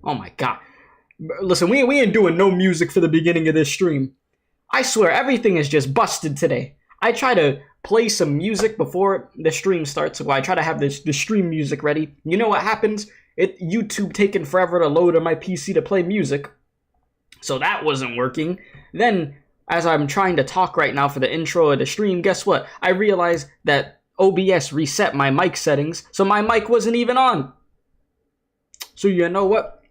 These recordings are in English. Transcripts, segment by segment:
Oh my god. Listen, we ain't doing no music for the beginning of this stream. I swear, everything is just busted today. I try to play some music before the stream starts. Well, I try to have the stream music ready. You know what happens? YouTube taking forever to load on my PC to play music. So that wasn't working. Then, as I'm trying to talk right now for the intro of the stream, guess what? I realized that OBS reset my mic settings, so my mic wasn't even on. So you know what?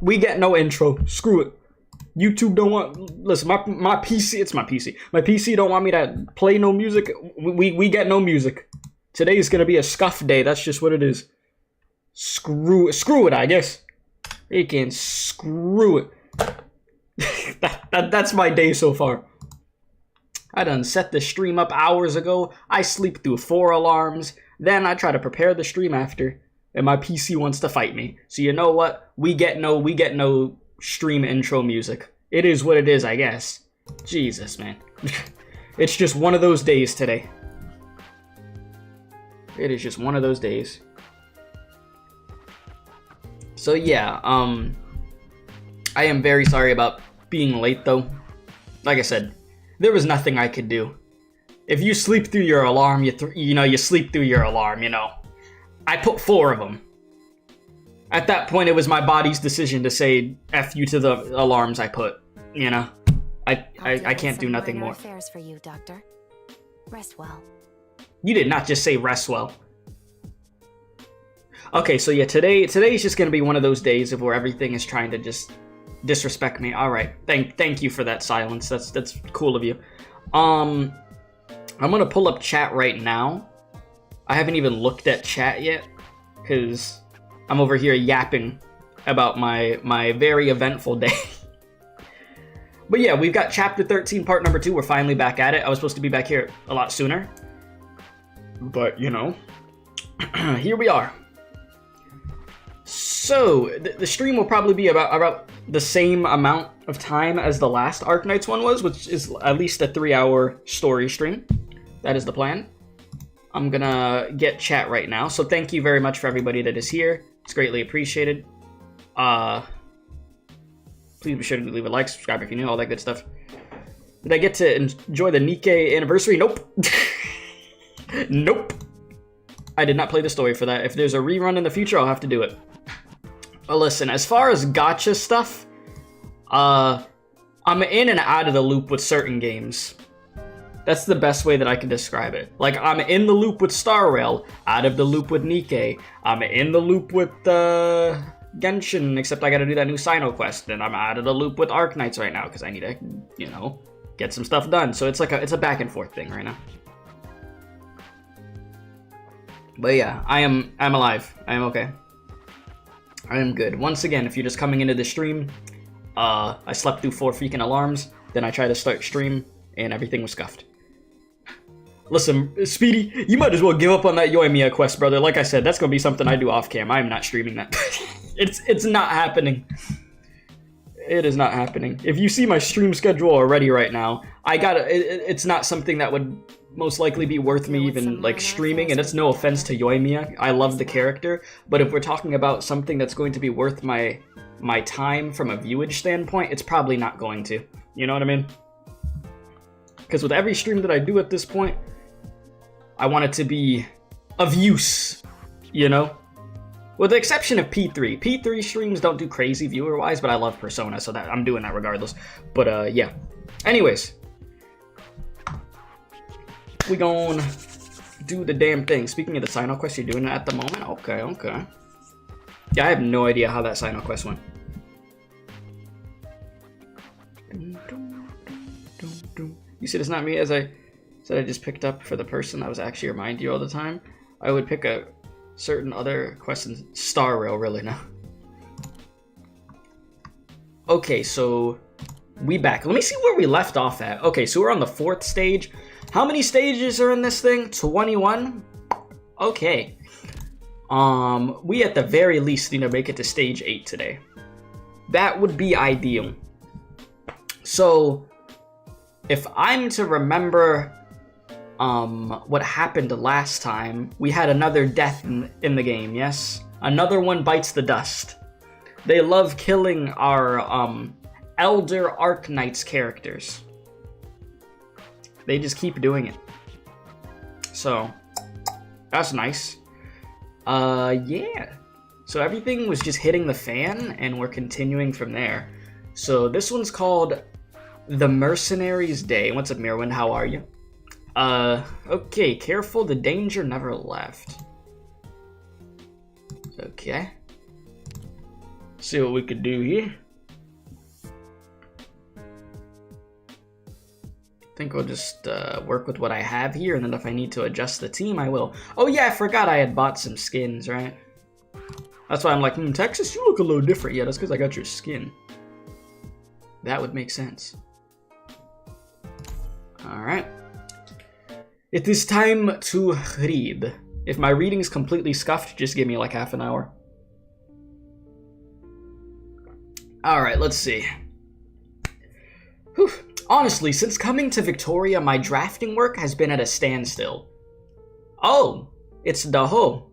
We get no intro. Screw it. YouTube don't want... Listen, my PC... It's my PC. My PC don't want me to play no music. We get no music. Today's gonna be a scuff day. That's just what it is. Screw it, I guess. You can screw it. That's my day so far. I done set the stream up hours ago. I sleep through 4 alarms. Then I try to prepare the stream after. And my PC wants to fight me. So you know what? We get no stream intro music. It is what it is, I guess. Jesus, man. It's just one of those days today. It is just one of those days. So yeah, I am very sorry about being late though. Like I said, there was nothing I could do. If you sleep through your alarm, you sleep through your alarm, you know. I put 4 of them. At that point, it was my body's decision to say F you to the alarms I put, you know. I can't do nothing more. Affairs for you, Doctor. Rest well. You did not just say rest well. Okay, so yeah, today's just gonna be one of those days of where everything is trying to just disrespect me. All right, thank you for that silence. That's cool of you. I'm gonna pull up chat right now. I haven't even looked at chat yet because I'm over here yapping about my very eventful day. But yeah, we've got chapter 13, part number 2. We're finally back at it. I was supposed to be back here a lot sooner, but you know, here we are. So the stream will probably be about the same amount of time as the last Arknights one was, which is at least a 3-hour story stream. That is the plan. I'm gonna get chat right now. So thank you very much for everybody that is here. It's greatly appreciated. Please be sure to leave a like, subscribe if you're new, all that good stuff. Did I get to enjoy the Nikkei anniversary? Nope. Nope. I did not play the story for that. If there's a rerun in the future, I'll have to do it. Well, listen, as far as gacha stuff, I'm in and out of the loop with certain games. That's the best way that I can describe it. Like, I'm in the loop with Star Rail, out of the loop with Nikkei. I'm in the loop with Genshin, except I gotta do that new Sino quest. And I'm out of the loop with Arknights right now, because I need to, you know, get some stuff done. So it's like it's a back and forth thing right now. But yeah, I'm alive. I am okay. I am good. Once again, if you're just coming into the stream, I slept through 4 freaking alarms. Then I tried to start stream, and everything was scuffed. Listen, Speedy, you might as well give up on that Yoimiya quest, brother. Like I said, that's gonna be something I do off cam. I am not streaming that. It's not happening. It is not happening. If you see my stream schedule already right now, it's not something that would most likely be worth me even like streaming, and it's no offense to Yoimiya. I love the character, but if we're talking about something that's going to be worth my time from a viewage standpoint, it's probably not going to. You know what I mean? Because with every stream that I do at this point, I want it to be of use, you know? With the exception of P3. P3 streams don't do crazy viewer-wise, but I love Persona, so that I'm doing that regardless. But, yeah. Anyways. We gon' do the damn thing. Speaking of the Sino quest, you're doing it at the moment? Okay, okay. Yeah, I have no idea how that Sino quest went. You said it's not me, as I said I just picked up for the person that was actually remind you all the time. I would pick a certain other questions. Star Rail, really, now. Okay, so we back. Let me see where we left off at. Okay, so we're on the 4th stage. How many stages are in this thing? 21? Okay. We at the very least need to make it to stage 8 today. That would be ideal. So, if I'm to remember what happened last time, we had another death in the game, yes? Another one bites the dust. They love killing our elder Arknights characters. They just keep doing it. So, that's nice. Yeah. So everything was just hitting the fan, and we're continuing from there. So this one's called The Mercenaries' Day. What's up, Mirwin? How are you? Okay, careful, the danger never left. Okay. See what we could do here. I think we'll just work with what I have here, and then if I need to adjust the team, I will. Oh yeah, I forgot I had bought some skins, right? That's why I'm like, Texas, you look a little different. Yeah, that's because I got your skin. That would make sense. Alright. It is time to read. If my reading's completely scuffed, just give me like half an hour. Alright, let's see. Whew. Honestly, since coming to Victoria, my drafting work has been at a standstill. Oh, it's Daho.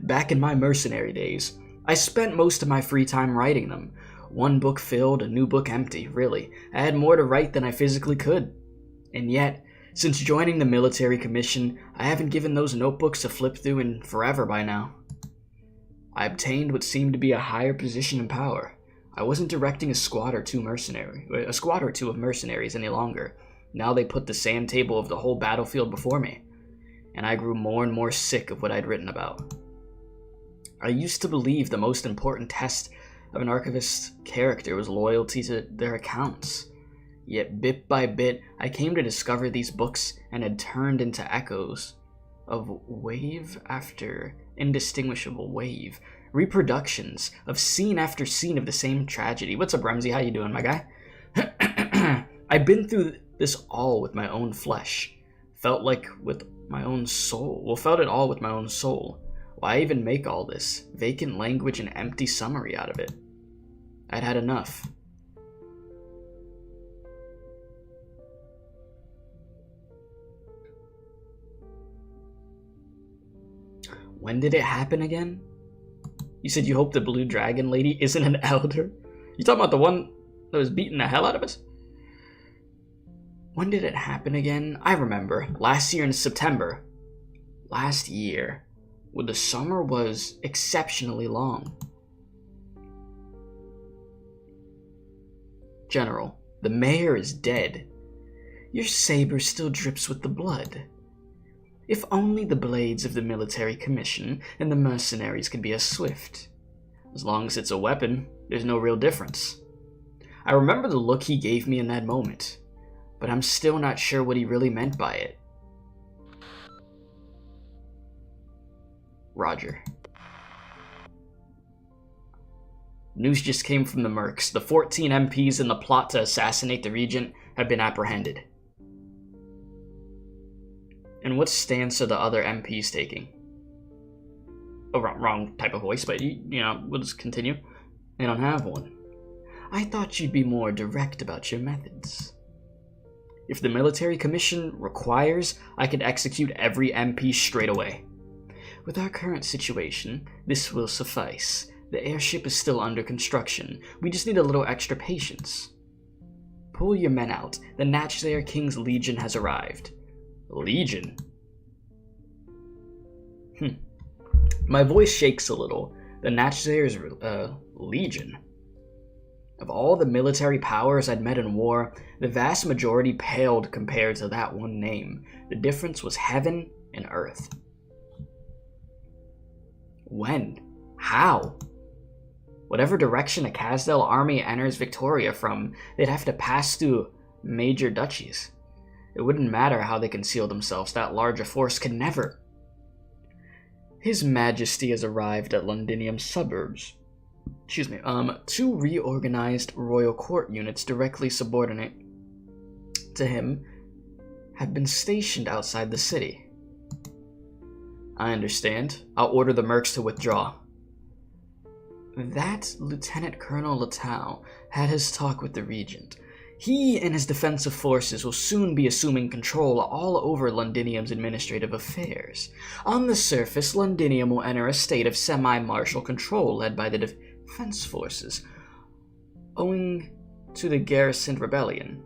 Back in my mercenary days, I spent most of my free time writing them. One book filled, a new book empty, really. I had more to write than I physically could. And yet, since joining the military commission, I haven't given those notebooks a flip through in forever by now. I obtained what seemed to be a higher position in power. I wasn't directing a squad or two of mercenaries any longer. Now they put the sand table of the whole battlefield before me, and I grew more and more sick of what I'd written about. I used to believe the most important test of an archivist's character was loyalty to their accounts. Yet bit by bit, I came to discover these books and had turned into echoes of wave after indistinguishable wave, reproductions of scene after scene of the same tragedy. What's up, Ramsey? How you doing, my guy? I've been through this all with my own flesh. Felt it all with my own soul. Why even make all this? Vacant language and empty summary out of it. I'd had enough. When did it happen again? You said you hope the blue dragon lady isn't an elder? You talking about the one that was beating the hell out of us? When did it happen again? I remember. Last year in September. Last year. Well, the summer was exceptionally long. General, the mayor is dead. Your saber still drips with the blood. If only the blades of the military commission and the mercenaries could be as swift. As long as it's a weapon, there's no real difference. I remember the look he gave me in that moment, but I'm still not sure what he really meant by it. Roger. News just came from the Mercs. The 14 MPs in the plot to assassinate the regent have been apprehended. And what stance are the other MPs taking? Oh, wrong type of voice, but we'll just continue. They don't have one. I thought you'd be more direct about your methods. If the military commission requires, I could execute every MP straight away. With our current situation, this will suffice. The airship is still under construction. We just need a little extra patience. Pull your men out. The Natchlayer King's Legion has arrived. Legion? My voice shakes a little. The Natchlayer's Legion. Of all the military powers I'd met in war, the vast majority paled compared to that one name. The difference was heaven and earth. When? How? Whatever direction a Kazdel army enters Victoria from, they'd have to pass through major duchies. It wouldn't matter how they conceal themselves, that large a force could never. His Majesty has arrived at Londinium suburbs. Two reorganized royal court units directly subordinate to him have been stationed outside the city. I understand. I'll order the Mercs to withdraw. That Lieutenant Colonel Latau had his talk with the Regent. He and his defensive forces will soon be assuming control all over Londinium's administrative affairs. On the surface, Londinium will enter a state of semi-martial control led by the Defense Forces, owing to the Garrison Rebellion.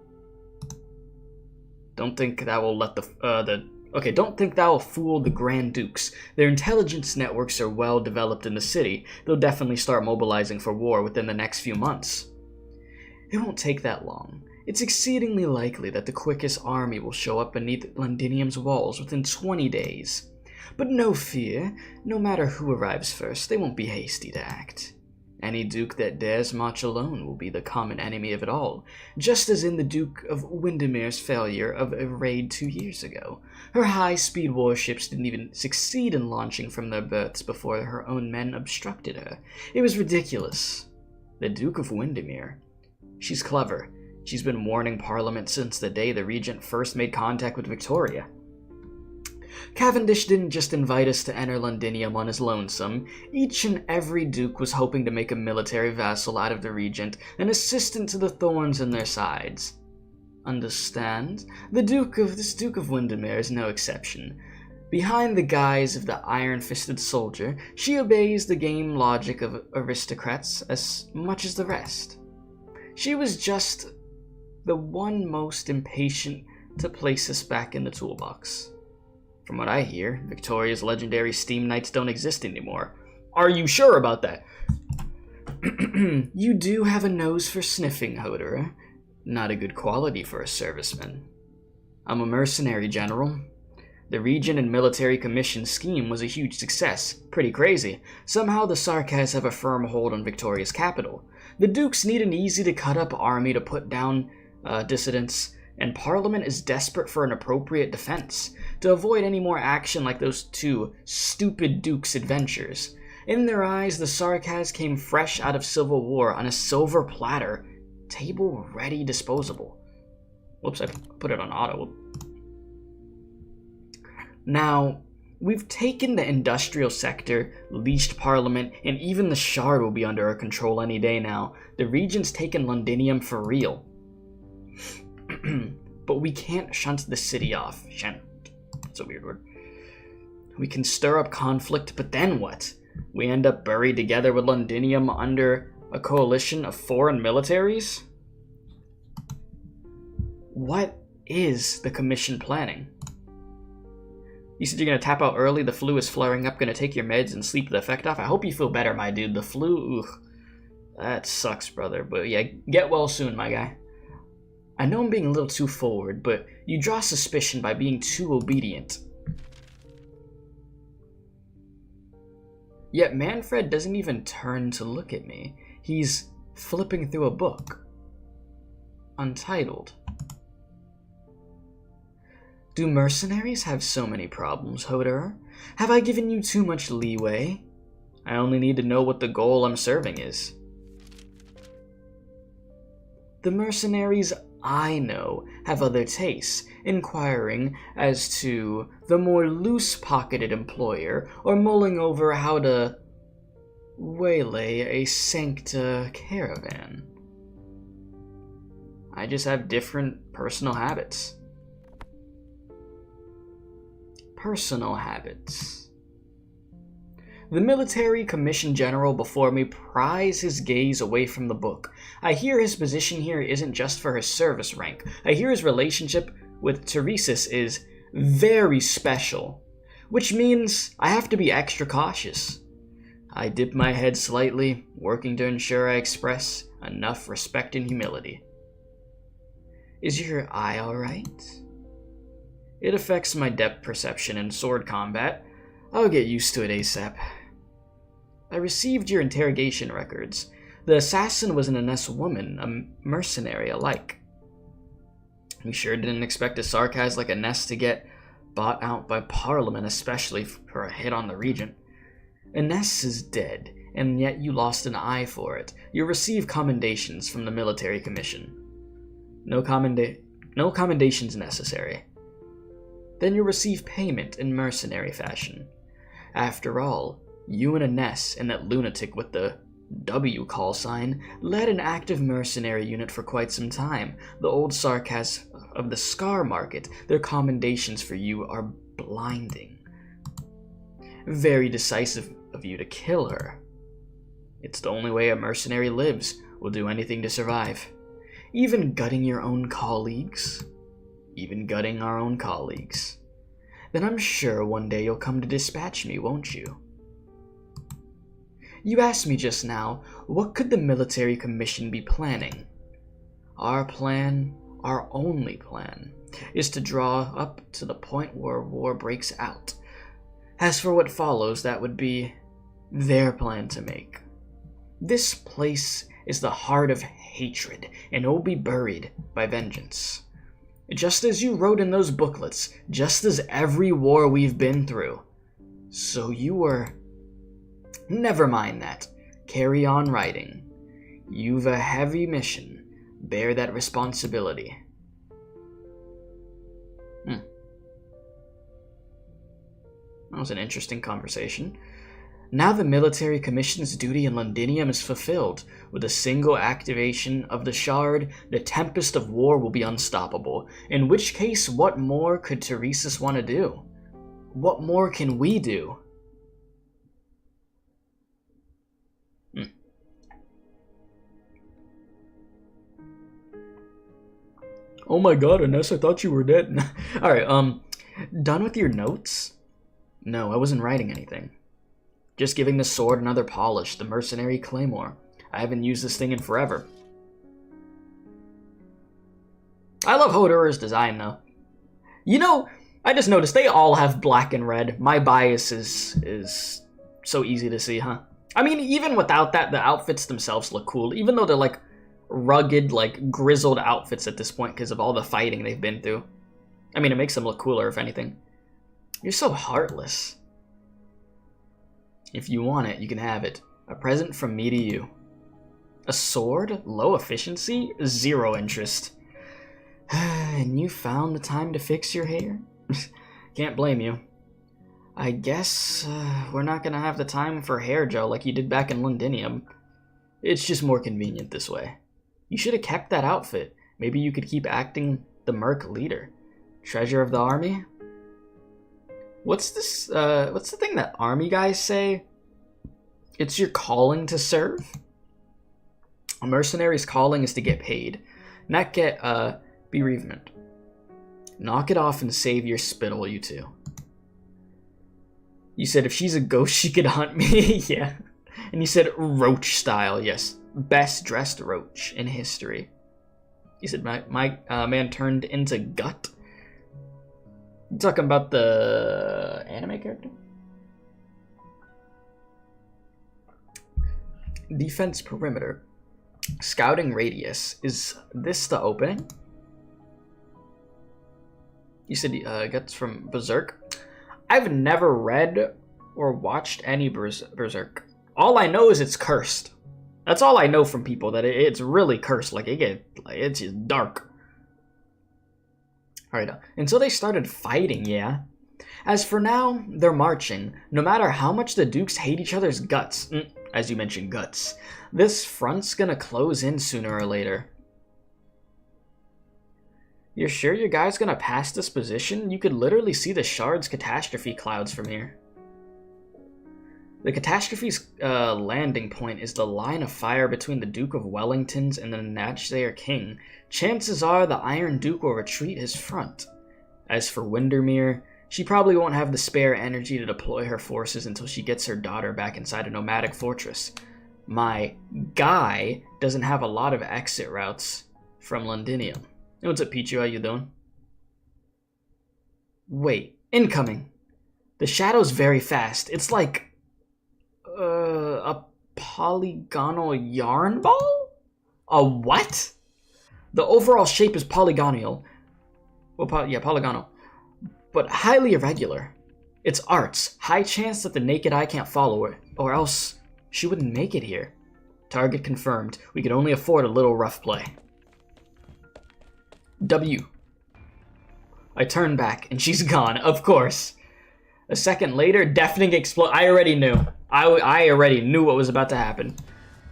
Don't think that will don't think that will fool the Grand Dukes. Their intelligence networks are well developed in the city. They'll definitely start mobilizing for war within the next few months. It won't take that long. It's exceedingly likely that the quickest army will show up beneath Londinium's walls within 20 days. But no fear, no matter who arrives first, they won't be hasty to act. Any duke that dares march alone will be the common enemy of it all, just as in the Duke of Windermere's failure of a raid 2 years ago. Her high-speed warships didn't even succeed in launching from their berths before her own men obstructed her. It was ridiculous. The Duke of Windermere. She's clever. She's been warning Parliament since the day the Regent first made contact with Victoria. Cavendish didn't just invite us to enter Londinium on his lonesome. Each and every duke was hoping to make a military vassal out of the regent, an assistant to the thorns in their sides. Understand? This Duke of Windermere is no exception. Behind the guise of the iron-fisted soldier, she obeys the game logic of aristocrats as much as the rest. She was just the one most impatient to place us back in the toolbox. From what I hear, Victoria's legendary steam knights don't exist anymore. Are you sure about that? You do have a nose for sniffing, Hodor. Not a good quality for a serviceman. I'm a mercenary, General. The Regent and Military Commission scheme was a huge success. Pretty crazy. Somehow the Sarkaz have a firm hold on Victoria's capital. The Dukes need an easy-to-cut-up army to put down dissidents, and Parliament is desperate for an appropriate defense, to avoid any more action like those two stupid Dukes' adventures. In their eyes, the Sarkaz came fresh out of civil war on a silver platter, table-ready disposable. Whoops, I put it on auto. Now, we've taken the industrial sector, leased Parliament, and even the Shard will be under our control any day now. The Regent's taken Londinium for real. But we can't shunt the city off. Shunt. That's a weird word. We can stir up conflict, but then what? We end up buried together with Londinium under a coalition of foreign militaries? What is the Commission planning? You said you're going to tap out early, the flu is flaring up, going to take your meds and sleep the effect off? I hope you feel better, my dude. The flu, ugh. That sucks, brother. But yeah, get well soon, my guy. I know I'm being a little too forward, but you draw suspicion by being too obedient. Yet Manfred doesn't even turn to look at me. He's flipping through a book. Untitled. Do mercenaries have so many problems, Hodor? Have I given you too much leeway? I only need to know what the goal I'm serving is. The mercenaries I know have other tastes, inquiring as to the more loose-pocketed employer, or mulling over how to waylay a Sancta caravan. I just have different personal habits. Personal habits. The military commission general before me pries his gaze away from the book. I hear his position here isn't just for his service rank. I hear his relationship with Teresis is very special, which means I have to be extra cautious. I dip my head slightly, working to ensure I express enough respect and humility. Is your eye alright? It affects my depth perception in sword combat. I'll get used to it ASAP. I received your interrogation records. The assassin was an Ines woman, a mercenary alike. We sure didn't expect a Sarkaz like Ines to get bought out by Parliament, especially for a hit on the Regent. Ines is dead, and yet you lost an eye for it. You'll receive commendations from the military commission. No commendations necessary. Then you'll receive payment in mercenary fashion. After all, you and Ines and that lunatic with the W call sign led an active mercenary unit for quite some time. The old Sarkaz of the Scar Market, their commendations for you are blinding. Very decisive of you to kill her. It's the only way a mercenary lives. Will do anything to survive. Even gutting your own colleagues. Even gutting our own colleagues. Then I'm sure one day you'll come to dispatch me, won't you? You asked me just now, what could the military commission be planning? Our plan, our only plan, is to draw up to the point where war breaks out. As for what follows, that would be their plan to make. This place is the heart of hatred, and it will be buried by vengeance. Just as you wrote in those booklets, just as every war we've been through. So you were... Never mind that. Carry on writing. You've a heavy mission. Bear that responsibility. That was an interesting conversation. Now the military commission's duty in Londinium is fulfilled. With a single activation of the shard, the tempest of war will be unstoppable. In which case, what more could Teresis want to do? What more can we do? Oh my god, Ines, I thought you were dead. Alright, done with your notes? No, I wasn't writing anything. Just giving the sword another polish, the mercenary claymore. I haven't used this thing in forever. I love Hodor's design, though. You know, I just noticed they all have black and red. My bias is so easy to see, huh? I mean, even without that, the outfits themselves look cool, even though they're like rugged, like grizzled outfits at this point because of all the fighting they've been through. I mean, it makes them look cooler, if anything. You're so heartless. If you want it, you can have it. A present from me to you. A sword? Low efficiency? Zero interest. And you found the time to fix your hair? Can't blame you. I guess we're not gonna have the time for hair gel like you did back in Londinium. It's just more convenient this way. You should have kept that outfit. Maybe you could keep acting the merc leader. Treasure of the army? What's this, what's the thing that army guys say? It's your calling to serve? A mercenary's calling is to get paid, not get, bereavement. Knock it off and save your spittle, you two. You said if she's a ghost, she could hunt me? Yeah. And you said roach style, yes. Best dressed roach in history. You said my man turned into gut? You talking about the anime character? Defense perimeter. Scouting radius. Is this the opening? You said guts from Berserk? I've never read or watched any Berserk. All I know is it's cursed. That's all I know from people, that it's really cursed. Like, it's just dark. Alright, and so they started fighting, yeah? As for now, they're marching. No matter how much the Dukes hate each other's guts, as you mentioned, guts, this front's gonna close in sooner or later. You're sure your guy's gonna pass this position? You could literally see the Shard's catastrophe clouds from here. The catastrophe's landing point is the line of fire between the Duke of Wellington's and the Natchair King. Chances are the Iron Duke will retreat his front. As for Windermere, she probably won't have the spare energy to deploy her forces until she gets her daughter back inside a nomadic fortress. My guy doesn't have a lot of exit routes from Londinium. Hey, what's up, Pichu? How you doing? Wait, incoming! The shadow's very fast. It's like a polygonal yarn ball? A what? The overall shape is polygonal. Well, polygonal. But highly irregular. It's arts. High chance that the naked eye can't follow it, or else she wouldn't make it here. Target confirmed. We could only afford a little rough play. W. I turn back, and she's gone, of course. A second later, deafening explosion. I already knew. I already knew what was about to happen.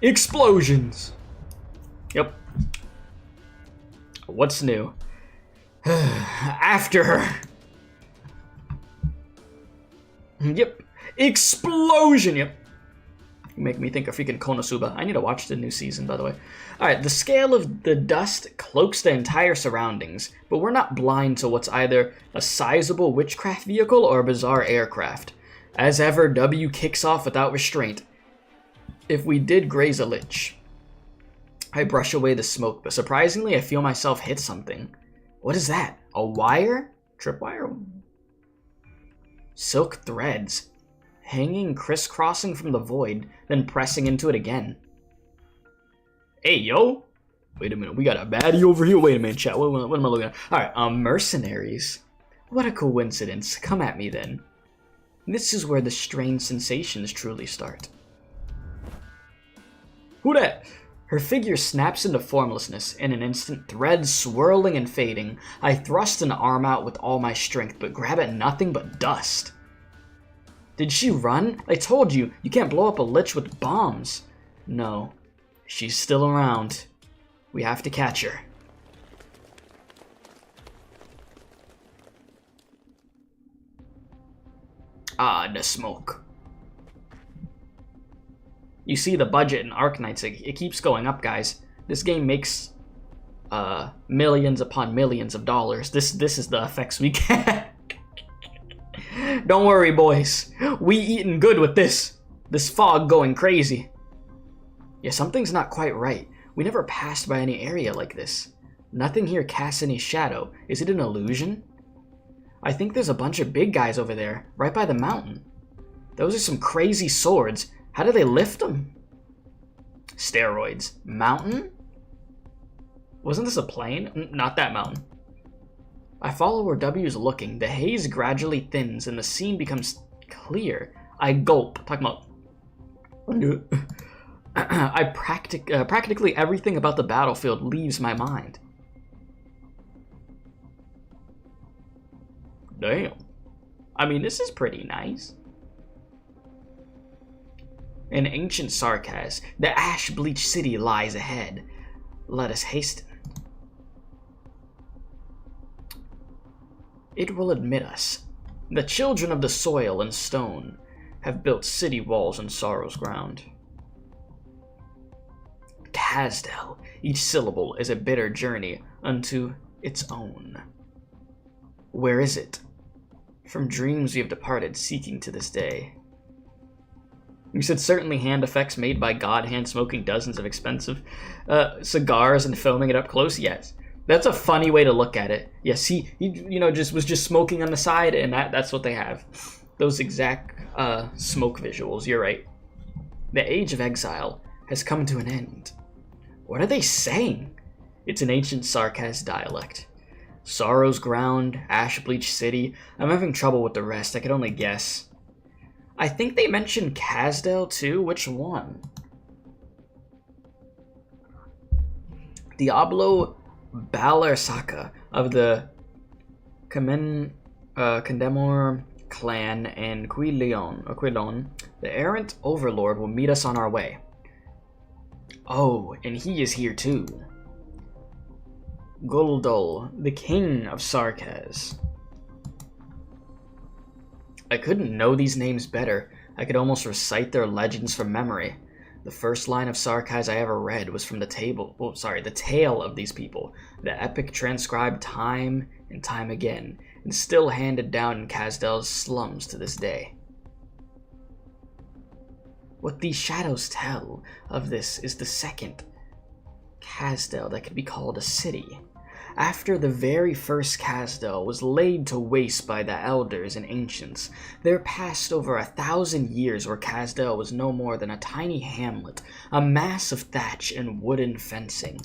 Explosions. Yep. What's new? After her. Yep. Explosion. Yep. You make me think of freaking Konosuba. I need to watch the new season, by the way. Alright, the scale of the dust cloaks the entire surroundings, but we're not blind to what's either a sizable witchcraft vehicle or a bizarre aircraft. As ever, W kicks off without restraint. If we did graze a lich. I brush away the smoke, but surprisingly I feel myself hit something. What is that? A wire? Tripwire? Silk threads. Hanging crisscrossing from the void, then pressing into it again. Hey, yo! Wait a minute, we got a baddie over here. Wait a minute, chat. What am I looking at? Alright, mercenaries. What a coincidence. Come at me, then. This is where the strange sensations truly start. Who dat? Her figure snaps into formlessness. In an instant, threads swirling and fading. I thrust an arm out with all my strength, but grab at nothing but dust. Did she run? I told you, you can't blow up a lich with bombs. No, she's still around. We have to catch her. Ah, the smoke. You see the budget in Arknights, it keeps going up, guys. This game makes millions upon millions of dollars. This is the effects we get. Don't worry, boys. We eatin' good with this. This fog going crazy. Yeah, something's not quite right. We never passed by any area like this. Nothing here casts any shadow. Is it an illusion? I think there's a bunch of big guys over there, right by the mountain. Those are some crazy swords. How do they lift them? Steroids. Mountain? Wasn't this a plane? Not that mountain. I follow where W is looking. The haze gradually thins and the scene becomes clear. I gulp. Talking about... practically everything about the battlefield leaves my mind. Damn. I mean, this is pretty nice. In ancient Sarkaz, the ash-bleached city lies ahead. Let us hasten. It will admit us. The children of the soil and stone have built city walls on sorrow's ground. Kazdel, each syllable is a bitter journey unto its own. Where is it? From dreams we have departed, seeking to this day. You said certainly hand effects made by God hand smoking dozens of expensive cigars and filming it up close? Yes. That's a funny way to look at it. Yes, he was just smoking on the side, and that's what they have. Those exact smoke visuals, you're right. The age of exile has come to an end. What are they saying? It's an ancient Sarkaz dialect. Sorrow's ground, ash-bleached city. I'm having trouble with the rest, I could only guess. I think they mentioned Kazdel too. Which one? Diablo Balarsaka of the Condemor clan and Quilon, the errant overlord, will meet us on our way. Oh, and he is here too. Guldul, the king of Sarkaz. I couldn't know these names better. I could almost recite their legends from memory. The first line of Sarkaz I ever read was from the tale of these people, the epic transcribed time and time again, and still handed down in Kazdel's slums to this day. What these shadows tell of this is the second Kazdel that could be called a city. After the very first Kazdel was laid to waste by the elders and ancients, there passed over 1,000 years where Kazdel was no more than a tiny hamlet, a mass of thatch and wooden fencing.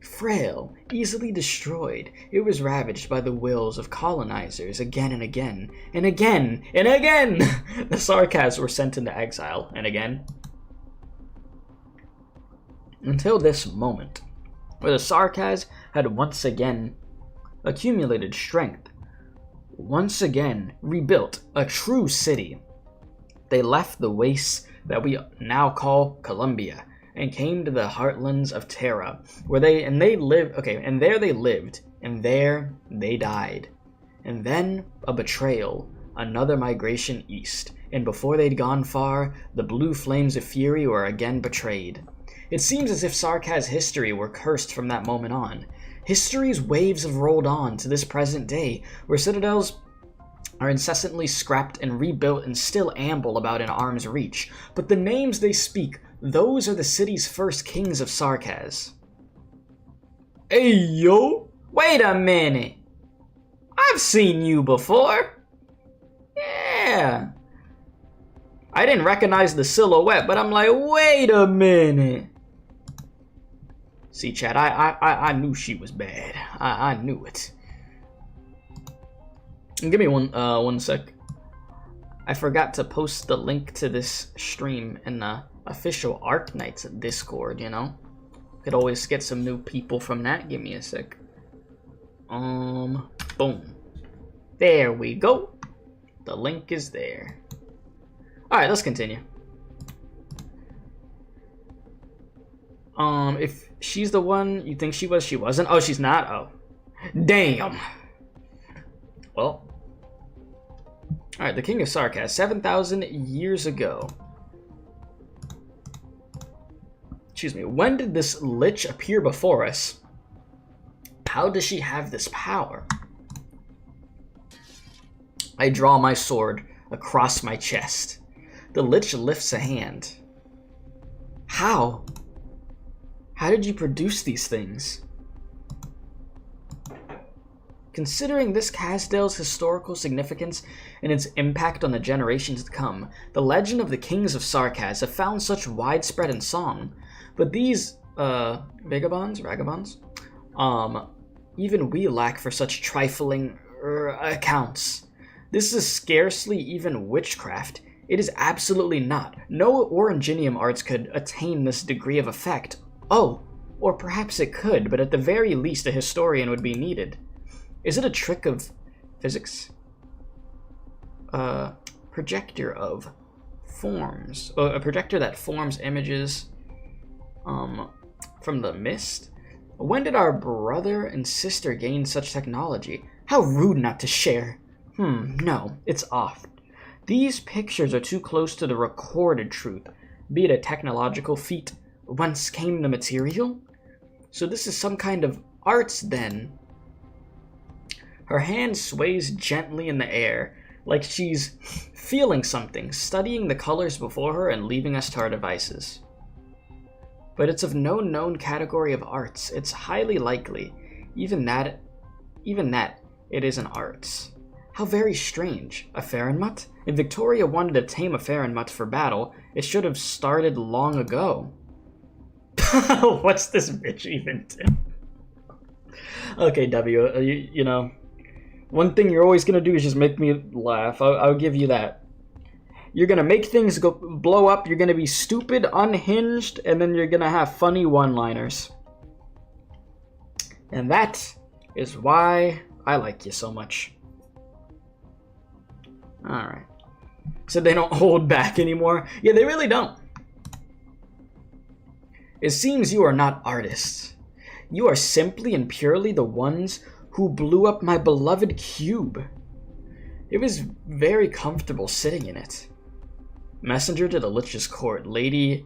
Frail, easily destroyed, it was ravaged by the wills of colonizers again and again, and again, and again! The Sarkaz were sent into exile, and again. Until this moment, where the Sarkaz had once again accumulated strength, once again rebuilt a true city. They left the wastes that we now call Columbia and came to the heartlands of Terra, where there they lived, and there they died. And then a betrayal, another migration east, and before they'd gone far, the blue flames of fury were again betrayed. It seems as if Sarkaz's history were cursed from that moment on. History's waves have rolled on to this present day, where citadels are incessantly scrapped and rebuilt and still amble about in arm's reach. But the names they speak, those are the city's first kings of Sarkaz. Hey, yo! Wait a minute! I've seen you before! Yeah! I didn't recognize the silhouette, but I'm like, wait a minute! See, chat, I knew she was bad. I knew it. Give me one sec. I forgot to post the link to this stream in the official Arknights Discord, you know? Could always get some new people from that. Give me a sec. Boom. There we go. The link is there. Alright, let's continue. If she's the one you think she was, she wasn't. Oh, she's not? Oh. Damn. Well. Alright, the King of Sarkaz, 7,000 years ago. Excuse me, when did this lich appear before us? How does she have this power? I draw my sword across my chest. The lich lifts a hand. How? How did you produce these things? Considering this Casdale's historical significance and its impact on the generations to come, the legend of the Kings of Sarkaz have found such widespread in song. But these, vagabonds, even we lack for such trifling, accounts. This is scarcely even witchcraft. It is absolutely not. No Oranginium arts could attain this degree of effect. Oh, or perhaps it could, but at the very least a historian would be needed. Is it a trick of physics? Projector of forms. A projector that forms images from the mist? When did our brother and sister gain such technology? How rude not to share. No, it's off. These pictures are too close to the recorded truth, be it a technological feat. Whence came the material? So this is some kind of arts then. Her hand sways gently in the air, like she's feeling something, studying the colors before her and leaving us to our devices. But it's of no known category of arts. It's highly likely, even that it isn't arts. How very strange. A Farinmut? If Victoria wanted to tame a Farinmut for battle, it should have started long ago. What's this bitch even do? Okay, W, you know, one thing you're always gonna do is just make me laugh. I'll give you that. You're gonna make things blow up, you're gonna be stupid, unhinged, and then you're gonna have funny one-liners. And that is why I like you so much. Alright. So they don't hold back anymore? Yeah, they really don't. It seems you are not artists. You are simply and purely the ones who blew up my beloved cube. It was very comfortable sitting in it. Messenger to the Lich's court, Lady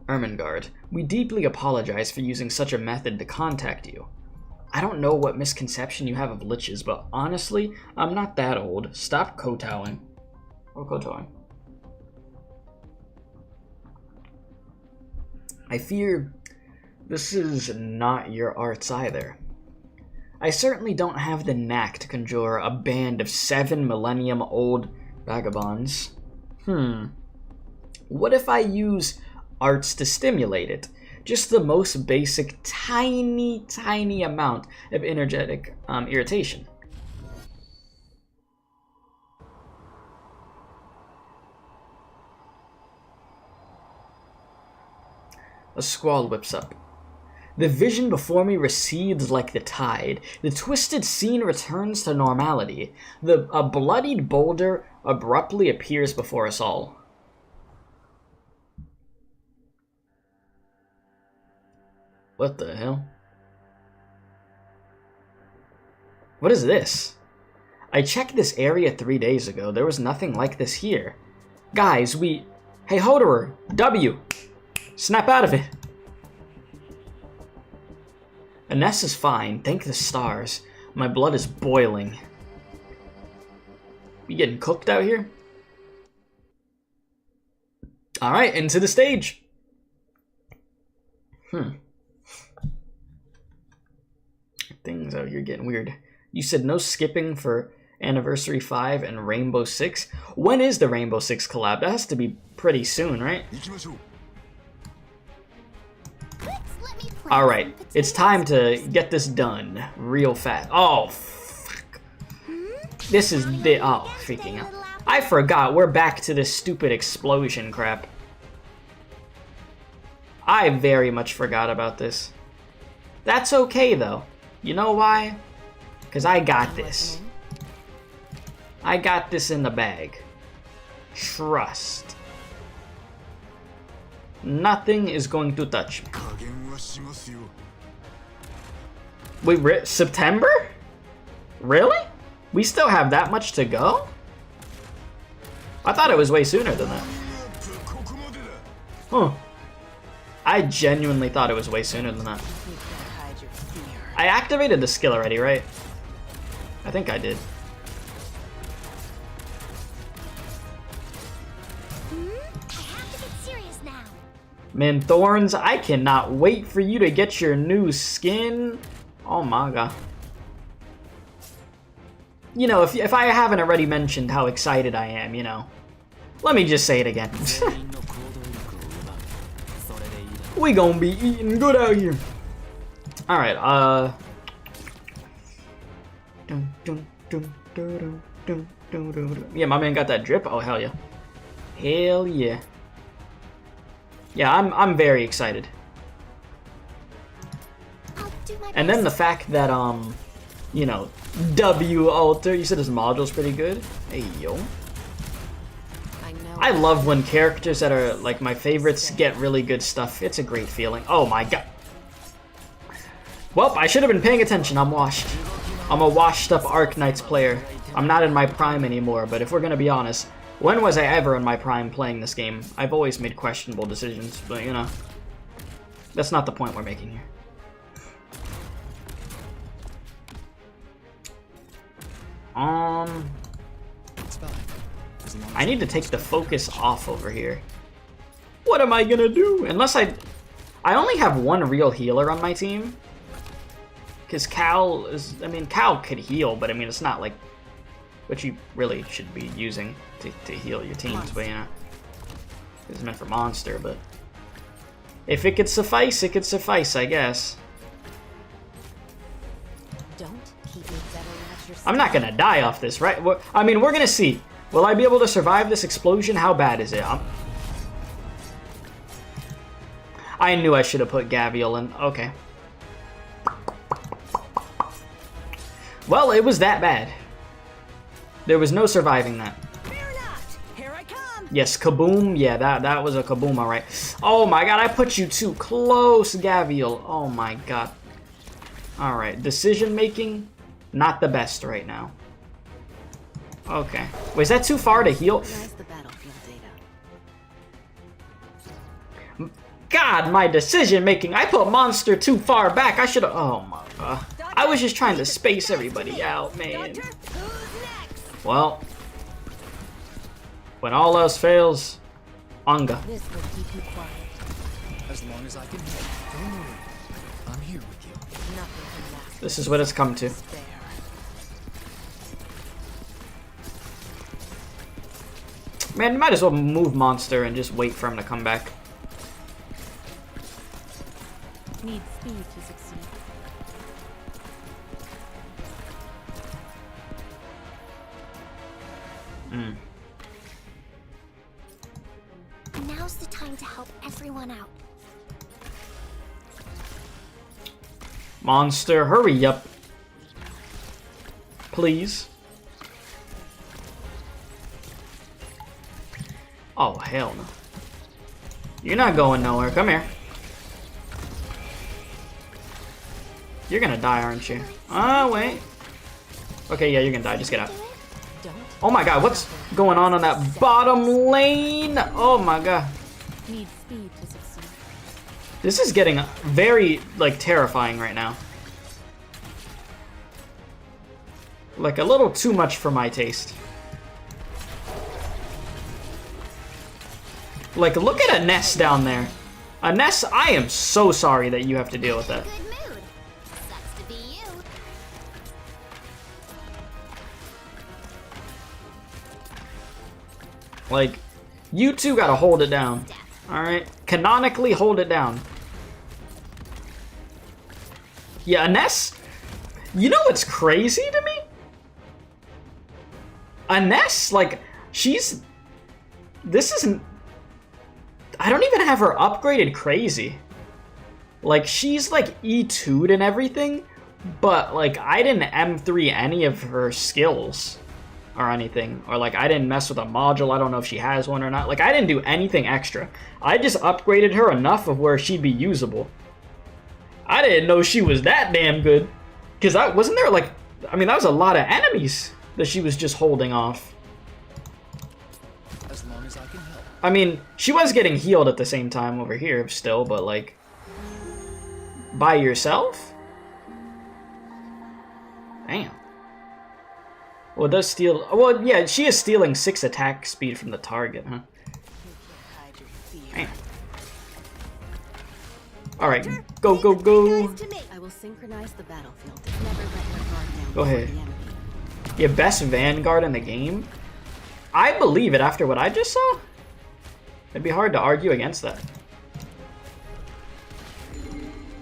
Ermengarde. We deeply apologize for using such a method to contact you. I don't know what misconception you have of liches, but honestly, I'm not that old. Stop kowtowing. Or kowtowing. I fear this is not your arts either. I certainly don't have the knack to conjure a band of 7 millennium-old vagabonds. What if I use arts to stimulate it? Just the most basic, tiny amount of energetic irritation. A squall whips up. The vision before me recedes like the tide. The twisted scene returns to normality. A bloodied boulder abruptly appears before us all. What the hell? What is this? I checked this area 3 days ago. There was nothing like this here. Guys, we... Hey, Hoderer! W! Snap out of it! Ines is fine. Thank the stars. My blood is boiling. We getting cooked out here? Alright, into the stage! Things out here getting weird. You said no skipping for Anniversary 5 and Rainbow 6? When is the Rainbow 6 collab? That has to be pretty soon, right? Alright, it's time to get this done real fast. Oh, fuck. This is the... Oh, freaking hell. I forgot. We're back to this stupid explosion crap. I very much forgot about this. That's okay, though. You know why? Because I got this. I got this in the bag. Trust. Nothing is going to touch me. Wait, September? Really? We still have that much to go? I thought it was way sooner than that. Huh. I genuinely thought it was way sooner than that. I activated the skill already, right? I think I did. Man, Thorns, I cannot wait for you to get your new skin. Oh my god. You know, if I haven't already mentioned how excited I am, you know. Let me just say it again. We gonna be eating good out here. Alright, yeah, my man got that drip. Oh, hell yeah. Hell yeah. Yeah, I'm very excited. And then the fact that, you know, W alter, you said his module's pretty good. Hey, yo. I love when characters that are, like, my favorites get really good stuff. It's a great feeling. Oh my god. Well, I should have been paying attention. I'm washed. I'm a washed up Arknights player. I'm not in my prime anymore, but if we're gonna be honest, when was I ever in my prime playing this game? I've always made questionable decisions, but you know, that's not the point we're making here. I need to take the focus off over here. What am I gonna do? Unless I only have one real healer on my team. Because Cal is, I mean, Cal could heal, but I mean, it's not like what you really should be using to heal your teams, but you know, it's meant for monster, but if it could suffice, it could suffice, I guess. I'm not gonna die off this, right? I mean, we're gonna see. Will I be able to survive this explosion? How bad is it? I knew I should have put Gavial in. Okay. Well, it was that bad. There was no surviving that. Here I come. Yes, kaboom. Yeah, that was a kaboom, all right. Oh my god, I put you too close, Gavial. Oh my god. All right, decision making, not the best right now. Okay. Wait, is that too far to heal? God, my decision making. I put monster too far back. I should have. Oh my god. I was just trying to space everybody out, man. Well, when all else fails, Anga. As long as I can help, don't worry. I'm here with you. This is what it's come to. Man, you might as well move monster and just wait for him to come back. Need speed to succeed. Now's the time to help everyone out. Monster, hurry up. Please. Oh, hell no. You're not going nowhere. Come here. You're gonna die, aren't you? Oh, wait. Okay, yeah, you're gonna die. Just get out. Don't Oh my god, what's going on that bottom lane? Oh my god. need speed to succeed. This is getting very, like, terrifying right now. Like, a little too much for my taste. Like, look at Ness down there. Ness, I am so sorry that you have to deal with that. Good mood. Sucks to be you. Like, you two gotta hold it down. Alright? Canonically hold it down. Yeah, Ness, you know what's crazy to me? Ness, like, she's... This isn't... I don't even have her upgraded crazy. Like, she's, like, E2'd and everything, but, like, I didn't M3 any of her skills or anything. Or, like, I didn't mess with a module. I don't know if she has one or not. Like, I didn't do anything extra. I just upgraded her enough of where she'd be usable. I didn't know she was that damn good. Because wasn't there, like... I mean, that was a lot of enemies that she was just holding off. As long as I can help. I mean, she was getting healed at the same time over here still, but like... By yourself? Damn. Well, it does steal... Well, yeah, she is stealing 6 attack speed from the target, huh? Damn. Alright, go, go, go. I will synchronize the battlefield. Never let your guard down. Go ahead. before the enemy. Yeah, best Vanguard in the game? I believe it after what I just saw. It'd be hard to argue against that.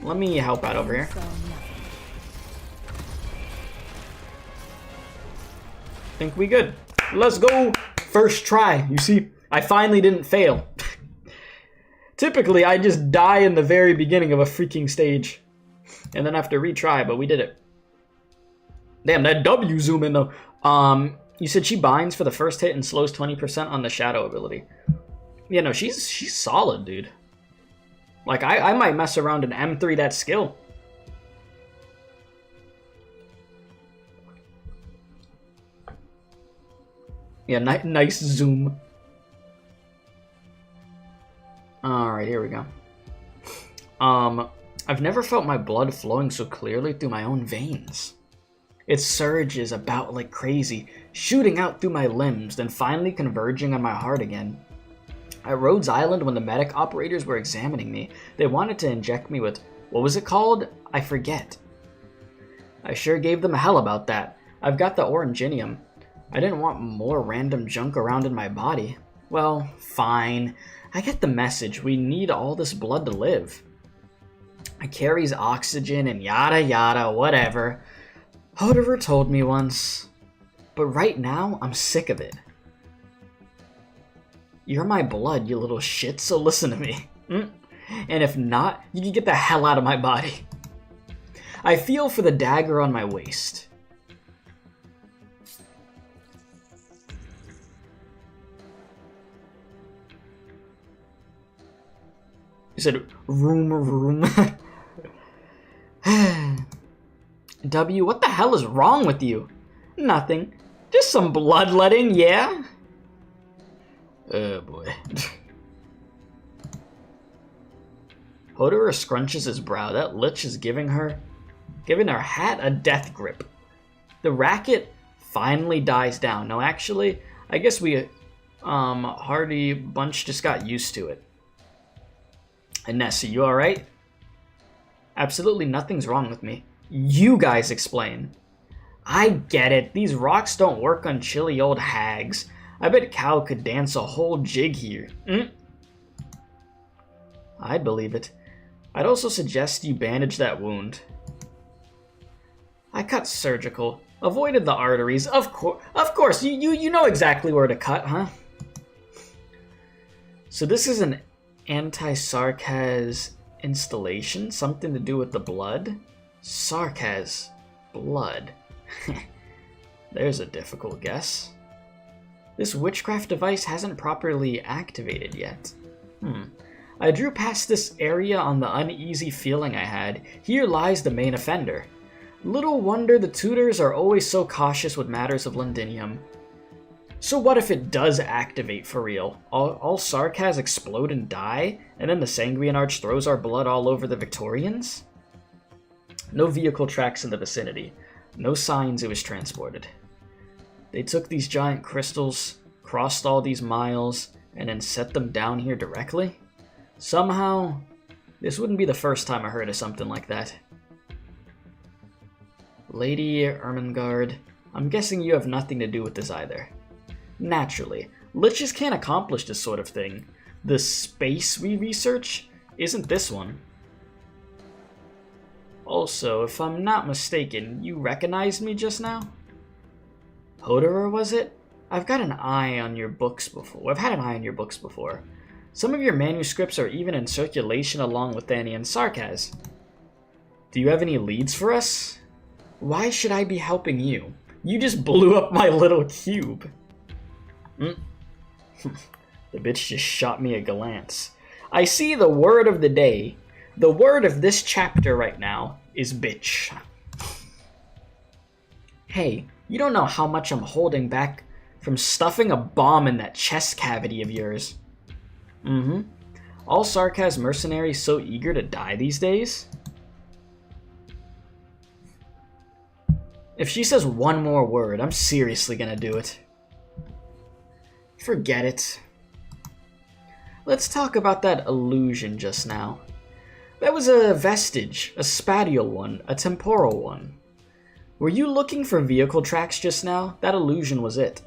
Let me help out over here. So nothing. Think we good. Let's go. First try. You see, I finally didn't fail. Typically, I just die in the very beginning of a freaking stage. And then have to retry, but we did it. Damn, that W zoom in though. You said she binds for the first hit and slows 20% on the shadow ability. Yeah, no, she's solid, dude. Like, I might mess around and M3 that skill. Yeah, nice zoom. Alright, here we go. I've never felt my blood flowing so clearly through my own veins. It surges about like crazy, shooting out through my limbs, then finally converging on my heart again. At Rhodes Island, when the medic operators were examining me, they wanted to inject me with, what was it called? I forget. I sure gave them hell about that. I've got the Oranginium. I didn't want more random junk around in my body. Well, fine. I get the message. We need all this blood to live. It carries oxygen and yada yada, whatever. Hodever told me once. But right now, I'm sick of it. You're my blood, you little shit, so listen to me. And if not, you can get the hell out of my body. I feel for the dagger on my waist. You said, room. W, what the hell is wrong with you? Nothing. Just some bloodletting, yeah? Oh boy. Hoderer scrunches his brow. That lich is giving her hat a death grip. The racket finally dies down. No, actually, I guess we, Hardy Bunch just got used to it. And Ness, you alright? Absolutely nothing's wrong with me. You guys explain. I get it. These rocks don't work on chilly old hags. I bet Cow could dance a whole jig here. I'd believe it. I'd also suggest you bandage that wound. I cut surgical. Avoided the arteries. Of course. You know exactly where to cut, huh? So this is an anti-sarcas installation? Something to do with the blood? Sarcas. Blood. There's a difficult guess. This witchcraft device hasn't properly activated yet. I drew past this area on the uneasy feeling I had. Here lies the main offender. Little wonder the tutors are always so cautious with matters of Londinium. So what if it does activate for real? All Sarkaz explode and die, and then the Sanguine Arch throws our blood all over the Victorians? No vehicle tracks in the vicinity. No signs it was transported. They took these giant crystals, crossed all these miles, and then set them down here directly? Somehow, this wouldn't be the first time I heard of something like that. Lady Ermengarde, I'm guessing you have nothing to do with this either. Naturally, liches can't accomplish this sort of thing. The space we research isn't this one. Also, if I'm not mistaken, you recognized me just now? Hoderer, was it? I've got an eye on your books before. I've had an eye on your books before. Some of your manuscripts are even in circulation along with Thanian Sarkaz. Do you have any leads for us? Why should I be helping you? You just blew up my little cube. The bitch just shot me a glance. I see the word of the day. The word of this chapter right now is bitch. Hey, you don't know how much I'm holding back from stuffing a bomb in that chest cavity of yours. All Sarkaz mercenaries so eager to die these days? If she says one more word, I'm seriously gonna do it. Forget it. Let's talk about that illusion just now. That was a vestige, a spatial one, a temporal one. Were you looking for vehicle tracks just now? That illusion was it.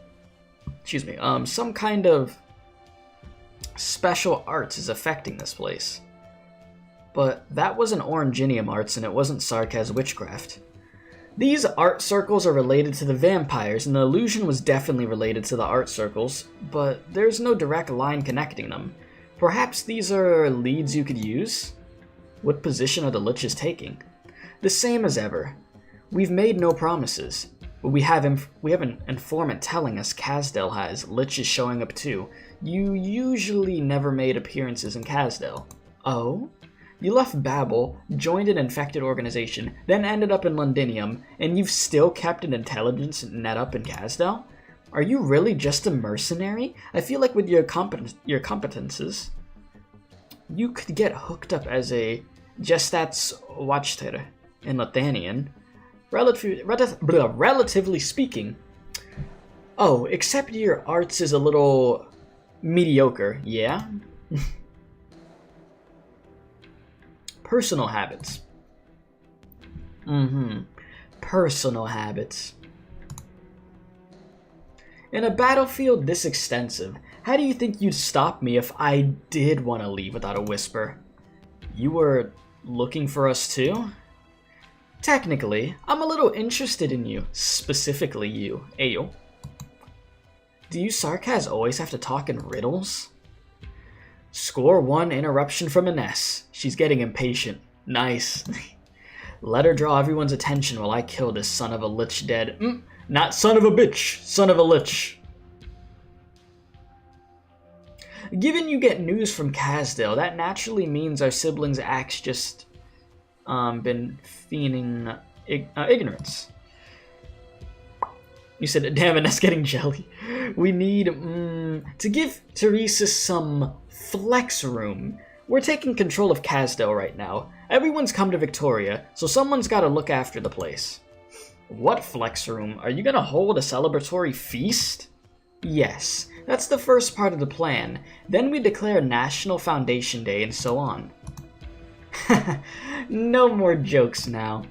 Excuse me, some kind of special arts is affecting this place. But that wasn't Oranginium arts and it wasn't Sarkaz witchcraft. These art circles are related to the vampires, and the illusion was definitely related to the art circles, but there's no direct line connecting them. Perhaps these are leads you could use? What position are the liches taking? The same as ever. We've made no promises, but we have an informant telling us Kasdel has liches showing up too. You usually never made appearances in Kasdel. Oh? You left Babel, joined an infected organization, then ended up in Londinium, and you've still kept an intelligence net up in Kasdel? Are you really just a mercenary? I feel like with your competences, you could get hooked up as a Gestats Wachter in Lothanien. Relatively speaking. Oh, except your arts is a little mediocre, yeah? Personal habits. Personal habits. In a battlefield this extensive, how do you think you'd stop me if I did want to leave without a whisper? You were looking for us too? Technically, I'm a little interested in you. Specifically you, Ayo. Do you Sarkaz always have to talk in riddles? Score 1 interruption from Ines. She's getting impatient. Nice. Let her draw everyone's attention while I kill this son of a lich dead. Not son of a bitch, son of a lich. Given you get news from Kasdel, that naturally means our siblings' acts just been feigning ignorance. You said, damn it, that's getting jelly. We need to give Teresa some flex room. We're taking control of Kasdel right now. Everyone's come to Victoria, so someone's got to look after the place. What flex room? Are you gonna hold a celebratory feast? Yes, that's the first part of the plan. Then we declare National Foundation Day and so on. No more jokes now.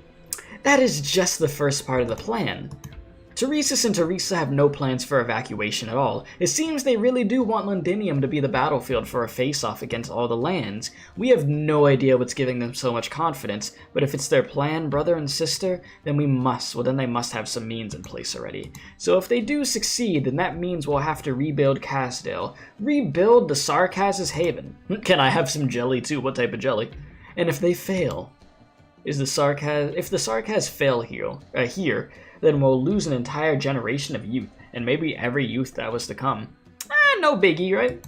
That is just the first part of the plan. Teresis and Teresa have no plans for evacuation at all. It seems they really do want Londinium to be the battlefield for a face-off against all the lands. We have no idea what's giving them so much confidence, but if it's their plan, brother and sister, then they must have some means in place already. So if they do succeed, then that means we'll have to rebuild Kasdel. Rebuild the Sarkaz's haven. Can I have some jelly too? What type of jelly? And if they fail, if the Sarkaz fail here, then we'll lose an entire generation of youth, and maybe every youth that was to come. No biggie, right?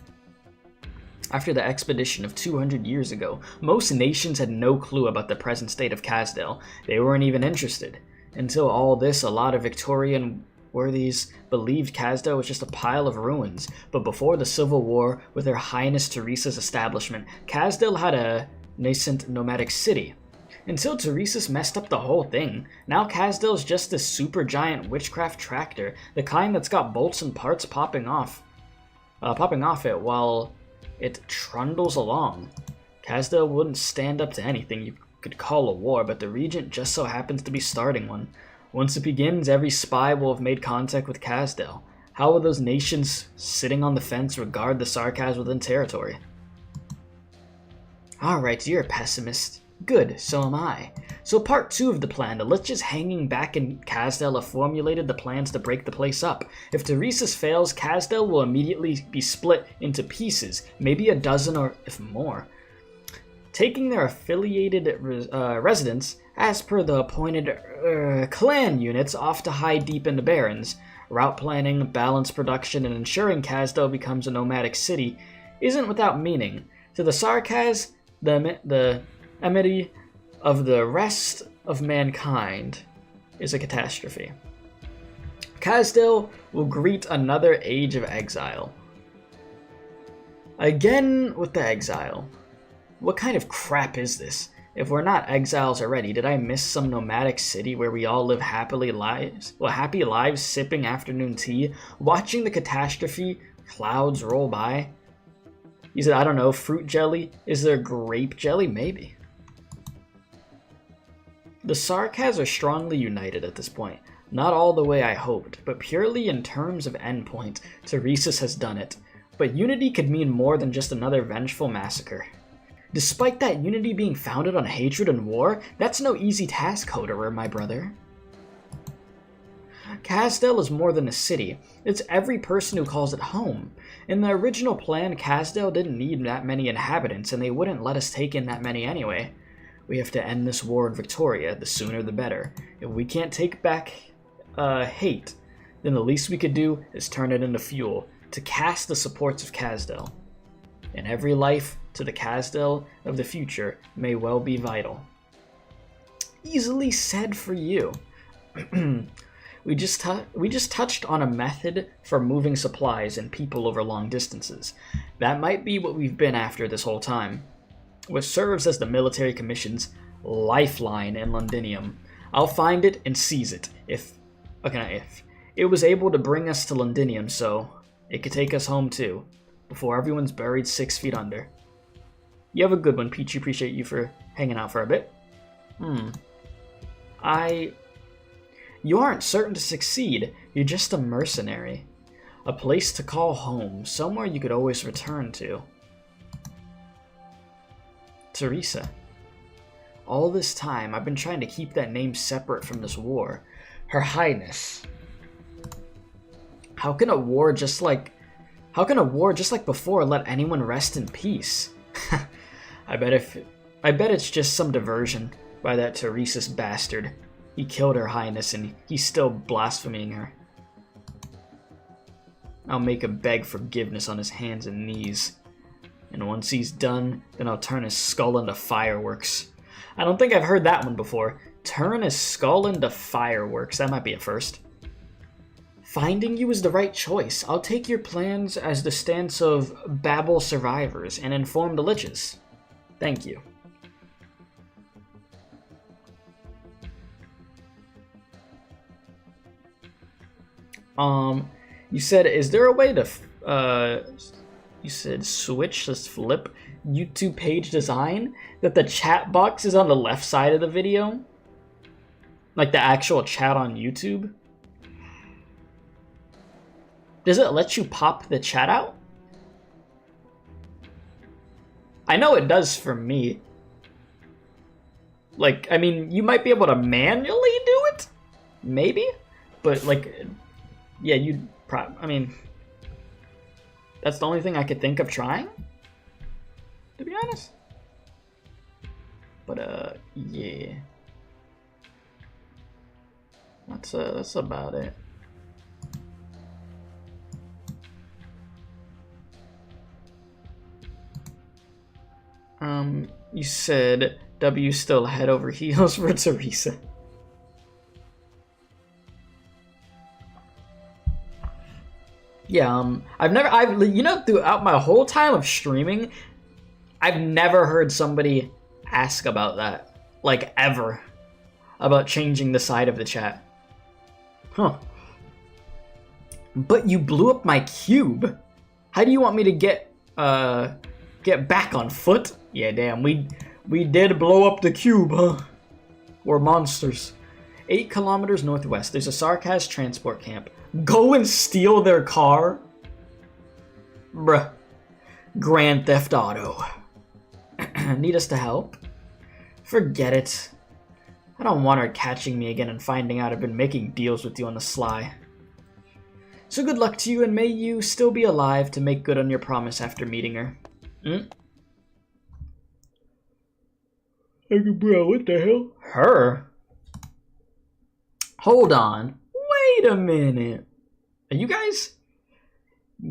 After the expedition of 200 years ago, most nations had no clue about the present state of Casdale. They weren't even interested. Until all this, a lot of Victorian worthies believed Casdale was just a pile of ruins. But before the Civil War, with Her Highness Teresa's establishment, Casdale had a nascent nomadic city. Until Teresa's messed up the whole thing, now Casdale's just this super giant witchcraft tractor, the kind that's got bolts and parts popping off it while it trundles along. Casdale wouldn't stand up to anything you could call a war, but the Regent just so happens to be starting one. Once it begins, every spy will have made contact with Casdale. How will those nations sitting on the fence regard the Sarkaz within territory? Alright, you're a pessimist. Good, so am I. So part 2 of the plan, the Liches hanging back in Casdale have formulated the plans to break the place up. If Teresa's fails, Casdale will immediately be split into pieces, maybe a dozen or if more, taking their affiliated residents, as per the appointed clan units, off to hide deep in the Barrens. Route planning, balanced production, and ensuring Casdale becomes a nomadic city isn't without meaning. To the Sarkaz, the enmity of the rest of mankind is a catastrophe. Casdale will greet another age of exile. Again with the exile. What kind of crap is this? If we're not exiles already, did I miss some nomadic city where we all live happy lives sipping afternoon tea, watching the catastrophe clouds roll by? He said, I don't know, fruit jelly? Is there grape jelly? Maybe. The Sarkaz are strongly united at this point. Not all the way I hoped, but purely in terms of endpoint, Teresa's has done it. But unity could mean more than just another vengeful massacre. Despite that unity being founded on hatred and war, that's no easy task, Hoderer, my brother. Casdale is more than a city. It's every person who calls it home. In the original plan, Casdale didn't need that many inhabitants, and they wouldn't let us take in that many anyway. We have to end this war in Victoria, the sooner the better. If we can't take back hate, then the least we could do is turn it into fuel to cast the supports of Casdale. And every life to the Casdale of the future may well be vital. Easily said for you. We just touched on a method for moving supplies and people over long distances. That might be what we've been after this whole time. What serves as the military commission's lifeline in Londinium. I'll find it and seize it if it was able to bring us to Londinium, so it could take us home too, before everyone's buried 6 feet under. You have a good one, Peachy. Appreciate you for hanging out for a bit. You aren't certain to succeed. You're just a mercenary. A place to call home, somewhere you could always return to. Teresa. All this time, I've been trying to keep that name separate from this war. Her Highness. How can a war just like before let anyone rest in peace? I bet it's just some diversion by that Teresa's bastard. He killed Her Highness and he's still blaspheming her. I'll make him beg forgiveness on his hands and knees. And once he's done, then I'll turn his skull into fireworks. I don't think I've heard that one before. Turn his skull into fireworks. That might be a first. Finding you is the right choice. I'll take your plans as the stance of Babel survivors and inform the Liches. Thank you. You said, is there a way to, you said switch, just flip YouTube page design? That the chat box is on the left side of the video? Like the actual chat on YouTube? Does it let you pop the chat out? I know it does for me. Like, I mean, you might be able to manually do it? Maybe? But, like, yeah, I mean, that's the only thing I could think of trying, to be honest. But, yeah. That's about it. You said W still head over heels for Teresa. Yeah, throughout my whole time of streaming, I've never heard somebody ask about that. Like, ever. About changing the side of the chat. Huh. But you blew up my cube. How do you want me to get back on foot? Yeah, damn, we did blow up the cube, huh? We're monsters. 8 kilometers northwest, there's a Sarkaz transport camp. Go and steal their car? Bruh. Grand Theft Auto. Need us to help? Forget it. I don't want her catching me again and finding out I've been making deals with you on the sly. So good luck to you, and may you still be alive to make good on your promise after meeting her. Bro, what the hell? Her? Hold on. Wait a minute. Are you guys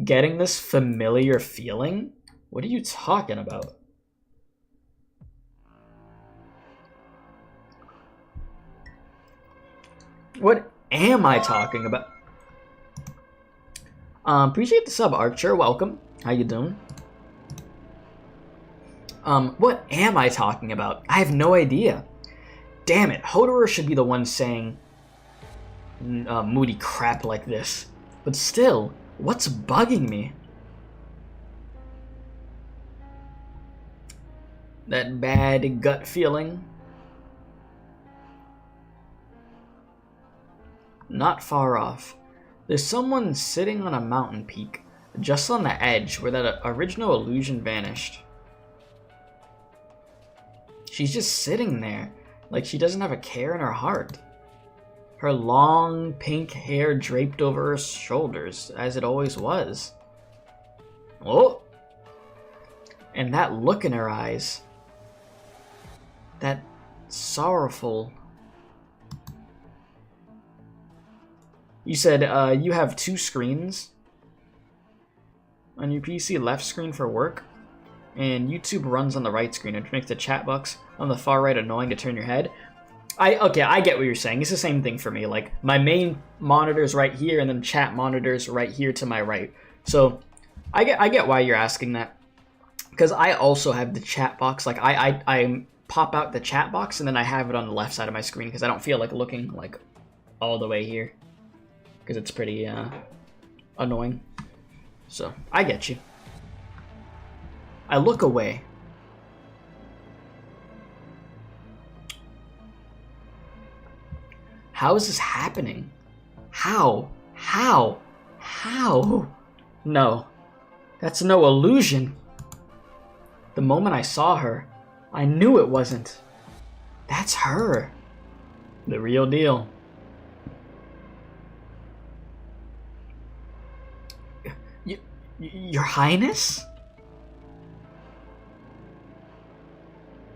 getting this familiar feeling? What are you talking about? What am I talking about? Appreciate the sub, Archer. Welcome. How you doing? What am I talking about? I have no idea. Damn it. Hoderer should be the one saying moody crap like this. But still, what's bugging me? That bad gut feeling? Not far off. There's someone sitting on a mountain peak, just on the edge where that original illusion vanished. She's just sitting there, like she doesn't have a care in her heart. Her long pink hair draped over her shoulders, as it always was. Oh! And that look in her eyes. That sorrowful... You said you have 2 screens on your PC, left screen for work, and YouTube runs on the right screen, which makes the chat box on the far right annoying to turn your head. Okay, I get what you're saying. It's the same thing for me. Like, my main monitor's right here, and then chat monitor's right here to my right. So, I get why you're asking that. Because I also have the chat box. Like, I pop out the chat box, and then I have it on the left side of my screen, because I don't feel like looking, like, all the way here. Because it's pretty annoying. So, I get you. I look away. How is this happening? How? No. That's no illusion. The moment I saw her, I knew it wasn't. That's her. The real deal. Your Highness?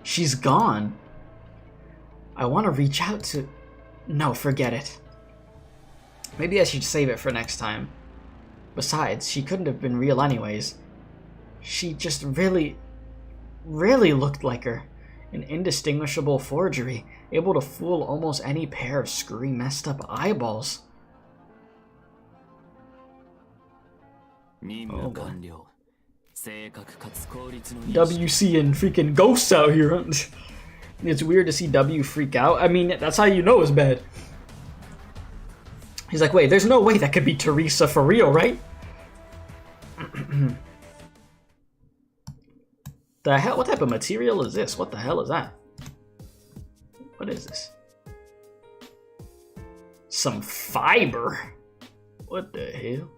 She's gone. I want to reach out to... No, forget it. Maybe I should save it for next time. Besides, she couldn't have been real anyways. She just really looked like her. An indistinguishable forgery, able to fool almost any pair of screwy messed up eyeballs. Oh, W seeing freaking ghosts out here. It's weird to see W freak out. I mean, that's how you know it's bad. He's like, wait, there's no way that could be Teresa for real, right? The hell? What type of material is this? What the hell is that? What is this? Some fiber? What the hell?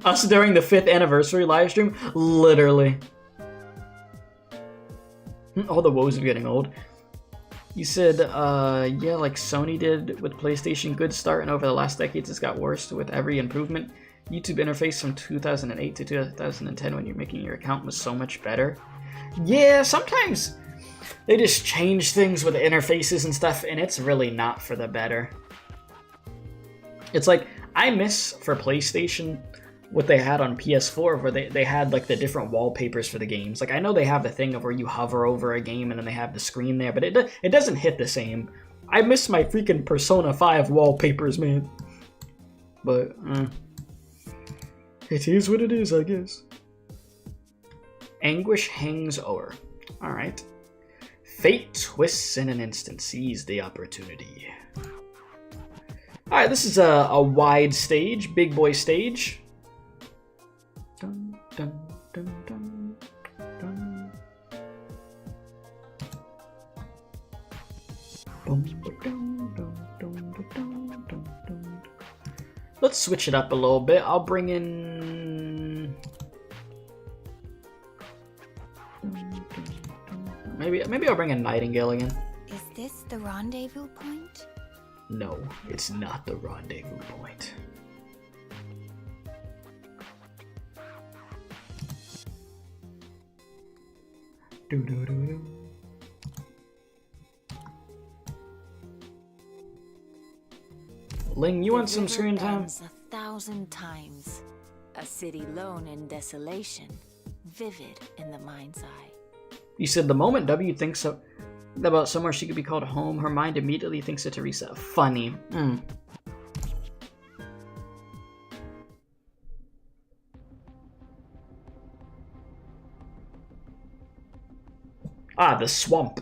Us during the 5th anniversary livestream? Literally. All the woes of getting old. You said, yeah, like Sony did with PlayStation, good start, and over the last decades it's got worse with every improvement. YouTube interface from 2008 to 2010 when you're making your account was so much better. Yeah, sometimes they just change things with the interfaces and stuff, and it's really not for the better. It's like, I miss, for PlayStation, what they had on PS4, where they had like the different wallpapers for the games. Like I know they have the thing of where you hover over a game and then they have the screen there, but it doesn't hit the same. I miss my freaking Persona 5 wallpapers, man. But it is what it is, I guess. Anguish hangs o'er. All right. Fate twists in an instant. Seize the opportunity. All right, this is a wide stage, big boy stage. Dun, dun, dun, dun, dun. Let's switch it up a little bit. I'll bring in maybe I'll bring in Nightingale again. Is this the rendezvous point? No, it's not the rendezvous point. Ling, you want some screen time? 1,000 times. A city lone in desolation, vivid in the mind's eye. You said the moment W thinks about somewhere she could be called home, her mind immediately thinks of Teresa. Funny. Ah, the swamp.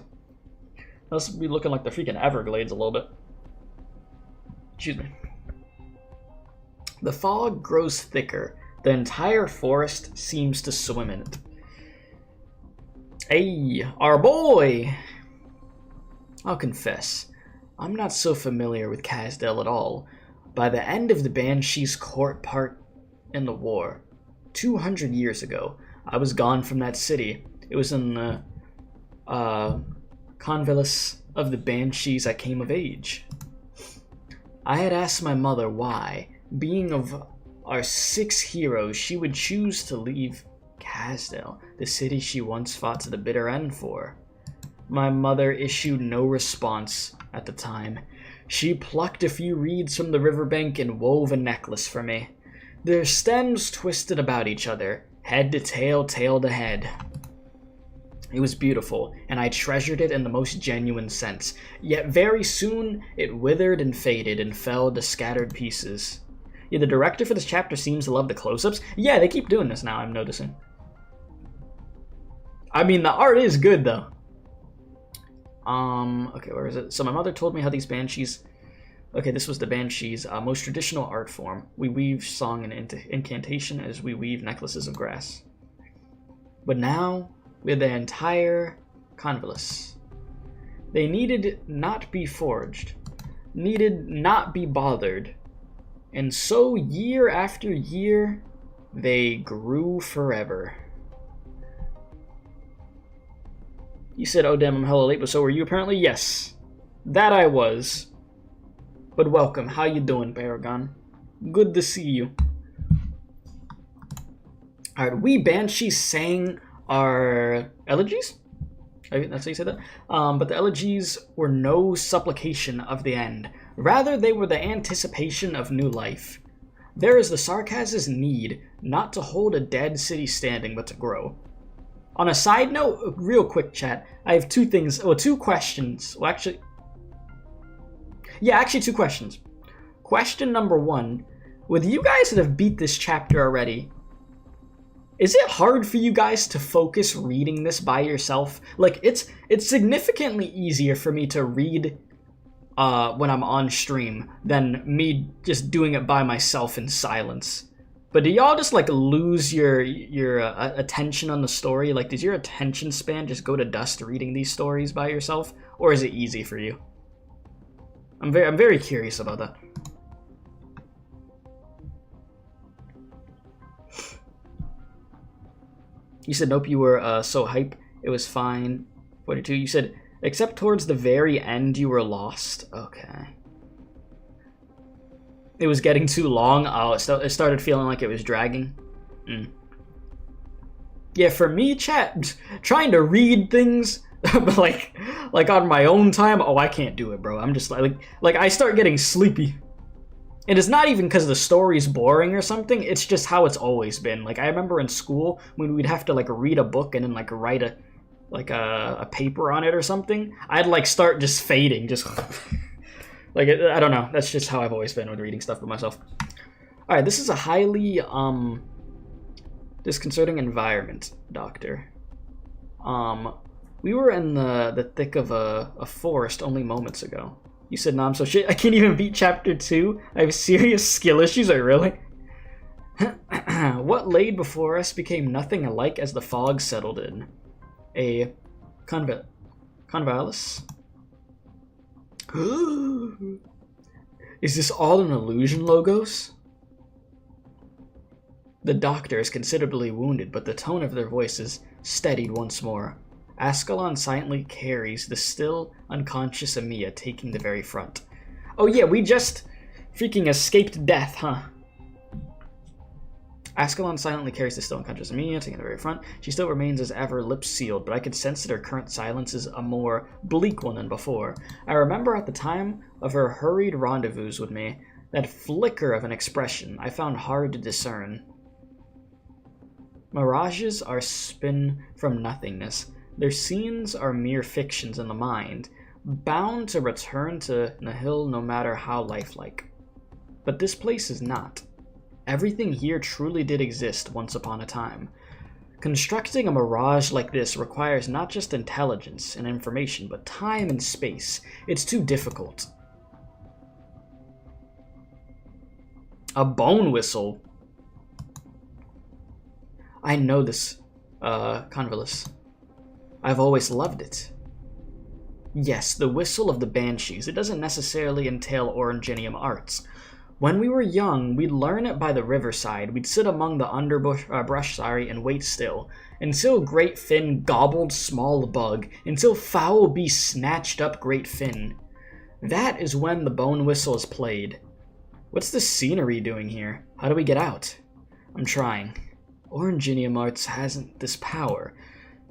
Must be looking like the freaking Everglades a little bit. Excuse me. The fog grows thicker. The entire forest seems to swim in it. Hey, our boy! I'll confess, I'm not so familiar with Casdell at all. By the end of the Banshee's court part in the war, 200 years ago, I was gone from that city. It was in the convalescence of the Banshees I came of age. I had asked my mother why, being of our 6 heroes, she would choose to leave Casdell, the city she once fought to the bitter end for. My mother issued no response at the time. She plucked a few reeds from the riverbank and wove a necklace for me. Their stems twisted about each other, head to tail, tail to head. It was beautiful, and I treasured it in the most genuine sense. Yet very soon, it withered and faded and fell to scattered pieces. Yeah, the director for this chapter seems to love the close-ups. Yeah, they keep doing this now, I'm noticing. I mean, the art is good, though. Okay, where is it? So my mother told me how these Banshees... Okay, this was the Banshees' most traditional art form. We weave song and incantation as we weave necklaces of grass. But now, with the entire convalescence, they needed not be forged, needed not be bothered. And so, year after year, they grew forever. You said, oh damn, I'm hella late, but so were you apparently? Yes. That I was. But welcome, how you doing, Paragon? Good to see you. Alright, we Banshees sang our elegies? That's how you said that? But the elegies were no supplication of the end. Rather, they were the anticipation of new life. There is the Sarkaz's need not to hold a dead city standing, but to grow. On a side note, real quick chat, I have two questions. Well, actually, two questions. Question number 1, with you guys that have beat this chapter already, is it hard for you guys to focus reading this by yourself? Like, it's significantly easier for me to read when I'm on stream than me just doing it by myself in silence. But do y'all just like lose your attention on the story? Like, does your attention span just go to dust reading these stories by yourself, or is it easy for you? I'm very curious about that. You said nope. You were so hype. It was fine. 42. You said except towards the very end you were lost. Okay. It was getting too long. Oh, it started feeling like it was dragging. Yeah, for me, chat, trying to read things, but like on my own time, oh, I can't do it, bro. I'm just like I start getting sleepy. And it's not even because the story's boring or something, it's just how it's always been. Like, I remember in school when we'd have to, like, read a book and then, like, write a paper on it or something, I'd, like, start just fading, just... like, I don't know, that's just how I've always been with reading stuff by myself. Alright, this is a highly, disconcerting environment, Doctor. We were in the thick of a forest only moments ago. You said, nah, I'm so shit. I can't even beat Chapter 2. I have serious skill issues. Are really? What laid before us became nothing alike as the fog settled in. A convalescence? Is this all an illusion, Logos? The Doctor is considerably wounded, but the tone of their voices steadied once more. Ascalon silently carries the still unconscious Amiya, taking the very front. Oh yeah, we just freaking escaped death, huh? Ascalon silently carries the still unconscious Amiya, taking the very front. She still remains as ever, lips sealed, but I could sense that her current silence is a more bleak one than before. I remember at the time of her hurried rendezvous with me, that flicker of an expression I found hard to discern. Mirages are spin from nothingness. Their scenes are mere fictions in the mind, bound to return to nihil no matter how lifelike. But this place is not. Everything here truly did exist once upon a time. Constructing a mirage like this requires not just intelligence and information, but time and space. It's too difficult. A bone whistle. I know this, Convalescence. I've always loved it. Yes, the whistle of the Banshees. It doesn't necessarily entail Orangenium arts. When we were young, we'd learn it by the riverside. We'd sit among the underbrush, and wait still, until Great Fin gobbled small bug, until foul beast snatched up Great Fin. That is when the bone whistle is played. What's the scenery doing here? How do we get out? I'm trying. Orangenium arts hasn't this power.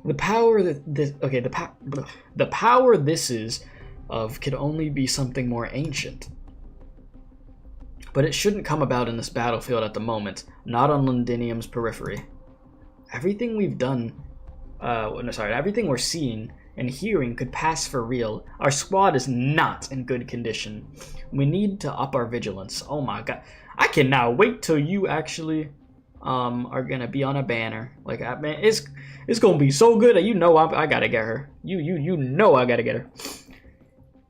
The power the power this is of could only be something more ancient. But it shouldn't come about in this battlefield at the moment, not on Londinium's periphery. Everything we've done, everything we're seeing and hearing could pass for real. Our squad is not in good condition. We need to up our vigilance. Oh my god. I cannot wait till you actually are gonna be on a banner. Like, man, it's gonna be so good. You know I gotta get her. You know I gotta get her.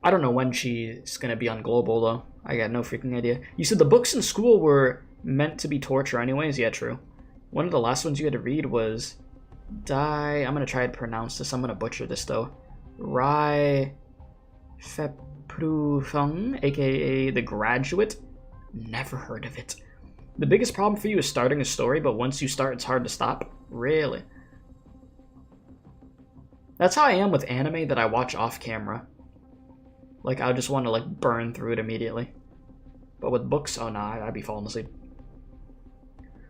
I don't know when she's gonna be on Global though. I got no freaking idea. You said the books in school were meant to be torture anyways? Yeah, true. One of the last ones you had to read was I'm gonna try to pronounce this. I'm gonna butcher this though. Rai Feprufung, aka The Graduate. Never heard of it. The biggest problem for you is starting a story, but once you start, it's hard to stop? Really? That's how I am with anime that I watch off camera. Like, I just want to, like, burn through it immediately. But with books, oh nah, I'd be falling asleep.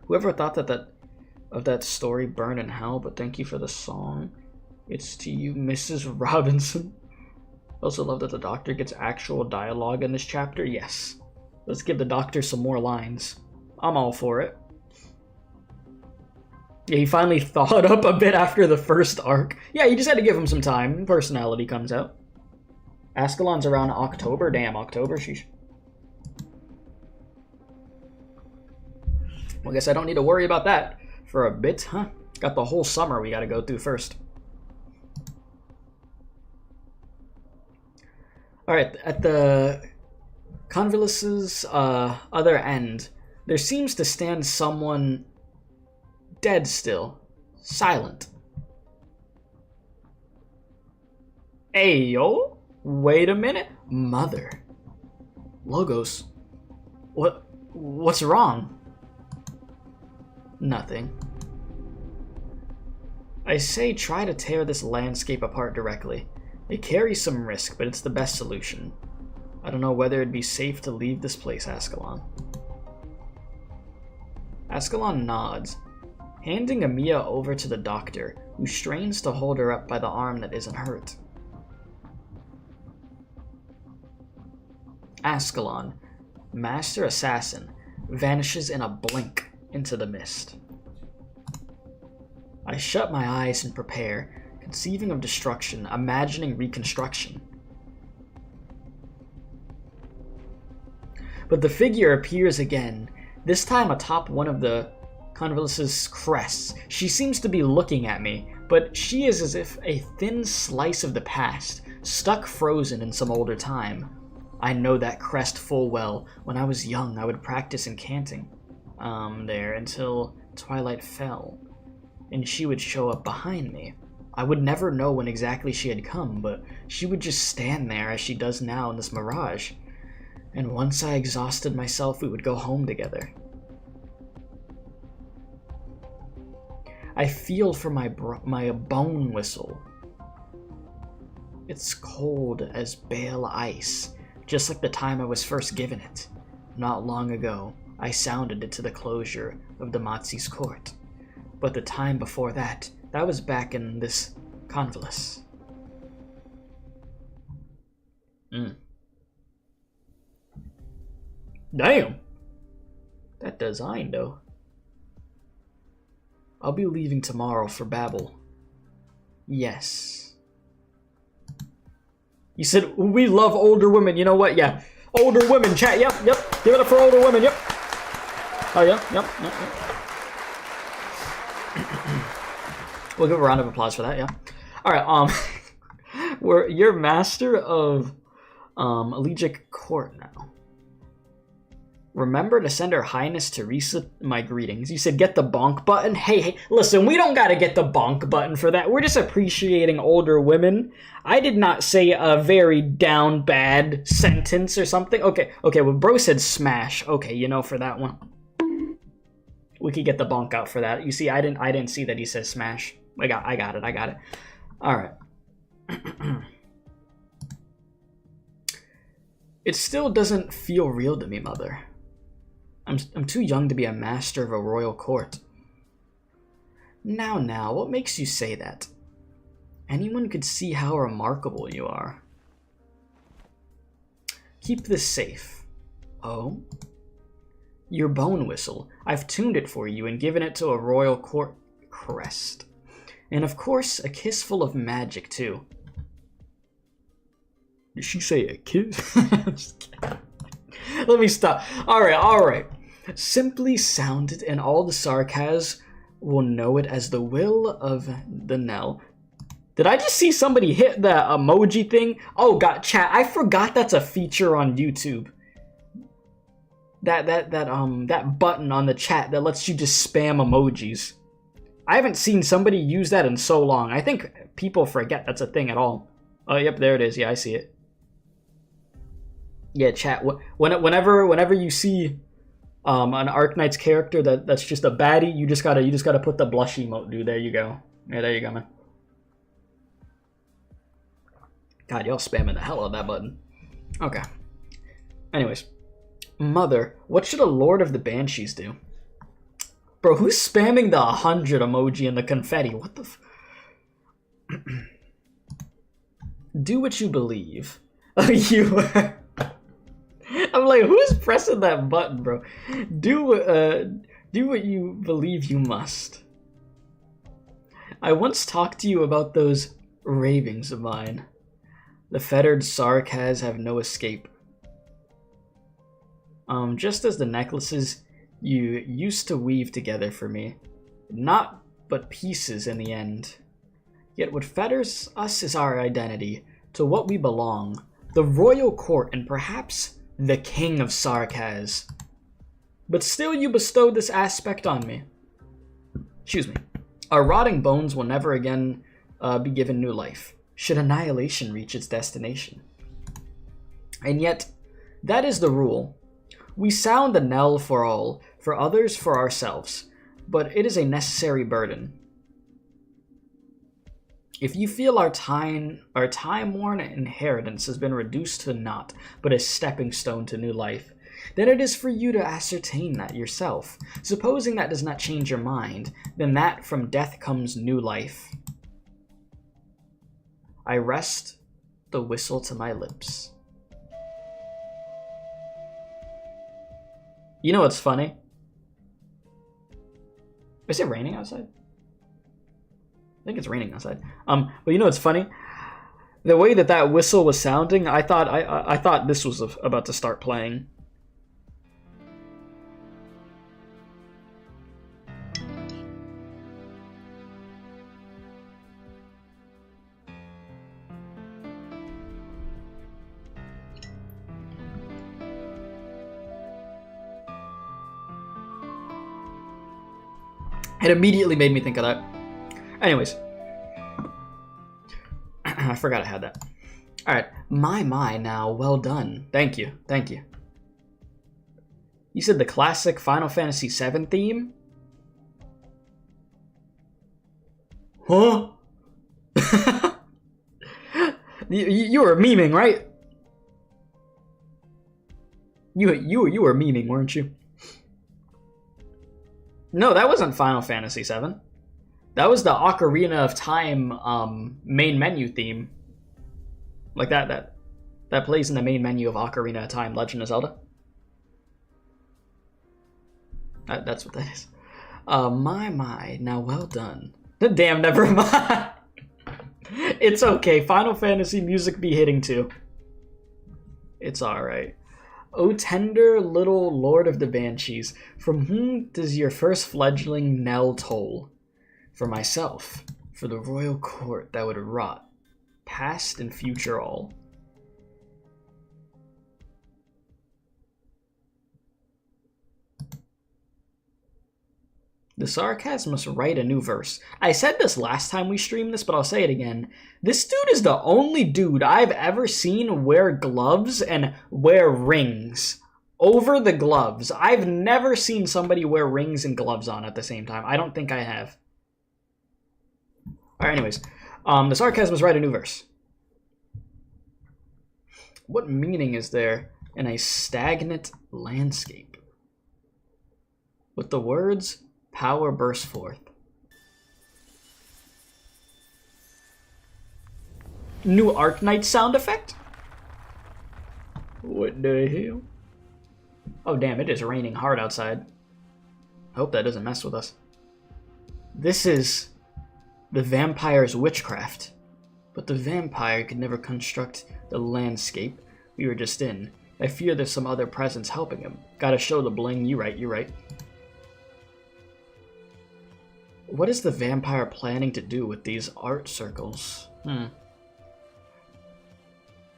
Whoever thought that story burned in hell, but thank you for the song. It's to you, Mrs. Robinson. I also love that the Doctor gets actual dialogue in this chapter. Yes. Let's give the Doctor some more lines. I'm all for it. Yeah, he finally thawed up a bit after the first arc. Yeah, you just had to give him some time. Personality comes out. Ascalon's around October. Damn, October. Sheesh. Well, I guess I don't need to worry about that for a bit, huh? Got the whole summer we gotta go through first. Alright, at the Convalescence's other end, there seems to stand someone dead still, silent. Ayo? Wait a minute. Mother. Logos. What's wrong? Nothing. I say try to tear this landscape apart directly. It carries some risk, but it's the best solution. I don't know whether it'd be safe to leave this place, Ascalon. Ascalon nods, handing Amiya over to the Doctor, who strains to hold her up by the arm that isn't hurt. Ascalon, Master Assassin vanishes in a blink into the mist. I shut my eyes and prepare, conceiving of destruction, imagining reconstruction. But the figure appears again, this time atop one of the Convulse's crests. She seems to be looking at me, but she is as if a thin slice of the past, stuck frozen in some older time. I know that crest full well. When I was young, I would practice incanting there until twilight fell, and she would show up behind me. I would never know when exactly she had come, but she would just stand there as she does now in this mirage. And once I exhausted myself, we would go home together. I feel for my bone whistle. It's cold as bale ice, just like the time I was first given it. Not long ago, I sounded it to the closure of the Matsi's court. But the time before that, that was back in this convulse. Damn! That design, though. I'll be leaving tomorrow for Babel. Yes. You said, we love older women. You know what? Yeah. Older women, chat. Yep. Give it up for older women. Yep. Oh, yep. We'll give a round of applause for that, yeah. Alright, you're master of Elegiac Court now. Remember to send Her Highness Teresa my greetings. You said get the bonk button? Hey, listen, we don't gotta get the bonk button for that. We're just appreciating older women. I did not say a very down bad sentence or something. Okay, well, bro said smash. Okay, you know, for that one. We could get the bonk out for that. You see, I didn't see that he says smash. I got it. Alright. It still doesn't feel real to me, Mother. I'm too young to be a master of a royal court. Now, what makes you say that? Anyone could see how remarkable you are. Keep this safe. Oh? Your bone whistle. I've tuned it for you and given it to a royal court crest. And of course, a kiss full of magic, too. Did she say a kiss? I'm just kidding. Let me stop. Alright. Simply sound it, and all the sarcasm will know it as the will of the Nell. Did I just see somebody hit the emoji thing? Oh god, chat, I forgot that's a feature on YouTube. That button on the chat that lets you just spam emojis. I haven't seen somebody use that in so long. I think people forget that's a thing at all. Oh, yep, there it is. Yeah, I see it. Yeah, chat. Whenever you see an Arknights character that's just a baddie, you just gotta put the blush emote, dude. There you go. Yeah, there you go, man. God, y'all spamming the hell out of that button. Okay. Anyways, Mother, what should a Lord of the Banshees do? Bro, who's spamming the 100 emoji and the confetti? What the Do what you believe. You I'm like, who's pressing that button, bro? Do what you believe you must. I once talked to you about those ravings of mine. The fettered sarcas have no escape. Just as the necklaces you used to weave together for me, not but pieces in the end. Yet what fetters us is our identity, to what we belong, the royal court and perhaps the king of sarcas. But still you bestowed this aspect on me. Excuse me. Our rotting bones will never again be given new life, should annihilation reach its destination. And yet, that is the rule. We sound the knell for all, for others, for ourselves, but it is a necessary burden. If you feel our time-worn inheritance has been reduced to naught, but a stepping stone to new life, then it is for you to ascertain that yourself. Supposing that does not change your mind, then that from death comes new life. I rest the whistle to my lips. You know what's funny? Is it raining outside? I think it's raining outside. But you know what's funny? The way that whistle was sounding, I thought this was about to start playing. It immediately made me think of that. Anyways. I forgot I had that. Alright. My, now. Well done. Thank you. Thank you. You said the classic Final Fantasy VII theme? Huh? you were memeing, right? You were memeing, weren't you? No, that wasn't Final Fantasy VII. That was the Ocarina of Time main menu theme. Like that plays in the main menu of Ocarina of Time, Legend of Zelda. That's what that is. My, now well done. Damn, never mind. It's okay, Final Fantasy music be hitting too. It's alright. O tender little lord of the Banshees, from whom does your first fledgling knell toll? For myself, for the royal court that would rot, past and future all. The sarcasm must write a new verse. I said this last time we streamed this, but I'll say it again. This dude is the only dude I've ever seen wear gloves and wear rings over the gloves. I've never seen somebody wear rings and gloves on at the same time. I don't think I have. Alright, anyways. The sarcasm must write a new verse. What meaning is there in a stagnant landscape? With the words, power bursts forth. New Arknights sound effect? What the hell? Oh damn, it is raining hard outside. I hope that doesn't mess with us. This is the vampire's witchcraft. But the vampire could never construct the landscape we were just in. I fear there's some other presence helping him. Gotta show the bling, you right. What is the vampire planning to do with these art circles?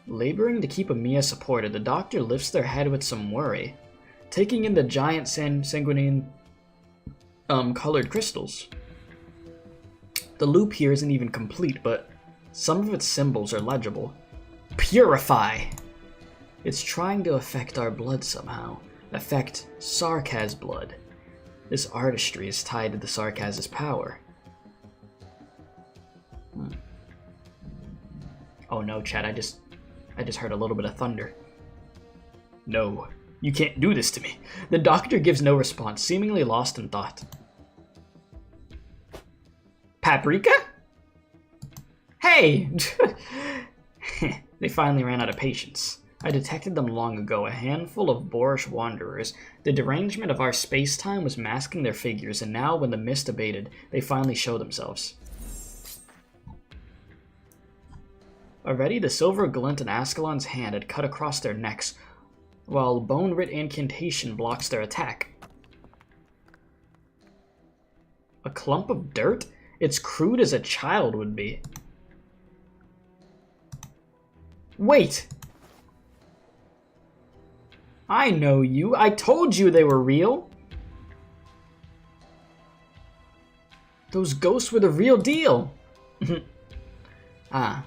Laboring to keep Amiya supported, the doctor lifts their head with some worry, taking in the giant sanguinine colored crystals. The loop here isn't even complete, but some of its symbols are legible. Purify! It's trying to affect our blood somehow. Affect Sarkaz's blood. This artistry is tied to the Sarkaz's power. Oh no, chat, I just heard a little bit of thunder. No, you can't do this to me. The doctor gives no response, seemingly lost in thought. Paprika? Hey! They finally ran out of patience. I detected them long ago, a handful of boorish wanderers. The derangement of our space-time was masking their figures, and now, when the mist abated, they finally show themselves. Already, the silver glint in Ascalon's hand had cut across their necks, while bone-writ incantation blocks their attack. A clump of dirt? It's crude as a child would be. Wait! I know you. I told you they were real. Those ghosts were the real deal. Ah,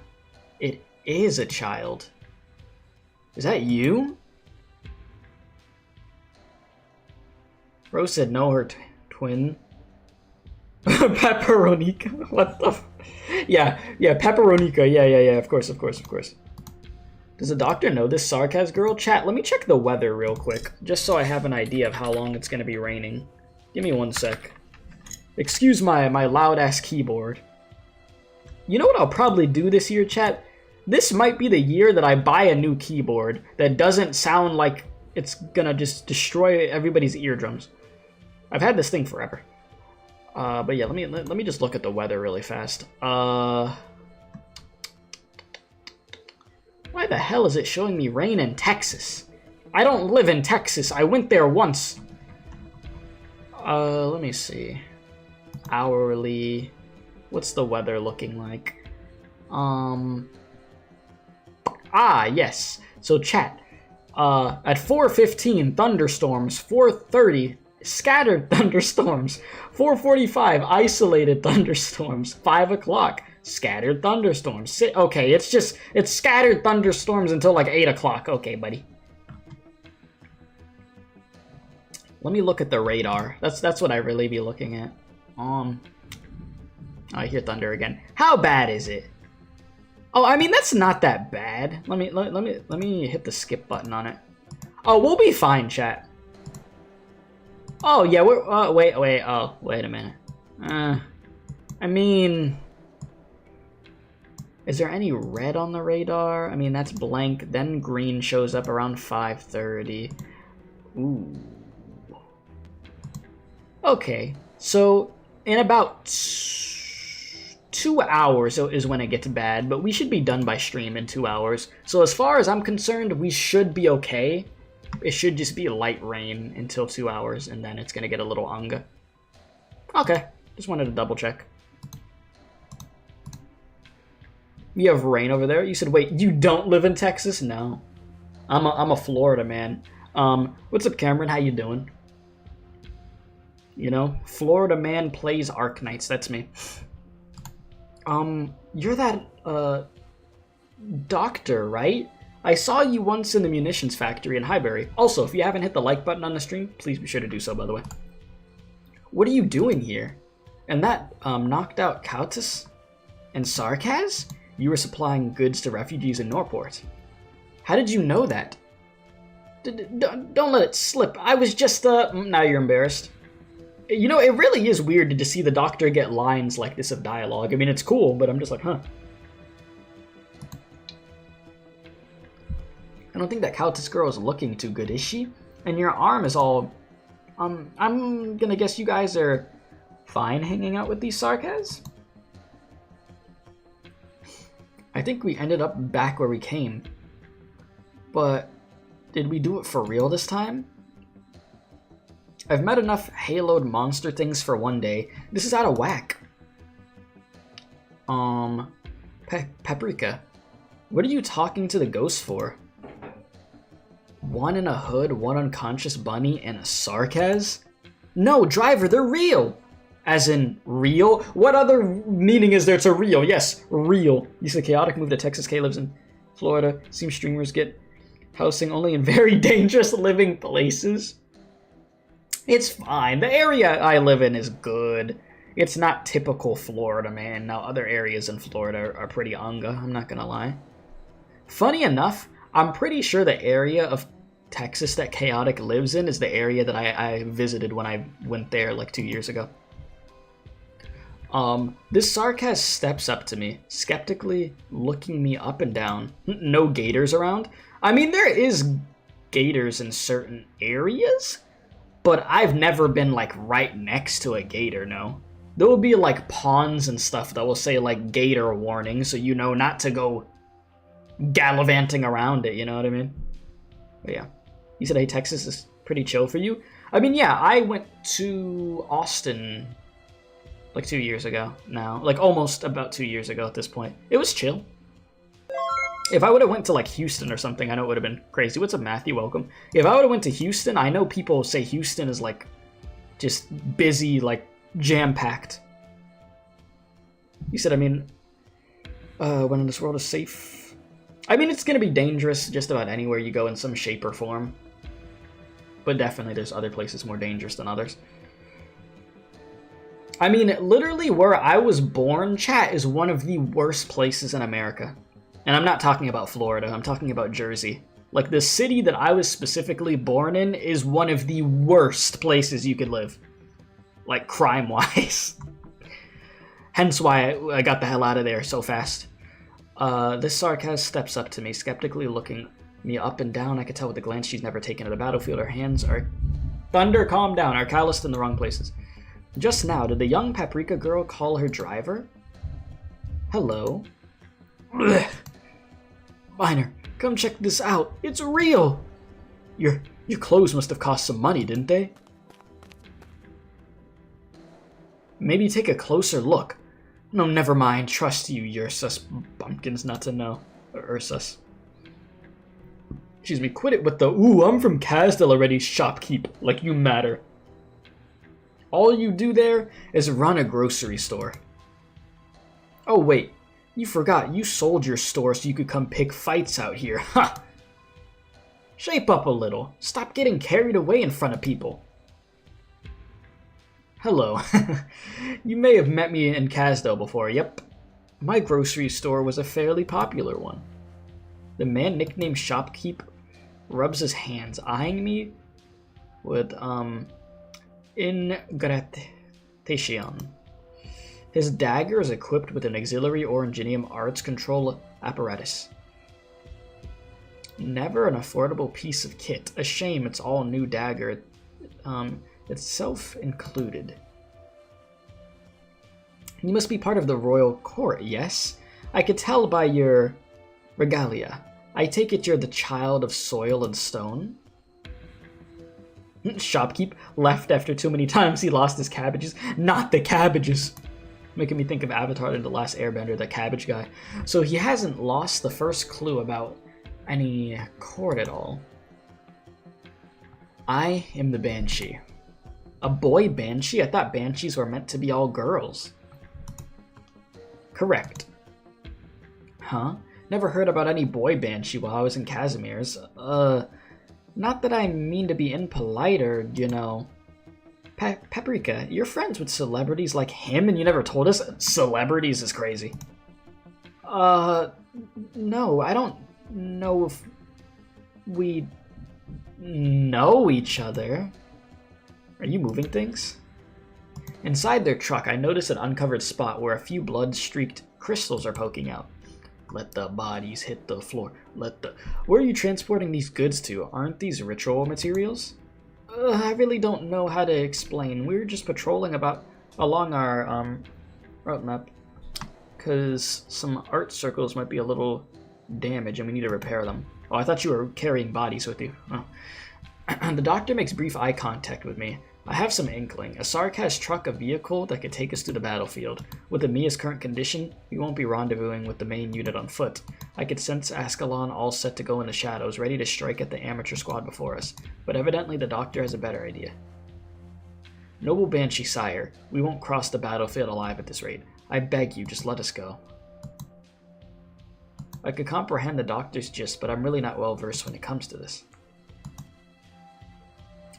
it is a child. Is that you? Rose said no, her twin. Pepperonica? What the Yeah, Pepperonica. Yeah, of course. Does the doctor know this Sarkaz girl? Chat, let me check the weather real quick, just so I have an idea of how long it's going to be raining. Give me one sec. Excuse my loud-ass keyboard. You know what I'll probably do this year, chat? This might be the year that I buy a new keyboard that doesn't sound like it's gonna just destroy everybody's eardrums. I've had this thing forever. But yeah, let me just look at the weather really fast. Why the hell is it showing me rain in Texas? I don't live in Texas. I went there once. Let me see. Hourly. What's the weather looking like? Yes. So chat. At 4:15, thunderstorms. 4:30, scattered thunderstorms. 4:45, isolated thunderstorms. 5 o'clock, scattered thunderstorms. Okay, it's scattered thunderstorms until like 8 o'clock. Okay, buddy. Let me look at the radar. That's what I really be looking at. I hear thunder again. How bad is it? Oh, I mean, that's not that bad. Let me hit the skip button on it. Oh, we'll be fine, chat. Oh yeah, we're wait a minute. I mean, is there any red on the radar? I mean, that's blank. Then green shows up around 5:30. Ooh. Okay, so in about 2 hours is when it gets bad, but we should be done by stream in 2 hours. So as far as I'm concerned, we should be okay. It should just be light rain until 2 hours, and then it's gonna get a little unga. Okay, just wanted to double check. You have rain over there? You said, wait, you don't live in Texas? No, I'm a Florida man. What's up, Cameron? How you doing? You know, Florida man plays Arknights. That's me. You're that, doctor, right? I saw you once in the munitions factory in Highbury. Also, if you haven't hit the like button on the stream, please be sure to do so, by the way. What are you doing here? And that, knocked out Kautus and Sarkaz? You were supplying goods to refugees in Norport. How did you know that? Don't let it slip. I was just, now you're embarrassed. You know, it really is weird to just see the doctor get lines like this of dialogue. I mean, it's cool, but I'm just like, huh. I don't think that Kautus girl is looking too good, is she? And your arm is all... I'm gonna guess you guys are fine hanging out with these Sarkaz? I think we ended up back where we came. But did we do it for real this time? I've met enough haloed monster things for one day. This is out of whack. Paprika. What are you talking to the ghost for? One in a hood, one unconscious bunny, and a Sarkaz? No, driver, they're real! As in, real? What other meaning is there to real? Yes, real. You said chaotic move to Texas. K lives in Florida. Seems streamers get housing only in very dangerous living places. It's fine. The area I live in is good. It's not typical Florida, man. Now, other areas in Florida are pretty unga, I'm not gonna lie. Funny enough, I'm pretty sure the area of Texas that Chaotic lives in is the area that I visited when I went there like 2 years ago. This Sarkaz steps up to me, skeptically looking me up and down. No gators around? I mean, there is gators in certain areas, but I've never been, like, right next to a gator, no. There will be, like, ponds and stuff that will say, like, gator warning, so you know not to go gallivanting around it, you know what I mean? But yeah. You said, hey, Texas is pretty chill for you? I mean, yeah, I went to Austin, like, 2 years ago now. Like, almost about 2 years ago at this point. It was chill. If I would have went to, like, Houston or something, I know it would have been crazy. What's up, Matthew? Welcome. If I would have went to Houston, I know people say Houston is, like, just busy, like, jam-packed. You said, I mean, when this world is safe. I mean, it's going to be dangerous just about anywhere you go in some shape or form. But definitely there's other places more dangerous than others. I mean, literally where I was born, chat, is one of the worst places in America. And I'm not talking about Florida, I'm talking about Jersey. Like, the city that I was specifically born in is one of the worst places you could live. Like, crime-wise. Hence why I got the hell out of there so fast. This Sarkaz steps up to me, skeptically looking me up and down. I could tell with the glance she's never taken to the battlefield. Her hands are... Thunder, calm down. Are calloused in the wrong places. Just now, did the young Paprika girl call her driver? Hello? Blech. Minor, come check this out. It's real! Your clothes must have cost some money, didn't they? Maybe take a closer look. No, never mind. Trust you, Ursus. Bumpkins not to know. Or Ursus. Excuse me, quit it with the, ooh, I'm from Casdell already, shopkeep, like you matter. All you do there is run a grocery store. Oh wait, you forgot you sold your store so you could come pick fights out here, ha! Shape up a little. Stop getting carried away in front of people. Hello. You may have met me in Casdell before, yep. My grocery store was a fairly popular one. The man nicknamed Shopkeep rubs his hands, eyeing me with, ingratitude. His dagger is equipped with an auxiliary Oranginium arts control apparatus. Never an affordable piece of kit. A shame it's all new dagger, itself included. You must be part of the royal court, yes? I could tell by your regalia. I take it you're the child of soil and stone? Shopkeep left after too many times he lost his cabbages. Not the cabbages! Making me think of Avatar and The Last Airbender, the cabbage guy. So he hasn't lost the first clue about any court at all. I am the Banshee. A boy Banshee? I thought Banshees were meant to be all girls. Correct. Huh? Never heard about any boy Banshee while I was in Casimir's. Not that I mean to be impolite or, you know... Paprika, you're friends with celebrities like him and you never told us? Celebrities is crazy. No, I don't know if we know each other. Are you moving things? Inside their truck, I notice an uncovered spot where a few blood-streaked crystals are poking out. Let the bodies hit the floor. Where are you transporting these goods to? Aren't these ritual materials? I really don't know how to explain. We were just patrolling along our route map, because some art circles might be a little damaged and we need to repair them. Oh, I thought you were carrying bodies with you. Oh. The doctor makes brief eye contact with me. I have some inkling. A Sark has truck a vehicle that could take us to the battlefield. With Amiya's current condition, we won't be rendezvousing with the main unit on foot. I could sense Ascalon all set to go in the shadows, ready to strike at the amateur squad before us. But evidently the doctor has a better idea. Noble Banshee sire, we won't cross the battlefield alive at this rate. I beg you, just let us go. I could comprehend the doctor's gist, but I'm really not well versed when it comes to this.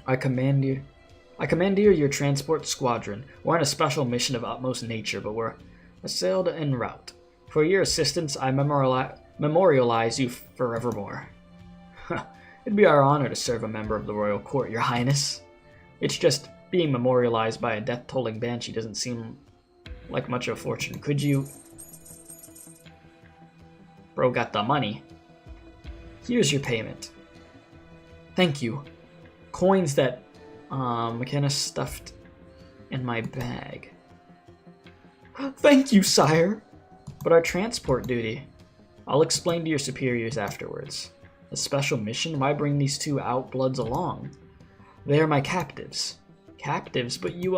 I commandeer your transport squadron. We're on a special mission of utmost nature, but we're assailed en route. For your assistance, I memorialize you forevermore. It'd be our honor to serve a member of the royal court, your highness. It's just being memorialized by a death-tolling banshee doesn't seem like much of a fortune. Could you... Bro got the money. Here's your payment. Thank you. Coins that McKenna stuffed in my bag. Thank you, sire! But our transport duty. I'll explain to your superiors afterwards. A special mission? Why bring these two outbloods along? They are my captives. Captives? But you,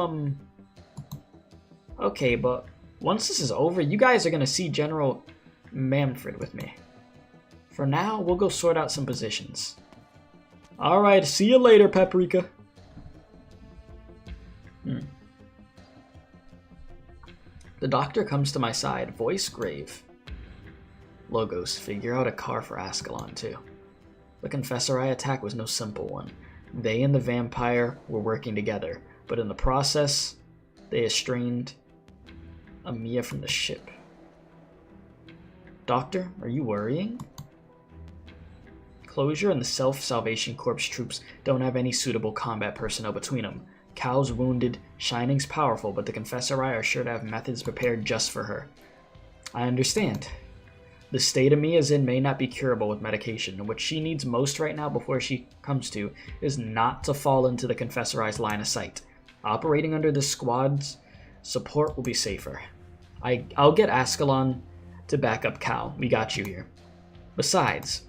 Okay, but once this is over, you guys are gonna see General Manfred with me. For now, we'll go sort out some positions. Alright, see you later, Paprika. The doctor comes to my side, voice grave. Logos, figure out a car for Ascalon, too. The Confessori attack was no simple one. They and the vampire were working together, but in the process, they estranged Amiya from the ship. Doctor, are you worrying? Closure and the Self-Salvation Corps troops don't have any suitable combat personnel between them. Cal's wounded, Shining's powerful, but the Confessori are sure to have methods prepared just for her. I understand. The state Amiya is in may not be curable with medication, and what she needs most right now before she comes to is not to fall into the Confessorized line of sight. Operating under this squad's support will be safer. I'll get Ascalon to back up Cal. We got you here. Besides,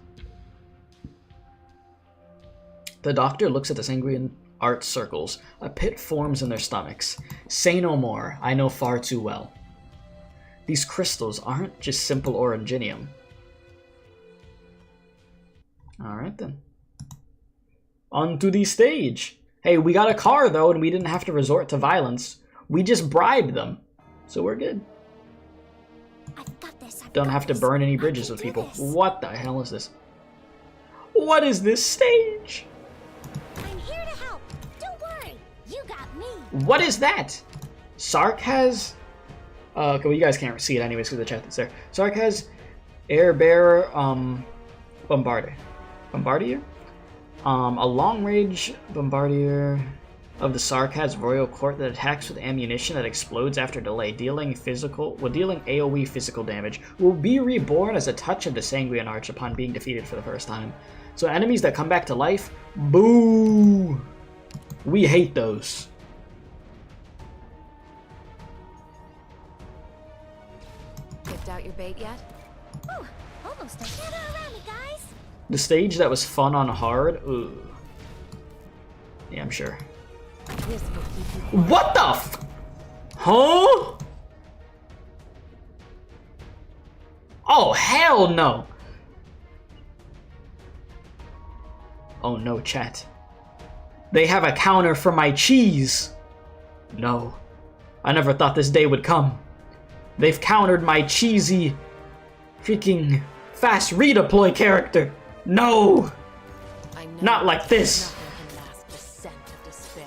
the doctor looks at the sanguine art circles. A pit forms in their stomachs. Say no more. I know far too well. These crystals aren't just simple oranginium. Alright then. On to the stage. Hey, we got a car though, and we didn't have to resort to violence. We just bribed them. So we're good. I've got this. Don't have to burn any bridges with people. What the hell is this? What is this stage? I'm here to help. Don't worry. You got me. What is that? Sark has... well, you guys can't see it anyways because the chat that's there. Sark has Air Bearer, Bombardier. A long-range Bombardier of the Sark has Royal Court that attacks with ammunition that explodes after delay, dealing AoE physical damage. Will be reborn as a touch of the Sanguine Arch upon being defeated for the first time. So enemies that come back to life, boo! We hate those. Picked out your bait yet? Ooh, almost a gather around me, guys. The stage that was fun on hard, ooh. Yeah, I'm sure. This will keep you What the f- Huh? Oh, hell no! Oh no, chat. They have a counter for my cheese! No. I never thought this day would come. They've countered my cheesy, freaking fast redeploy character. No! I know Not like this. nothing can last the scent of despair.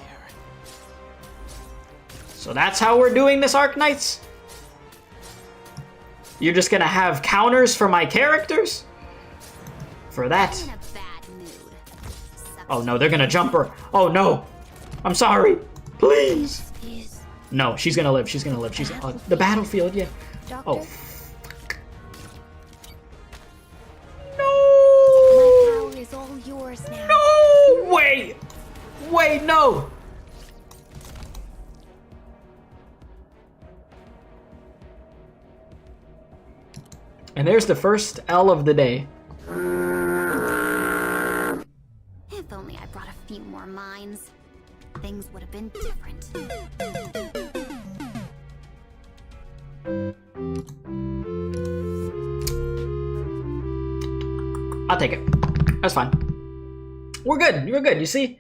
So that's how we're doing this, Arknights? You're just gonna have counters for my characters? For that? I'm in a bad mood. Oh no, they're gonna jump her. Oh no! I'm sorry. Please! Is No, she's gonna live. She's gonna live. She's the battlefield, yeah. Doctor? Oh. My No! power is all yours now. No! Wait! Wait, no! And there's the first L of the day. If only I brought a few more mines, things would have been different. I'll take it. That's fine. We're good. You're good. You see?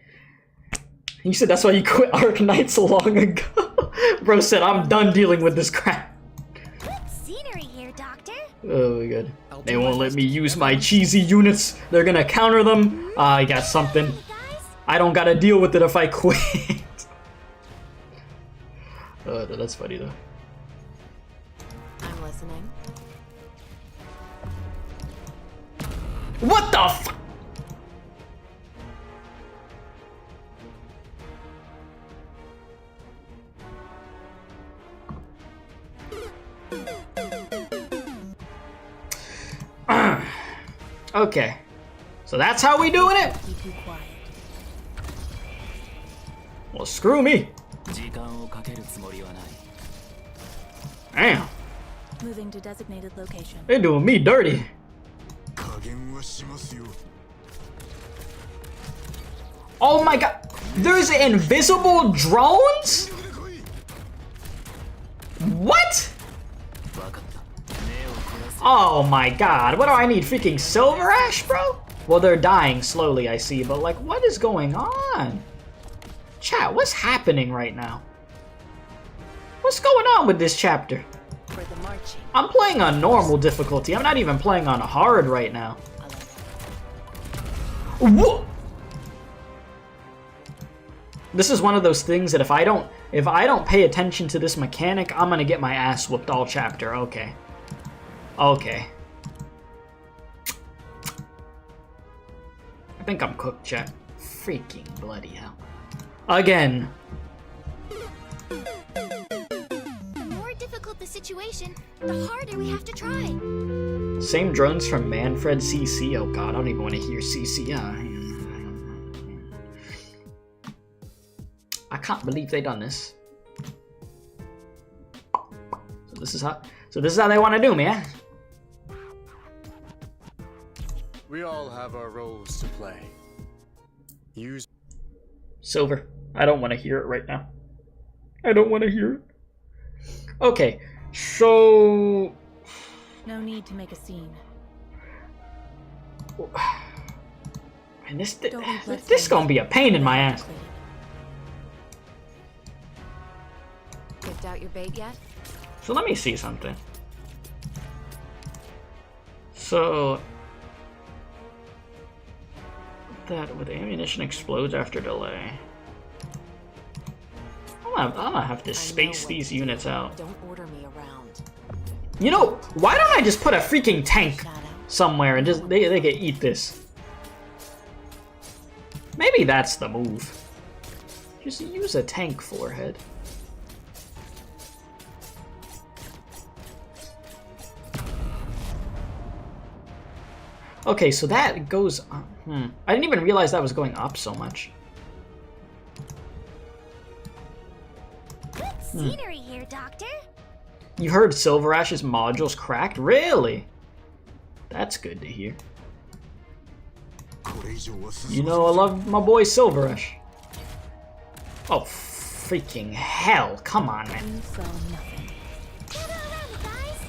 You said that's why you quit Arknights so long ago. Bro said, I'm done dealing with this crap. Good scenery here, Doctor. Oh my god. They won't let me use my cheesy units. They're gonna counter them. I got something. Hey, guys. I don't gotta deal with it if I quit. That's funny though. I'm listening. What the f- Okay. So that's how we doing it? Keep you quiet. Well, screw me. Damn. Moving to designated location. They're doing me dirty. Oh my god. There's invisible drones? What? Oh my god. What do I need? Freaking silver ash, bro? Well, they're dying slowly, I see. But, like, what is going on? Chat, what's happening right now? What's going on with this chapter? For the marching. I'm playing on normal difficulty. I'm not even playing on hard right now. Whoa! This is one of those things that if I don't pay attention to this mechanic, I'm gonna get my ass whooped all chapter. Okay. Okay. I think I'm cooked, chat. Freaking bloody hell. Again. The more difficult the situation situation, the harder we have to try. Same drones from Manfred CC. Oh god, I don't even want to hear CC. I can't believe they done this. So this is how they want to do me, eh? We all have our roles to play. Use Silver. I don't want to hear it right now. I don't want to hear it. Okay, so... No need to make a scene. And this gonna be a pain in my ass. Picked out your bait yet? So let me see something. So... that with ammunition explodes after delay. I'm gonna have to space these units out. Don't order me around. You know, why don't I just put a freaking tank somewhere and just they can eat this? Maybe that's the move. Just use a tank forehead. Okay, so that goes up. I didn't even realize that was going up so much. Good scenery here, Doctor. You heard Silver Ash's modules cracked? Really? That's good to hear. You know I love my boy Silver Ash. Oh, freaking hell. Come on, man. You saw nothing. Gather around me, guys.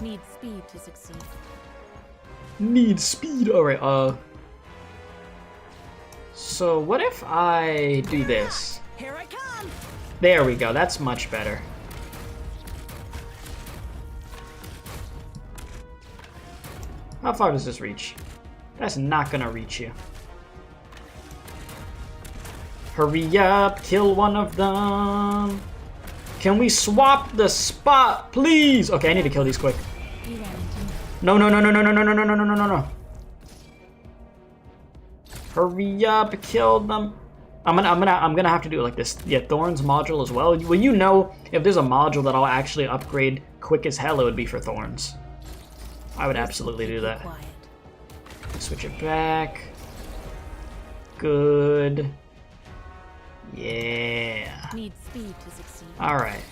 Need speed to succeed. Need speed. Alright, so what if I do this? Here I come! There we go, that's much better. How far does this reach? That's not gonna reach you. Hurry up, kill one of them. Can we swap the spot, please? Okay, I need to kill these quick. You ran into me. No, no, no, no, no, no, no, no, no, no, no, no, no. Hurry up, kill them. I'm gonna have to do it like this. Yeah, Thorn's module as well. Well, you know, if there's a module that I'll actually upgrade quick as hell, it would be for Thorns. I would absolutely do that. Quiet. Switch it back. Good. Yeah. Need speed to succeed. Alright.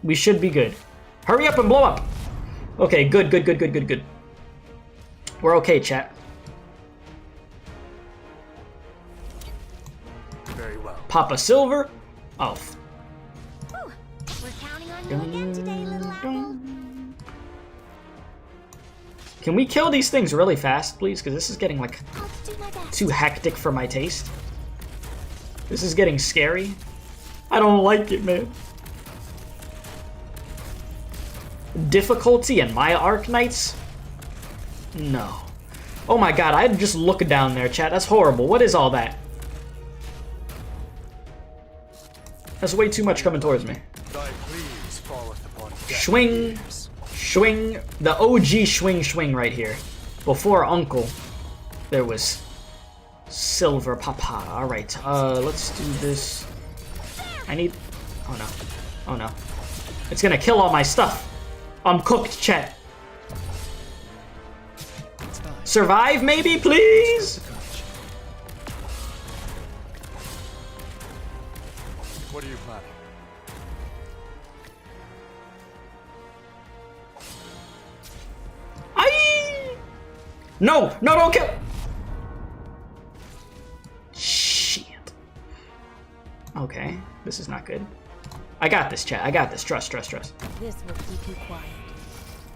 We should be good. Hurry up and blow up! Okay, good, good, good, good, good, good. We're okay, chat. very well. Papa Silver. Oh. Whew. We're counting on you again today, little apple. Can we kill these things really fast, please? Because this is getting, like, I'll do my best. too hectic for my taste. This is getting scary. I don't like it, man. Difficulty in my Arknights? No. Oh my god, I just look down there, chat. That's horrible. What is all that? That's way too much coming towards me. Thy pleas falleth upon deaf Swing. ears. Swing. The OG swing right here. Before Uncle, there was Silver Papa. Alright, let's do this. I need... Oh no. Oh no. It's gonna kill all my stuff. I'm cooked, chat. It's fine. Survive, maybe, please? What are you planning? Aye! No! No, don't kill! Shit. Okay, this is not good. I got this, chat. I got this. Trust, trust, trust. This will keep you quiet.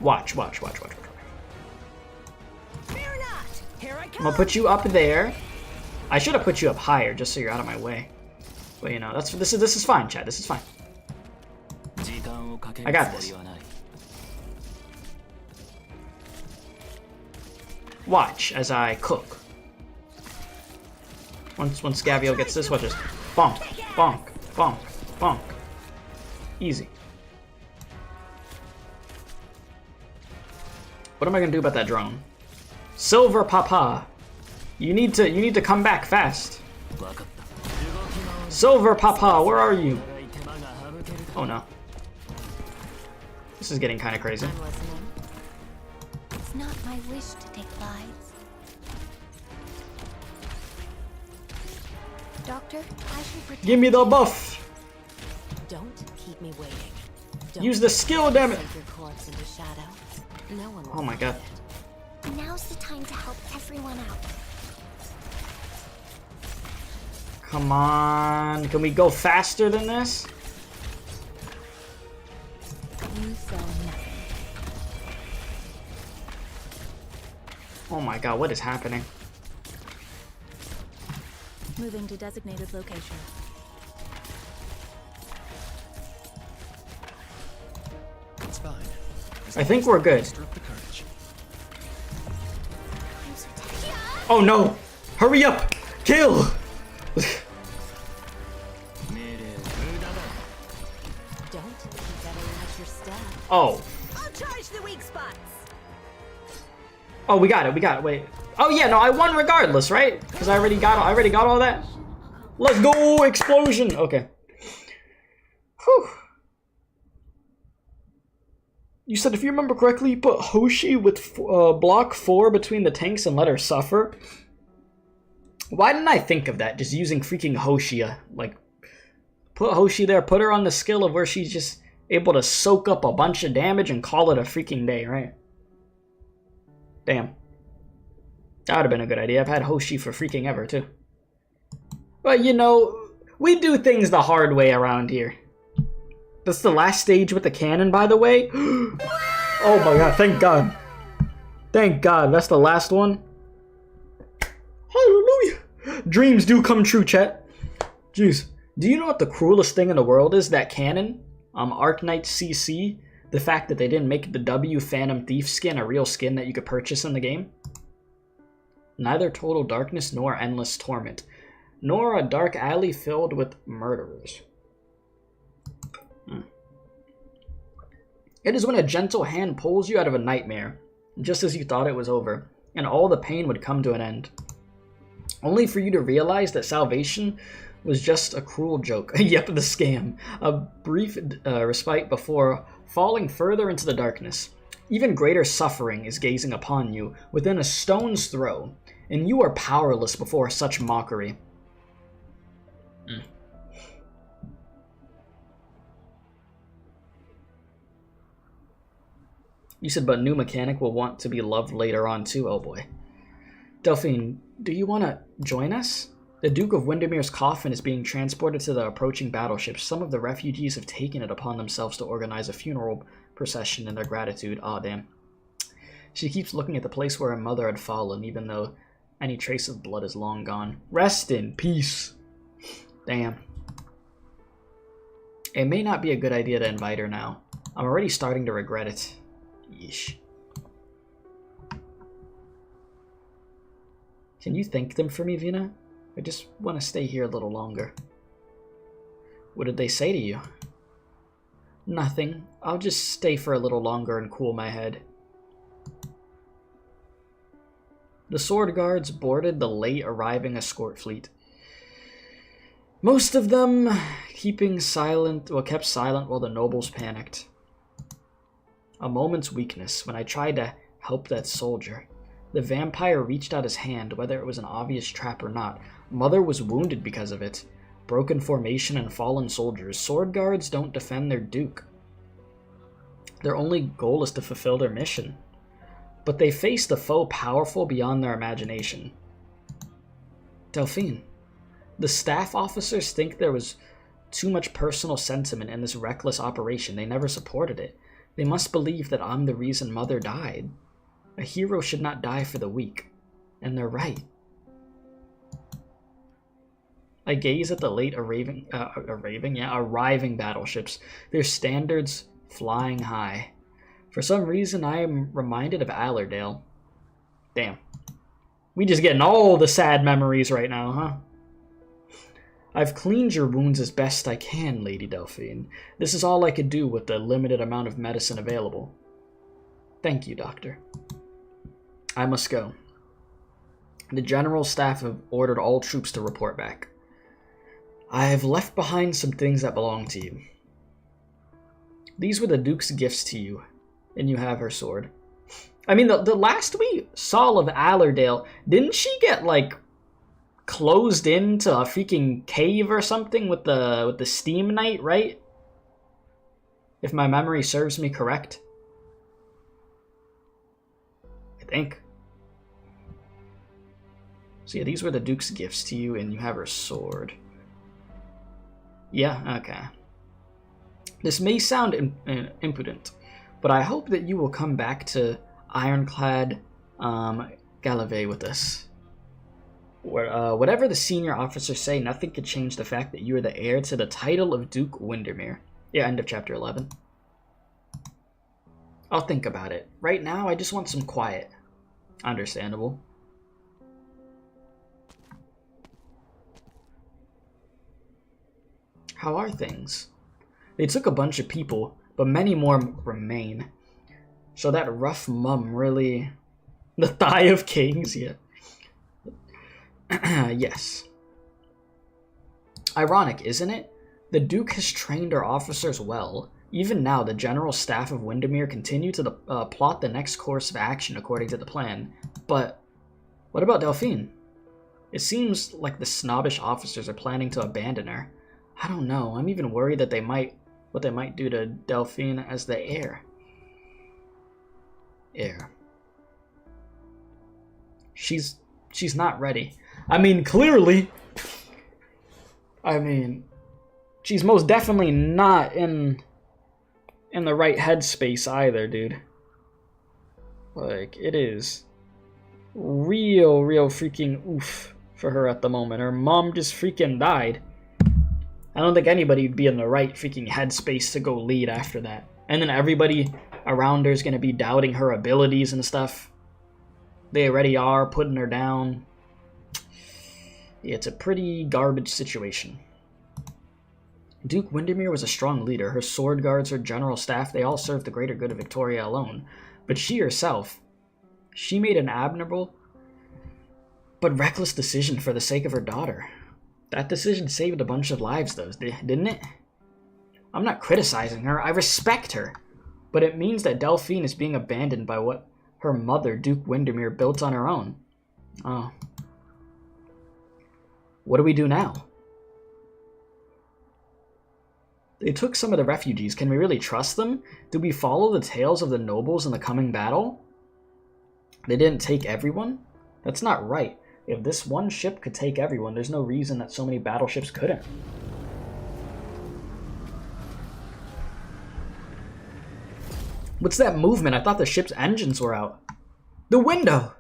Watch, watch, watch, watch, watch. Fear not! Here I I'm come! gonna put you up there. I should have put you up higher just so you're out of my way. But you know, this is fine, chat. This is fine. I got this. Watch as I cook. Once Gavio gets this, watch this. Bonk, bonk, bonk, bonk. Easy. What am I gonna do about that drone? Silver Papa. You need to come back fast. Silver Papa, where are you? Oh no. This is getting kind of crazy. I'm listening. It's not my wish to take lives. Doctor, I should protect. Give me the buff. Don't keep me waiting. Don't Use the skill, damn it. sink your corpse into shadow. No one will Oh my god. Now's the time to help everyone out. Come on. Can we go faster than this? You sell nothing. Oh my god, what is happening? Moving to designated location. It's fine. I think we're good. Strip the courage. I'm so tired. Oh no! Hurry up! Kill! Don't. You better watch your step. Oh. I'll charge the weak spots. Oh, we got it, wait. Oh yeah, no, I won regardless, right? Because I already got all that. Let's go! Explosion! Okay. Whew. You said, if you remember correctly, you put Hoshi with block 4 between the tanks and let her suffer. Why didn't I think of that? Just using freaking Hoshia. Like, put Hoshi there, put her on the skill of where she's just able to soak up a bunch of damage and call it a freaking day, right? Damn. That would have been a good idea. I've had Hoshi for freaking ever, too. But, you know, we do things the hard way around here. That's the last stage with the cannon, by the way. Oh my god, thank god. Thank god, that's the last one. Hallelujah. Dreams do come true, chat. Jeez. Do you know what the cruelest thing in the world is? That cannon, Arknights CC, the fact that they didn't make the W Phantom Thief skin a real skin that you could purchase in the game. Neither Total Darkness nor Endless Torment, nor a dark alley filled with murderers. It is when a gentle hand pulls you out of a nightmare, just as you thought it was over, and all the pain would come to an end. Only for you to realize that salvation was just a cruel joke. Yep, the scam. A brief respite before falling further into the darkness. Even greater suffering is gazing upon you within a stone's throw, and you are powerless before such mockery. You said, but new mechanic will want to be loved later on too. Oh boy. Delphine, do you want to join us? The Duke of Windermere's coffin is being transported to the approaching battleships. Some of the refugees have taken it upon themselves to organize a funeral procession in their gratitude. Aw, damn. She keeps looking at the place where her mother had fallen, even though any trace of blood is long gone. Rest in peace. Damn. It may not be a good idea to invite her now. I'm already starting to regret it. Yeesh. Can you thank them for me, Vina? I just want to stay here a little longer. What did they say to you? Nothing. I'll just stay for a little longer and cool my head. The sword guards boarded the late arriving escort fleet. Most of them kept silent while the nobles panicked. A moment's weakness when I tried to help that soldier. The vampire reached out his hand, whether it was an obvious trap or not. Mother was wounded because of it. Broken formation and fallen soldiers. Sword guards don't defend their duke. Their only goal is to fulfill their mission. But they faced a foe powerful beyond their imagination. Delphine, the staff officers think there was too much personal sentiment in this reckless operation. They never supported it. They must believe that I'm the reason Mother died. A hero should not die for the weak. And they're right. I gaze at the late arriving battleships, their standards flying high. For some reason, I am reminded of Allerdale. Damn. We just getting all the sad memories right now, huh? I've cleaned your wounds as best I can, Lady Delphine. This is all I could do with the limited amount of medicine available. Thank you, Doctor. I must go. The general staff have ordered all troops to report back. I have left behind some things that belong to you. These were the Duke's gifts to you, and you have her sword. I mean, the last we saw of Allerdale, didn't she get, like, closed into a freaking cave or something with the Steam Knight, right? If my memory serves me correct. I think. So yeah, these were the Duke's gifts to you, and you have her sword. Yeah, okay. This may sound impudent, but I hope that you will come back to Ironclad Gallivey with us. Whatever the senior officers say, nothing could change the fact that you are the heir to the title of Duke Windermere. Yeah, end of chapter 11. I'll think about it. Right now, I just want some quiet. Understandable. How are things? They took a bunch of people, but many more remain. So that rough mum really... The Thigh of Kings, yeah. Yes. Ironic, isn't it? The Duke has trained our officers well. Even now, the general staff of Windermere continue to plot the next course of action according to the plan. But what about Delphine? It seems like the snobbish officers are planning to abandon her. I don't know. I'm even worried that what they might do to Delphine as the heir. She's not ready. I mean, clearly. I mean, she's most definitely not in the right headspace either, dude. Like, it is real freaking oof for her at the moment. Her mom just freaking died. I don't think anybody would be in the right freaking headspace to go lead after that. And then everybody around her is going to be doubting her abilities and stuff. They already are putting her down. Yeah, it's a pretty garbage situation. Duke Windermere was a strong leader. Her sword guards, her general staff, they all served the greater good of Victoria alone. But she herself, she made an admirable but reckless decision for the sake of her daughter. That decision saved a bunch of lives, though, didn't it? I'm not criticizing her. I respect her. But it means that Delphine is being abandoned by what her mother, Duke Windermere, built on her own. Oh. What do we do now? They took some of the refugees. Can we really trust them? Do we follow the tales of the nobles in the coming battle? They didn't take everyone? That's not right. If this one ship could take everyone, there's no reason that so many battleships couldn't. What's that movement? I thought the ship's engines were out. The window!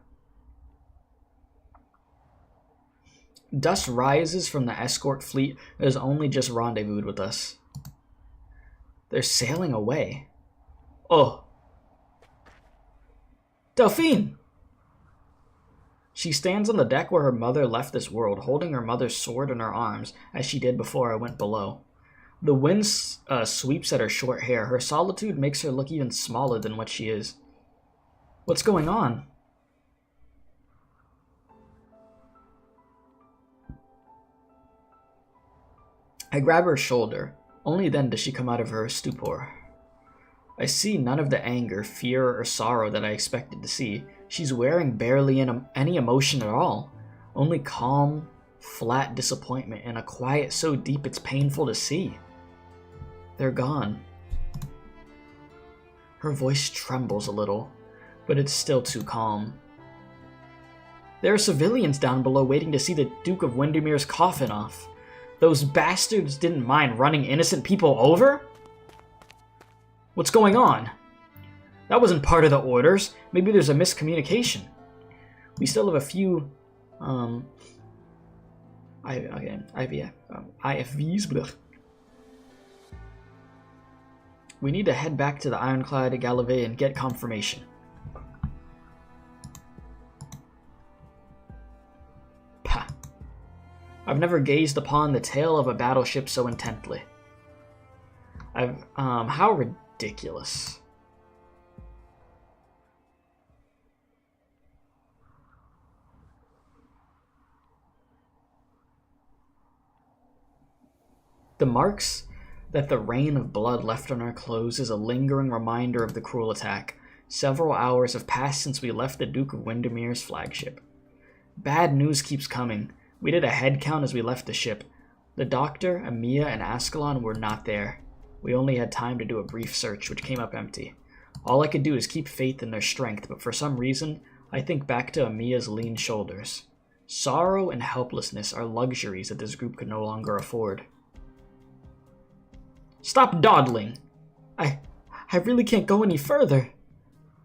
Dust rises from the escort fleet that has only just rendezvoused with us. They're sailing away. Oh. Delphine! She stands on the deck where her mother left this world, holding her mother's sword in her arms, as she did before I went below. The wind sweeps at her short hair. Her solitude makes her look even smaller than what she is. What's going on? I grab her shoulder. Only then does she come out of her stupor. I see none of the anger, fear, or sorrow that I expected to see. She's wearing barely any emotion at all. Only calm, flat disappointment and a quiet so deep it's painful to see. They're gone. Her voice trembles a little, but it's still too calm. There are civilians down below waiting to see the Duke of Windermere's coffin off. Those bastards didn't mind running innocent people over? What's going on? That wasn't part of the orders. Maybe there's a miscommunication. We still have a few, IFVs. Blech. We need to head back to the Ironclad Gallivey and get confirmation. Pah. I've never gazed upon the tail of a battleship so intently. How ridiculous. The marks that the rain of blood left on our clothes is a lingering reminder of the cruel attack. Several hours have passed since we left the Duke of Windermere's flagship. Bad news keeps coming. We did a head count as we left the ship. The doctor, Amiya, and Ascalon were not there. We only had time to do a brief search, which came up empty. All I could do is keep faith in their strength, but for some reason, I think back to Amiya's lean shoulders. Sorrow and helplessness are luxuries that this group could no longer afford. Stop dawdling! I really can't go any further.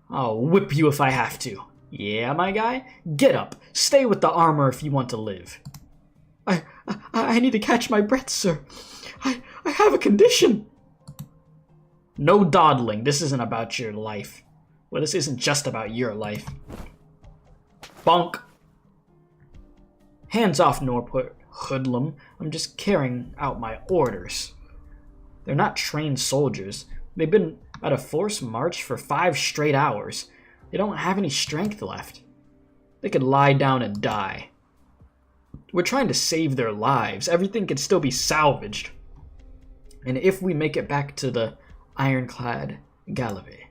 I'll whip you if I have to. Yeah, my guy? Get up. Stay with the armor if you want to live. I need to catch my breath, sir. I have a condition. No dawdling. This isn't about your life. Well, this isn't just about your life. Bonk. Hands off, Norport, hoodlum. I'm just carrying out my orders. They're not trained soldiers. They've been at a forced march for 5 straight hours. They don't have any strength left. They could lie down and die. We're trying to save their lives. Everything could still be salvaged. And if we make it back to the ironclad Gallivey,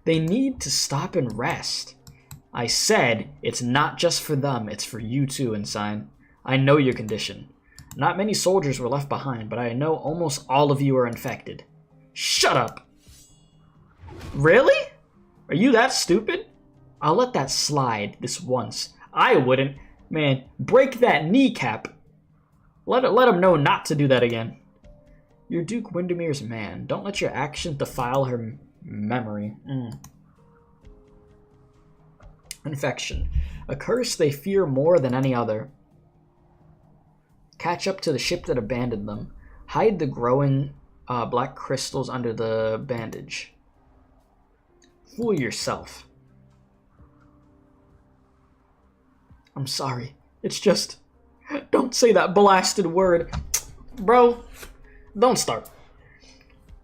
they need to stop and rest. I said it's not just for them, it's for you too, Ensign. I know your condition. Not many soldiers were left behind, but I know almost all of you are infected. Shut up! Really? Are you that stupid? I'll let that slide this once. I wouldn't. Man, break that kneecap. Let him know not to do that again. You're Duke Windermere's man. Don't let your actions defile her memory. Infection. A curse they fear more than any other. Catch up to the ship that abandoned them. Hide the growing black crystals under the bandage. Fool yourself. I'm sorry. It's just... Don't say that blasted word. Bro, don't start.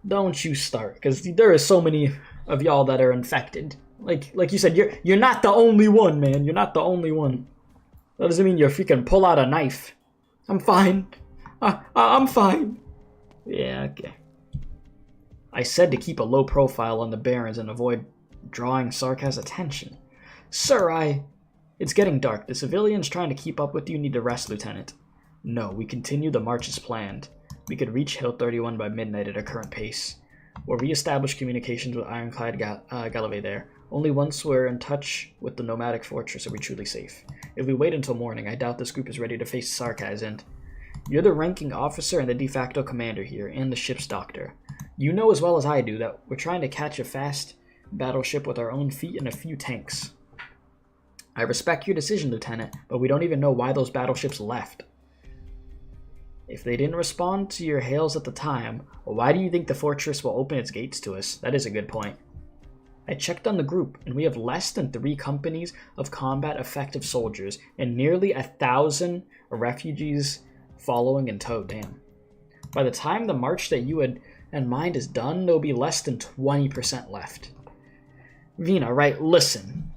Don't you start. Because there are so many of y'all that are infected. Like you said, you're not the only one, man. You're not the only one. That doesn't mean you freaking pull out a knife. I'm fine. I'm fine. Yeah, okay. I said to keep a low profile on the Barons and avoid drawing Sarkaz's attention. Sir, It's getting dark. The civilians trying to keep up with you need to rest, Lieutenant. No, we continue the march as planned. We could reach Hill 31 by midnight at our current pace. We'll re-establish communications with Ironclad Gallivey there. Only once we're in touch with the nomadic fortress are we truly safe. If we wait until morning, I doubt this group is ready to face Sarkaz, and you're the ranking officer and the de facto commander here, and the ship's doctor. You know as well as I do that we're trying to catch a fast battleship with our own feet and a few tanks. I respect your decision, Lieutenant, but we don't even know why those battleships left. If they didn't respond to your hails at the time, why do you think the fortress will open its gates to us? That is a good point. I checked on the group, and we have less than 3 companies of combat-effective soldiers and nearly 1,000 refugees following in tow. Damn. By the time the march that you had in mind is done, there'll be less than 20% left. Vina, right, listen.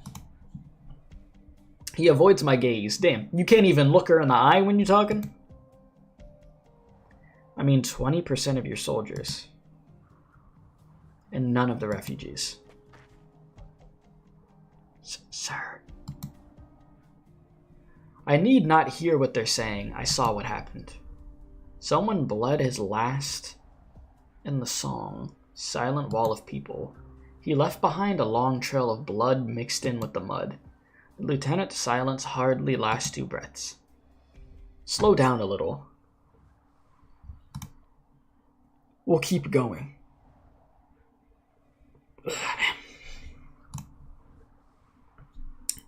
He avoids my gaze. Damn, you can't even look her in the eye when you're talking? I mean, 20% of your soldiers. And none of the refugees. Sir. I need not hear what they're saying. I saw what happened. Someone bled his last in the song, Silent Wall of People. He left behind a long trail of blood mixed in with the mud. The lieutenant silenced hardly last 2 breaths. Slow down a little. We'll keep going. Ugh,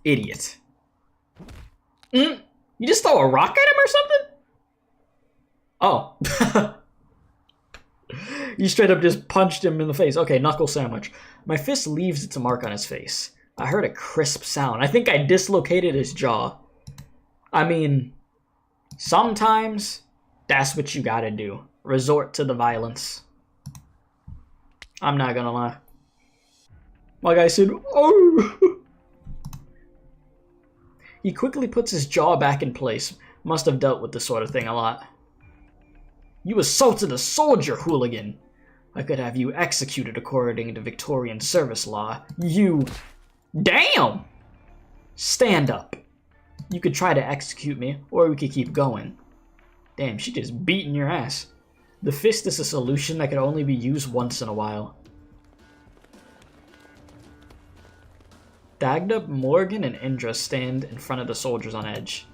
idiot. You just throw a rock at him or something? Oh. You straight up just punched him in the face. Okay, knuckle sandwich. My fist leaves its mark on his face. I heard a crisp sound. I think I dislocated his jaw. I mean, sometimes that's what you gotta do. Resort to the violence. I'm not gonna lie. My guy said, oh! He quickly puts his jaw back in place. Must have dealt with this sort of thing a lot. You assaulted a soldier, hooligan! I could have you executed according to Victorian service law. You... Damn! Stand up. You could try to execute me, or we could keep going. Damn, she just beating your ass. The fist is a solution that could only be used once in a while. Dagda, Morgan, and Indra stand in front of the soldiers on edge.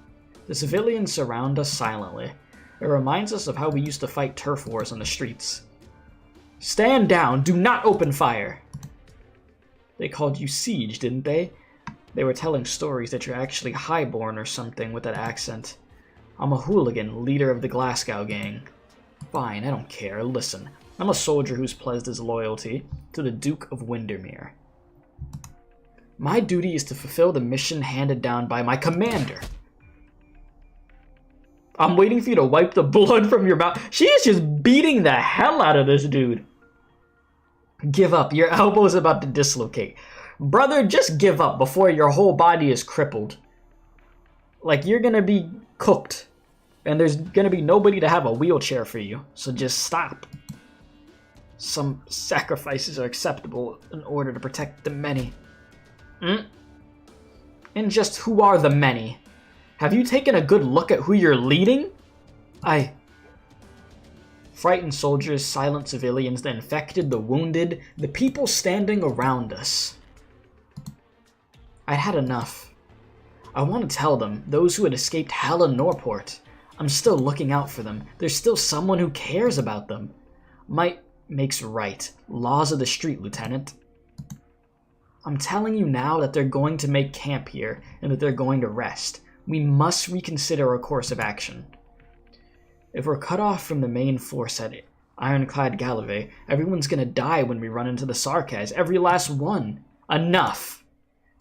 The civilians surround us silently. It reminds us of how we used to fight turf wars on the streets. Stand down! Do not open fire! They called you Siege, didn't they? They were telling stories that you're actually highborn or something with that accent. I'm a hooligan, leader of the Glasgow gang. Fine, I don't care. Listen, I'm a soldier who's pledged his loyalty to the Duke of Windermere. My duty is to fulfill the mission handed down by my commander. I'm waiting for you to wipe the blood from your mouth. She is just beating the hell out of this dude. Give up. Your elbow's about to dislocate. Brother, just give up before your whole body is crippled. Like, you're gonna be cooked. And there's gonna be nobody to have a wheelchair for you. So just stop. Some sacrifices are acceptable in order to protect the many. And just who are the many? Have you taken a good look at who you're leading? Frightened soldiers, silent civilians, the infected, the wounded, the people standing around us. I had enough. I want to tell them, those who had escaped hell in Norport, I'm still looking out for them. There's still someone who cares about them. Might makes right. Laws of the street, Lieutenant. I'm telling you now that they're going to make camp here, and that they're going to rest. We must reconsider our course of action. If we're cut off from the main force at Ironclad Gallivey, everyone's gonna die when we run into the Sarkaz. Every last one. Enough!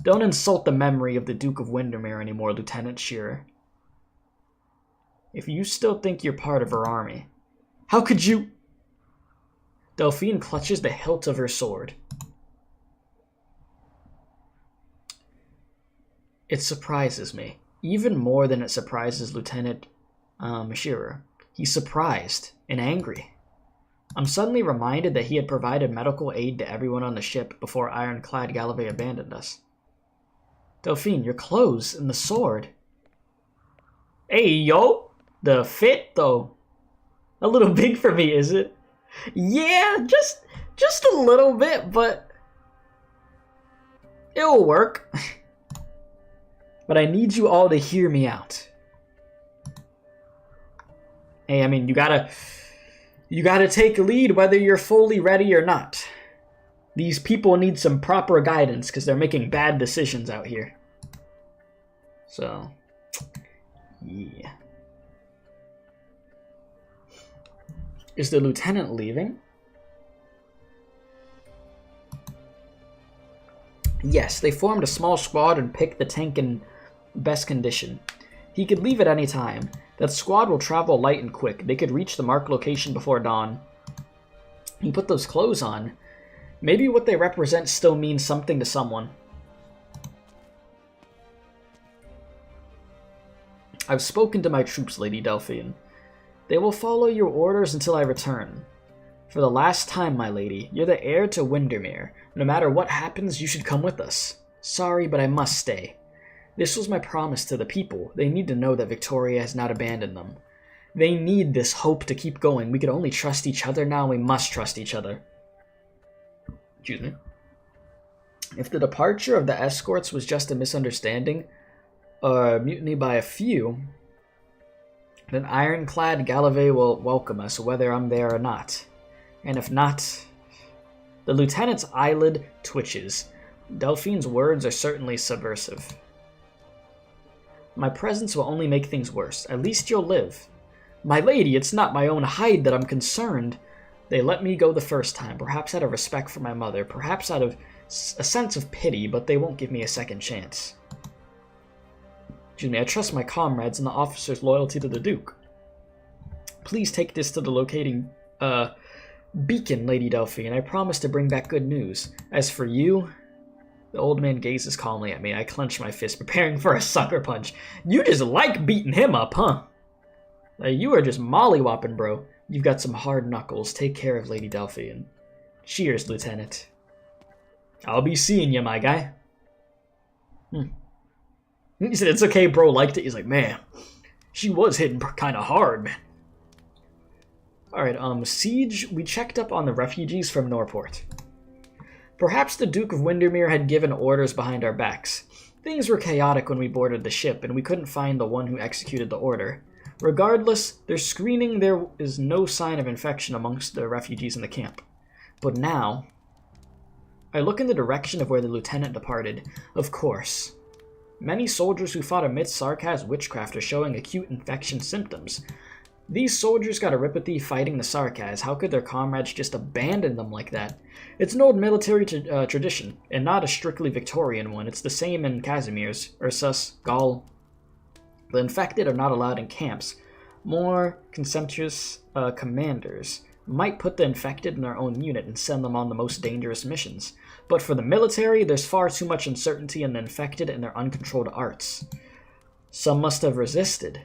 Don't insult the memory of the Duke of Windermere anymore, Lieutenant Shearer. If you still think you're part of her army, how could you... Delphine clutches the hilt of her sword. It surprises me, even more than it surprises Lieutenant Shearer. He's surprised and angry. I'm suddenly reminded that he had provided medical aid to everyone on the ship before Ironclad Gallivey abandoned us. Delphine, your clothes and the sword. Hey, yo! The fit, though. A little big for me, is it? Yeah, just a little bit, but... it'll work. But I need you all to hear me out. Hey, I mean, you gotta take lead whether you're fully ready or not. These people need some proper guidance because they're making bad decisions out here. So, yeah. Is the lieutenant leaving? Yes, they formed a small squad and picked the tank in best condition. He could leave at any time. That squad will travel light and quick. They could reach the marked location before dawn. He put those clothes on. Maybe what they represent still means something to someone. I've spoken to my troops, Lady Delphine. They will follow your orders until I return. For the last time, my lady, you're the heir to Windermere. No matter what happens, you should come with us. Sorry, but I must stay. This was my promise to the people. They need to know that Victoria has not abandoned them. They need this hope to keep going. We can only trust each other now, and we must trust each other. Excuse me. If the departure of the escorts was just a misunderstanding, or mutiny by a few, then Ironclad Gallivey will welcome us, whether I'm there or not. And if not... The lieutenant's eyelid twitches. Delphine's words are certainly subversive. My presence will only make things worse. At least you'll live. My lady, it's not my own hide that I'm concerned. They let me go the first time, perhaps out of respect for my mother, perhaps out of a sense of pity, but they won't give me a second chance. Excuse me, I trust my comrades and the officer's loyalty to the Duke. Please take this to the locating, beacon, Lady Delphine. I promise to bring back good news. As for you... The old man gazes calmly at me. I clench my fist, preparing for a sucker punch. You just like beating him up, huh? You are just mollywopping, bro. You've got some hard knuckles. Take care of Lady Delphian. Cheers, Lieutenant. I'll be seeing you, my guy. He said, it's okay, bro, liked it. He's like, man, she was hitting kind of hard, man. Alright, Siege, we checked up on the refugees from Norport. Perhaps the Duke of Windermere had given orders behind our backs. Things were chaotic when we boarded the ship, and we couldn't find the one who executed the order. Regardless, their screening, there is no sign of infection amongst the refugees in the camp. But now, I look in the direction of where the lieutenant departed. Of course. Many soldiers who fought amidst Sarkaz witchcraft are showing acute infection symptoms. These soldiers got a rip at the fighting the Sarkaz. How could their comrades just abandon them like that? It's an old military tradition, and not a strictly Victorian one. It's the same in Casimir's, Ursus, Gaul. The infected are not allowed in camps. More contemptuous commanders might put the infected in their own unit and send them on the most dangerous missions. But for the military, there's far too much uncertainty in the infected and their uncontrolled arts. Some must have resisted.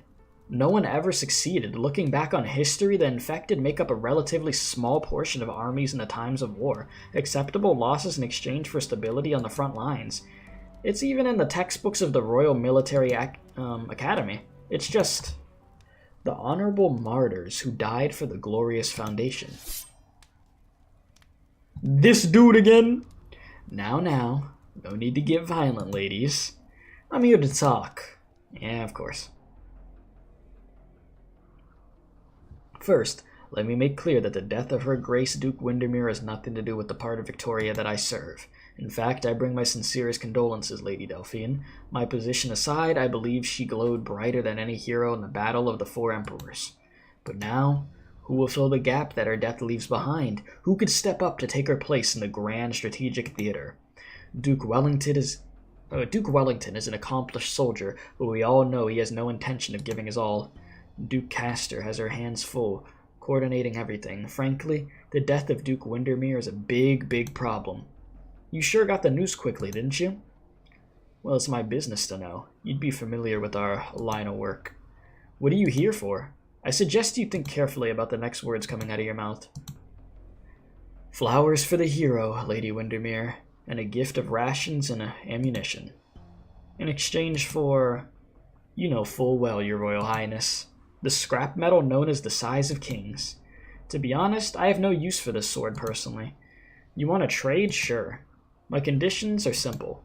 No one ever succeeded. Looking back on history, the infected make up a relatively small portion of armies in the times of war. Acceptable losses in exchange for stability on the front lines. It's even in the textbooks of the Royal Military Academy. It's just the honorable martyrs who died for the glorious foundation. This dude again? Now, no need to get violent, ladies. I'm here to talk. Yeah, of course. First, let me make clear that the death of Her Grace Duke Windermere has nothing to do with the part of Victoria that I serve. In fact, I bring my sincerest condolences, Lady Delphian. My position aside, I believe she glowed brighter than any hero in the Battle of the Four Emperors. But now, who will fill the gap that her death leaves behind? Who could step up to take her place in the grand strategic theater? Duke Wellington is an accomplished soldier, but we all know he has no intention of giving his all. Duke Castor has her hands full, coordinating everything. Frankly, the death of Duke Windermere is a big problem. You sure got the news quickly, didn't you? Well, it's my business to know. You'd be familiar with our line of work. What are you here for? I suggest you think carefully about the next words coming out of your mouth. Flowers for the hero, Lady Windermere, and a gift of rations and ammunition. In exchange for, you know full well, Your Royal Highness, the scrap metal known as the Size of Kings. To be honest, I have no use for this sword personally. You want to trade? Sure. My conditions are simple.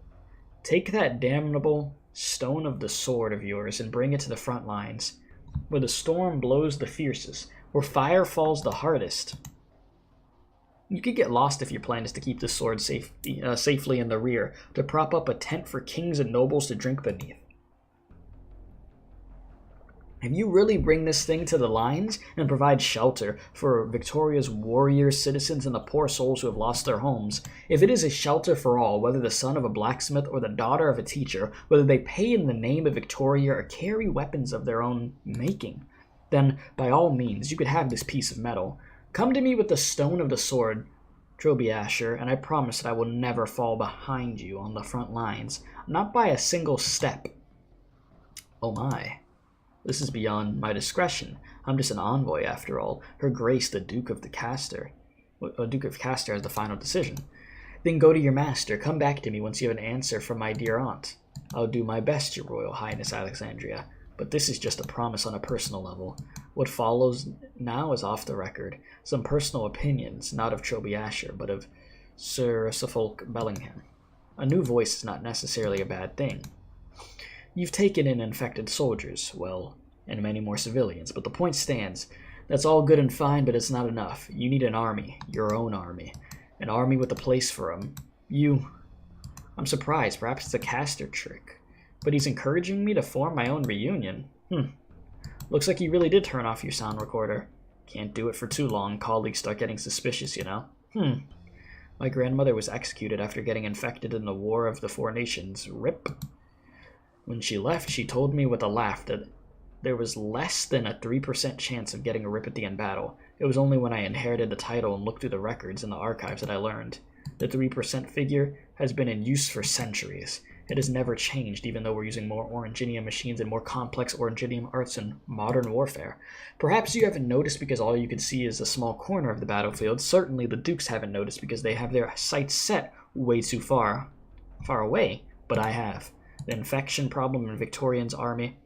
Take that damnable Stone of the Sword of yours and bring it to the front lines, where the storm blows the fiercest, where fire falls the hardest. You could get lost if your plan is to keep the sword safely in the rear, to prop up a tent for kings and nobles to drink beneath. If you really bring this thing to the lines and provide shelter for Victoria's warriors, citizens, and the poor souls who have lost their homes, if it is a shelter for all, whether the son of a blacksmith or the daughter of a teacher, whether they pay in the name of Victoria or carry weapons of their own making, then by all means you could have this piece of metal. Come to me with the Stone of the Sword, Trobiasher, and I promise that I will never fall behind you on the front lines, not by a single step. Oh my. This is beyond my discretion. I'm just an envoy, after all. Her Grace, the Duke of Castor has the final decision. Then go to your master. Come back to me once you have an answer from my dear aunt. I'll do my best, Your Royal Highness Alexandria. But this is just a promise on a personal level. What follows now is off the record. Some personal opinions, not of Trobiasher, but of Sir Suffolk Bellingham. A new voice is not necessarily a bad thing. You've taken in infected soldiers, well, and many more civilians, but the point stands. That's all good and fine, but it's not enough. You need an army, your own army. An army with a place for them. I'm surprised, perhaps it's a Castor trick. But he's encouraging me to form my own reunion. Looks like he really did turn off your sound recorder. Can't do it for too long, colleagues start getting suspicious, you know? My grandmother was executed after getting infected in the War of the Four Nations. RIP. When she left, she told me with a laugh that there was less than a 3% chance of getting a rip at the end battle. It was only when I inherited the title and looked through the records in the archives that I learned. The 3% figure has been in use for centuries. It has never changed, even though we're using more Oranginium machines and more complex Oranginium arts in modern warfare. Perhaps you haven't noticed because all you can see is a small corner of the battlefield. Certainly the Dukes haven't noticed because they have their sights set way too far away, but I have. The infection problem in Victorian's army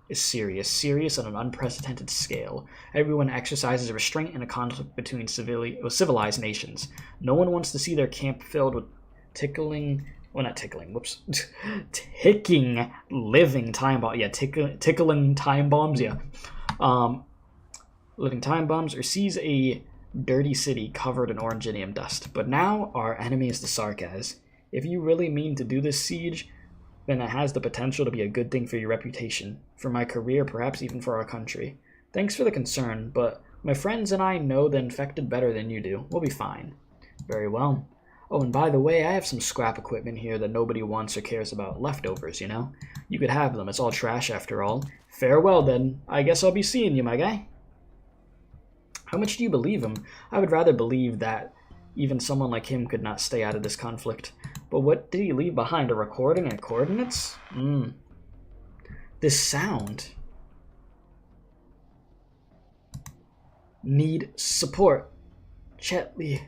is serious on an unprecedented scale. Everyone exercises restraint in a conflict between civilized nations. No one wants to see their camp filled with ticking living time bombs. Yeah, tickling time bombs, yeah. Living time bombs, or sees a dirty city covered in Oranginium dust. But now our enemy is the Sarkaz. If you really mean to do this siege, then it has the potential to be a good thing for your reputation, for my career, perhaps even for our country. Thanks for the concern, but my friends and I know the infected better than you do. We'll be fine. Very well. Oh, and by the way, I have some scrap equipment here that nobody wants or cares about. Leftovers, you know? You could have them. It's all trash after all. Farewell, then. I guess I'll be seeing you, my guy. How much do you believe him? I would rather believe that even someone like him could not stay out of this conflict. But what did he leave behind? A recording and coordinates? This sound. Need support. The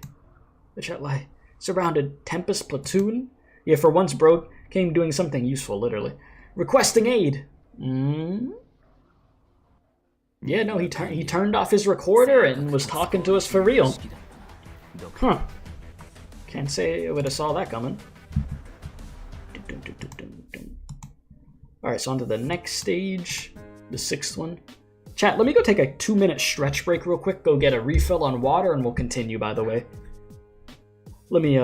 Chetlai. Surrounded. Tempest platoon? Yeah, for once broke. Came doing something useful, literally. Requesting aid. Yeah, no, he turned off his recorder and was talking to us for real. Huh. Can't say I would have saw that coming. Alright, so on to the next stage. The 6th one. Chat, let me go take a 2-minute stretch break real quick. Go get a refill on water and we'll continue, by the way. Let me,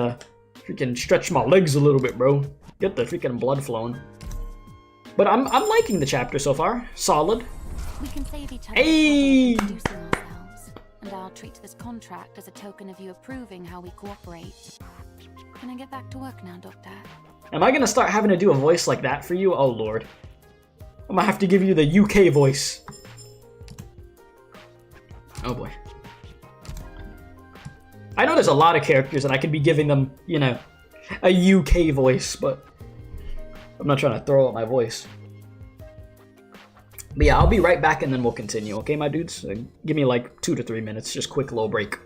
freaking stretch my legs a little bit, bro. Get the freaking blood flowing. But I'm liking the chapter so far. Solid. We can save each other Hey! trouble introducing ourselves, and I'll treat this contract as a token of you approving how we cooperate. Can I get back to work now, Doctor? Am I gonna start having to do a voice like that for you? Oh, Lord. I'm gonna have to give you the UK voice. Oh, boy. I know there's a lot of characters and I could be giving them, you know, a UK voice, but I'm not trying to throw out my voice. But yeah, I'll be right back and then we'll continue, okay, my dudes? Give me like 2 to 3 minutes, just quick little break.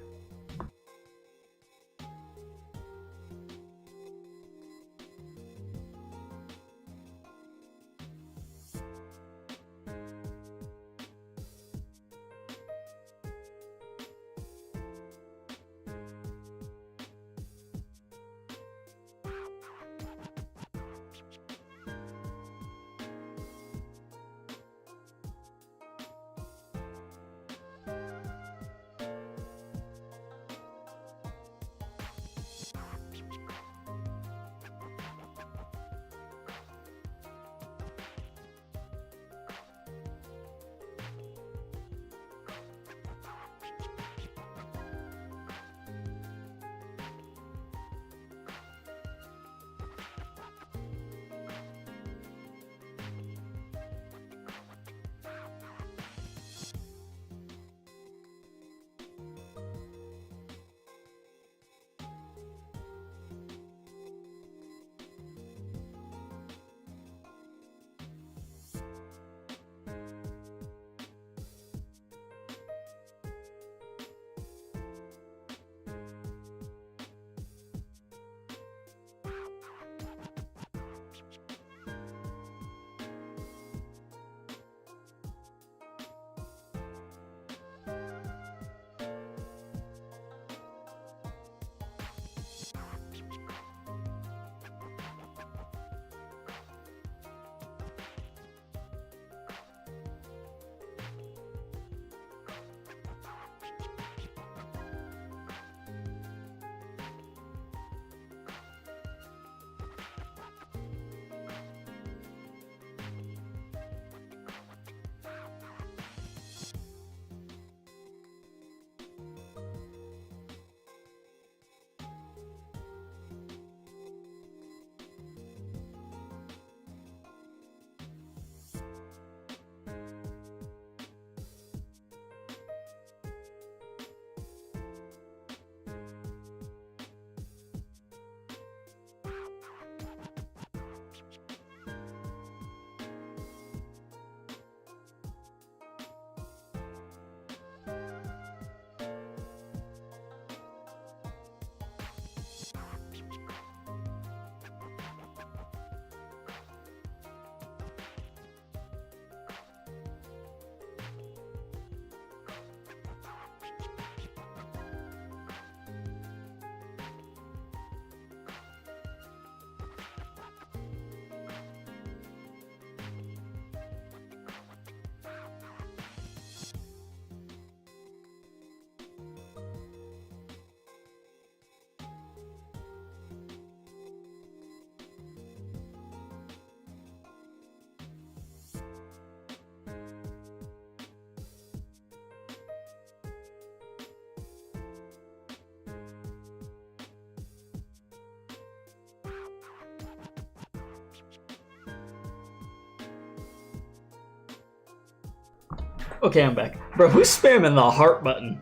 Okay, I'm back. Bro, who's spamming the heart button?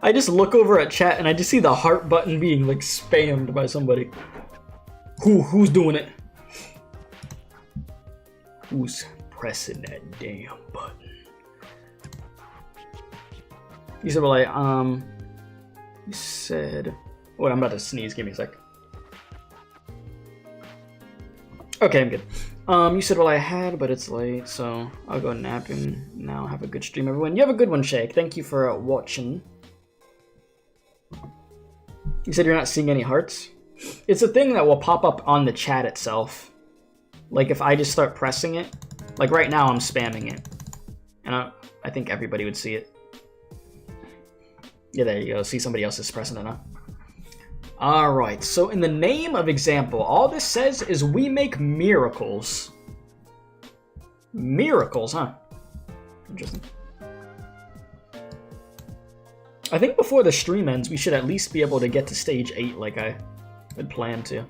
I just look over at chat and I just see the heart button being like spammed by somebody. Who's doing it? Who's pressing that damn button? You said, well, you said, wait, I'm about to sneeze, give me a sec. Okay, I'm good. You said, well, I had, but it's late, so I'll go napping now. Have a good stream, everyone. You have a good one, Shake. Thank you for watching. You said you're not seeing any hearts? It's a thing that will pop up on the chat itself. Like, if I just start pressing it, like right now I'm spamming it. And I think everybody would see it. Yeah, there you go. See, somebody else is pressing it now. Alright, so in the name of example, all this says is we make miracles. Miracles, huh? Interesting. I think before the stream ends, we should at least be able to get to stage 8 like I had planned to.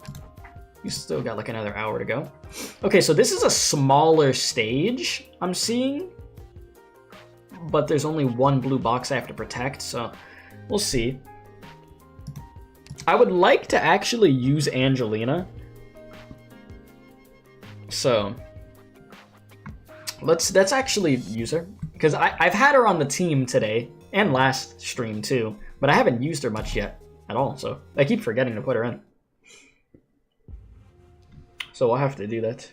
You still got like another hour to go. Okay, so this is a smaller stage I'm seeing. But there's only one blue box I have to protect, so we'll see. I would like to actually use Angelina. So let's actually use her. Because I've had her on the team today and last stream too, but I haven't used her much yet at all, so I keep forgetting to put her in. So I'll have to do that.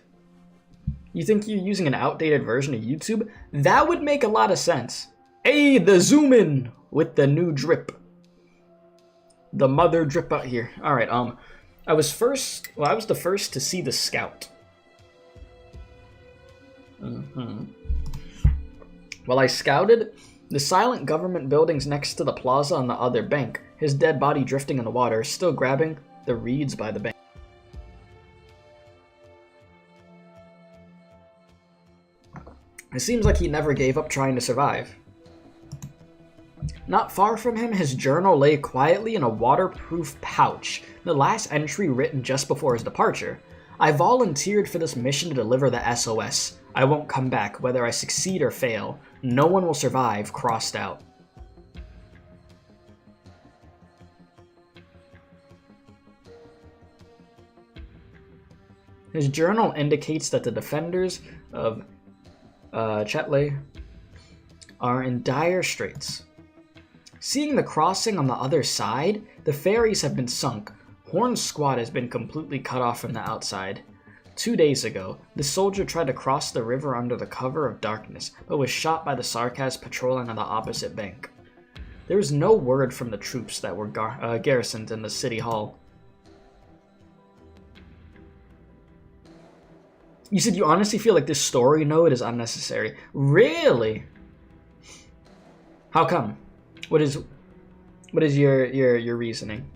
You think you're using an outdated version of YouTube? That would make a lot of sense. Hey, the zoom in with the new drip. The mother drip out here. Alright, I was the first to see the scout. While I scouted the silent government buildings next to the plaza on the other bank, his dead body drifting in the water, still grabbing the reeds by the bank. It seems like he never gave up trying to survive. Not far from him, his journal lay quietly in a waterproof pouch, the last entry written just before his departure. I volunteered for this mission to deliver the SOS. I won't come back, whether I succeed or fail. No one will survive, crossed out. His journal indicates that the defenders of Chetley are in dire straits. Seeing the crossing on the other side, the ferries have been sunk. Horn's squad has been completely cut off from the outside. 2 days ago, the soldier tried to cross the river under the cover of darkness, but was shot by the Sarkaz patrolling on the opposite bank. There was no word from the troops that were garrisoned in the city hall. You said you honestly feel like this story node is unnecessary. Really? How come? What is your reasoning?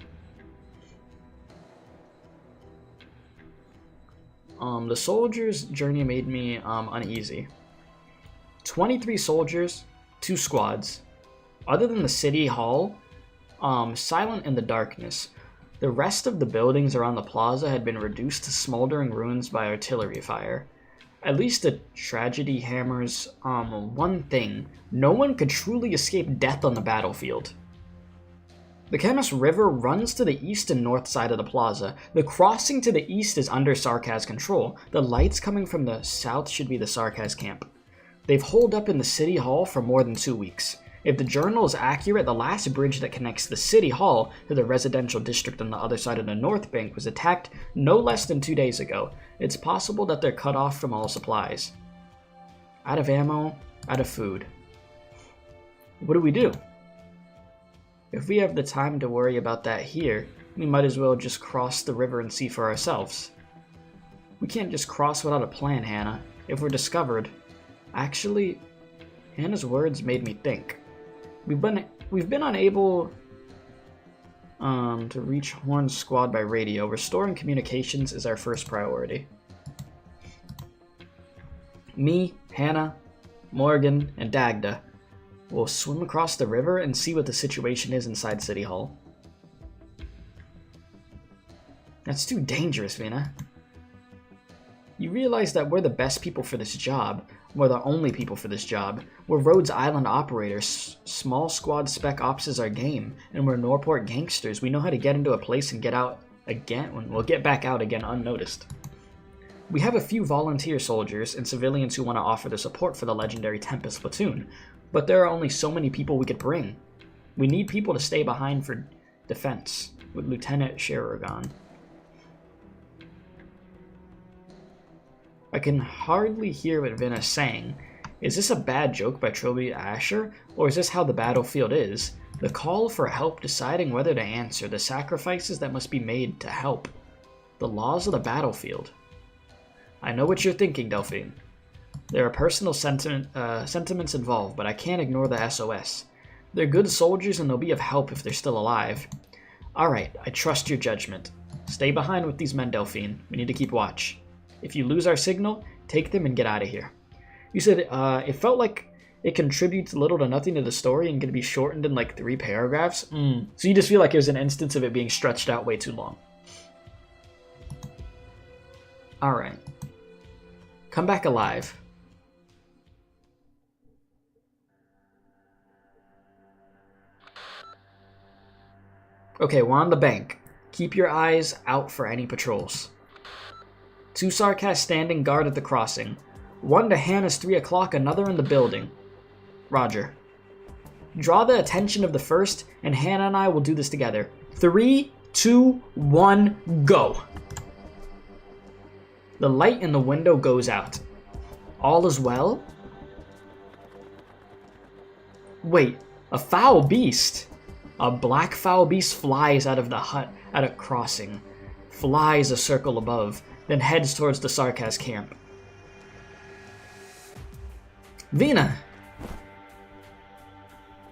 The soldier's journey made me uneasy. 23 soldiers, 2 squads. Other than the city hall, silent in the darkness. The rest of the buildings around the plaza had been reduced to smoldering ruins by artillery fire. At least the tragedy hammers one thing. No one could truly escape death on the battlefield. The Chemist River runs to the east and north side of the plaza. The crossing to the east is under Sarkaz control. The lights coming from the south should be the Sarkaz camp. They've holed up in the city hall for more than 2 weeks. If the journal is accurate, the last bridge that connects the city hall to the residential district on the other side of the north bank was attacked no less than 2 days ago. It's possible that they're cut off from all supplies. Out of ammo, out of food. What do we do? If we have the time to worry about that here, we might as well just cross the river and see for ourselves. We can't just cross without a plan, Hannah. If we're discovered... Actually, Hannah's words made me think. We've been unable to reach Horn's squad by radio. Restoring communications is our first priority. Me, Hannah, Morgan, and Dagda will swim across the river and see what the situation is inside City Hall. That's too dangerous, Vina. You realize that we're the best people for this job. We're the only people for this job. We're Rhodes Island operators. Small squad spec ops is our game. And we're Norport gangsters. We know how to get into a place and get out again. We'll get back out again unnoticed. We have a few volunteer soldiers and civilians who want to offer their support for the legendary Tempest platoon. But there are only so many people we could bring. We need people to stay behind for defense. With Lieutenant Sheragon. I can hardly hear what Vin is saying. Is this a bad joke by Trilby Asher, or is this how the battlefield is? The call for help, deciding whether to answer, the sacrifices that must be made to help. The laws of the battlefield. I know what you're thinking, Delphine. There are personal sentiments involved, but I can't ignore the SOS. They're good soldiers and they'll be of help if they're still alive. Alright, I trust your judgment. Stay behind with these men, Delphine. We need to keep watch. If you lose our signal, take them and get out of here. You said it felt like it contributes little to nothing to the story and can be shortened in like 3 paragraphs. So you just feel like there's an instance of it being stretched out way too long. Alright. Come back alive. Okay, we're on the bank. Keep your eyes out for any patrols. 2 Sarkas standing guard at the crossing. 1 to Hannah's 3 o'clock, another in the building. Roger. Draw the attention of the first, and Hannah and I will do this together. 3, 2, 1, go! The light in the window goes out. All is well? Wait, a foul beast! A black foul beast flies out of the hut at a crossing, flies a circle above, then heads towards the Sarkas camp. Vina!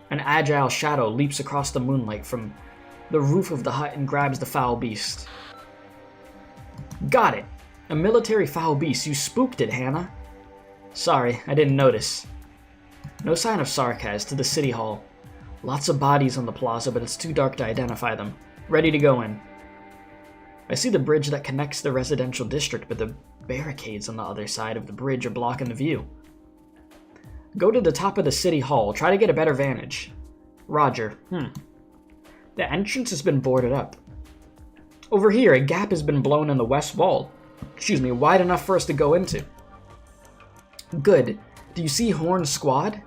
An agile shadow leaps across the moonlight from the roof of the hut and grabs the foul beast. Got it! A military foul beast. You spooked it, Hannah. Sorry, I didn't notice. No sign of Sarkas to the city hall. Lots of bodies on the plaza, but it's too dark to identify them. Ready to go in. I see the bridge that connects the residential district, but the barricades on the other side of the bridge are blocking the view. Go to the top of the city hall. Try to get a better vantage. Roger. The entrance has been boarded up. Over here, a gap has been blown in the west wall. Wide enough for us to go into. Good. Do you see Horn's squad?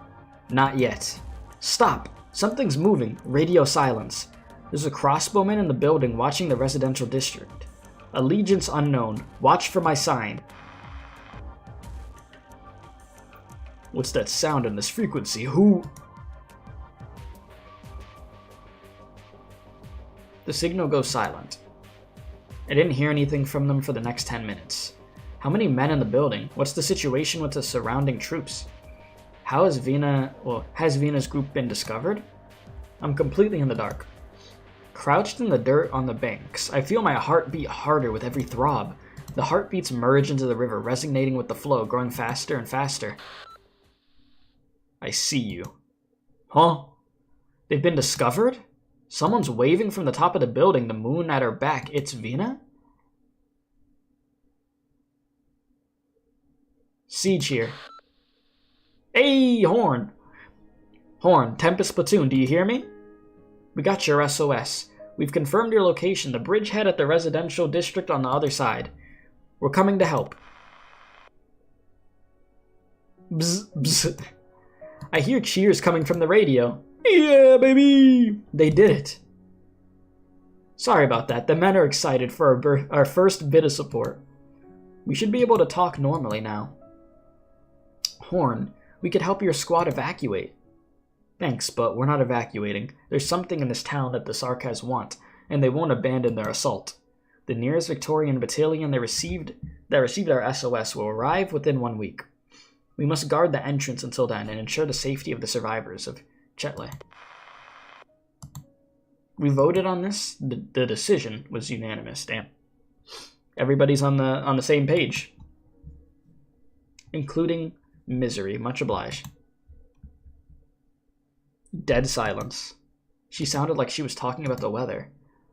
Not yet. Stop. Something's moving. Radio silence. There's a crossbowman in the building watching the residential district. Allegiance unknown. Watch for my sign. What's that sound in this frequency? Who? The signal goes silent. I didn't hear anything from them for the next 10 minutes. How many men in the building? What's the situation with the surrounding troops? Has Vina's group been discovered? I'm completely in the dark. Crouched in the dirt on the banks, I feel my heart beat harder with every throb. The heartbeats merge into the river, resonating with the flow, growing faster and faster. I see you. Huh? They've been discovered? Someone's waving from the top of the building, the moon at her back. It's Vina? Siege here. Hey, Horn! Horn, Tempest platoon, do you hear me? We got your SOS. We've confirmed your location, the bridgehead at the residential district on the other side. We're coming to help. Bzz, bzz. I hear cheers coming from the radio. Yeah, baby! They did it. Sorry about that. The men are excited for our first bit of support. We should be able to talk normally now. Horn, we could help your squad evacuate. Thanks, but we're not evacuating. There's something in this town that the Sarkas want, and they won't abandon their assault. The nearest Victorian battalion that received our SOS will arrive within 1 week. We must guard the entrance until then and ensure the safety of the survivors of Chetle. We voted on this. The decision was unanimous. Damn. Everybody's on the same page. Including Misery. Much obliged. Dead silence. She sounded like she was talking about the weather.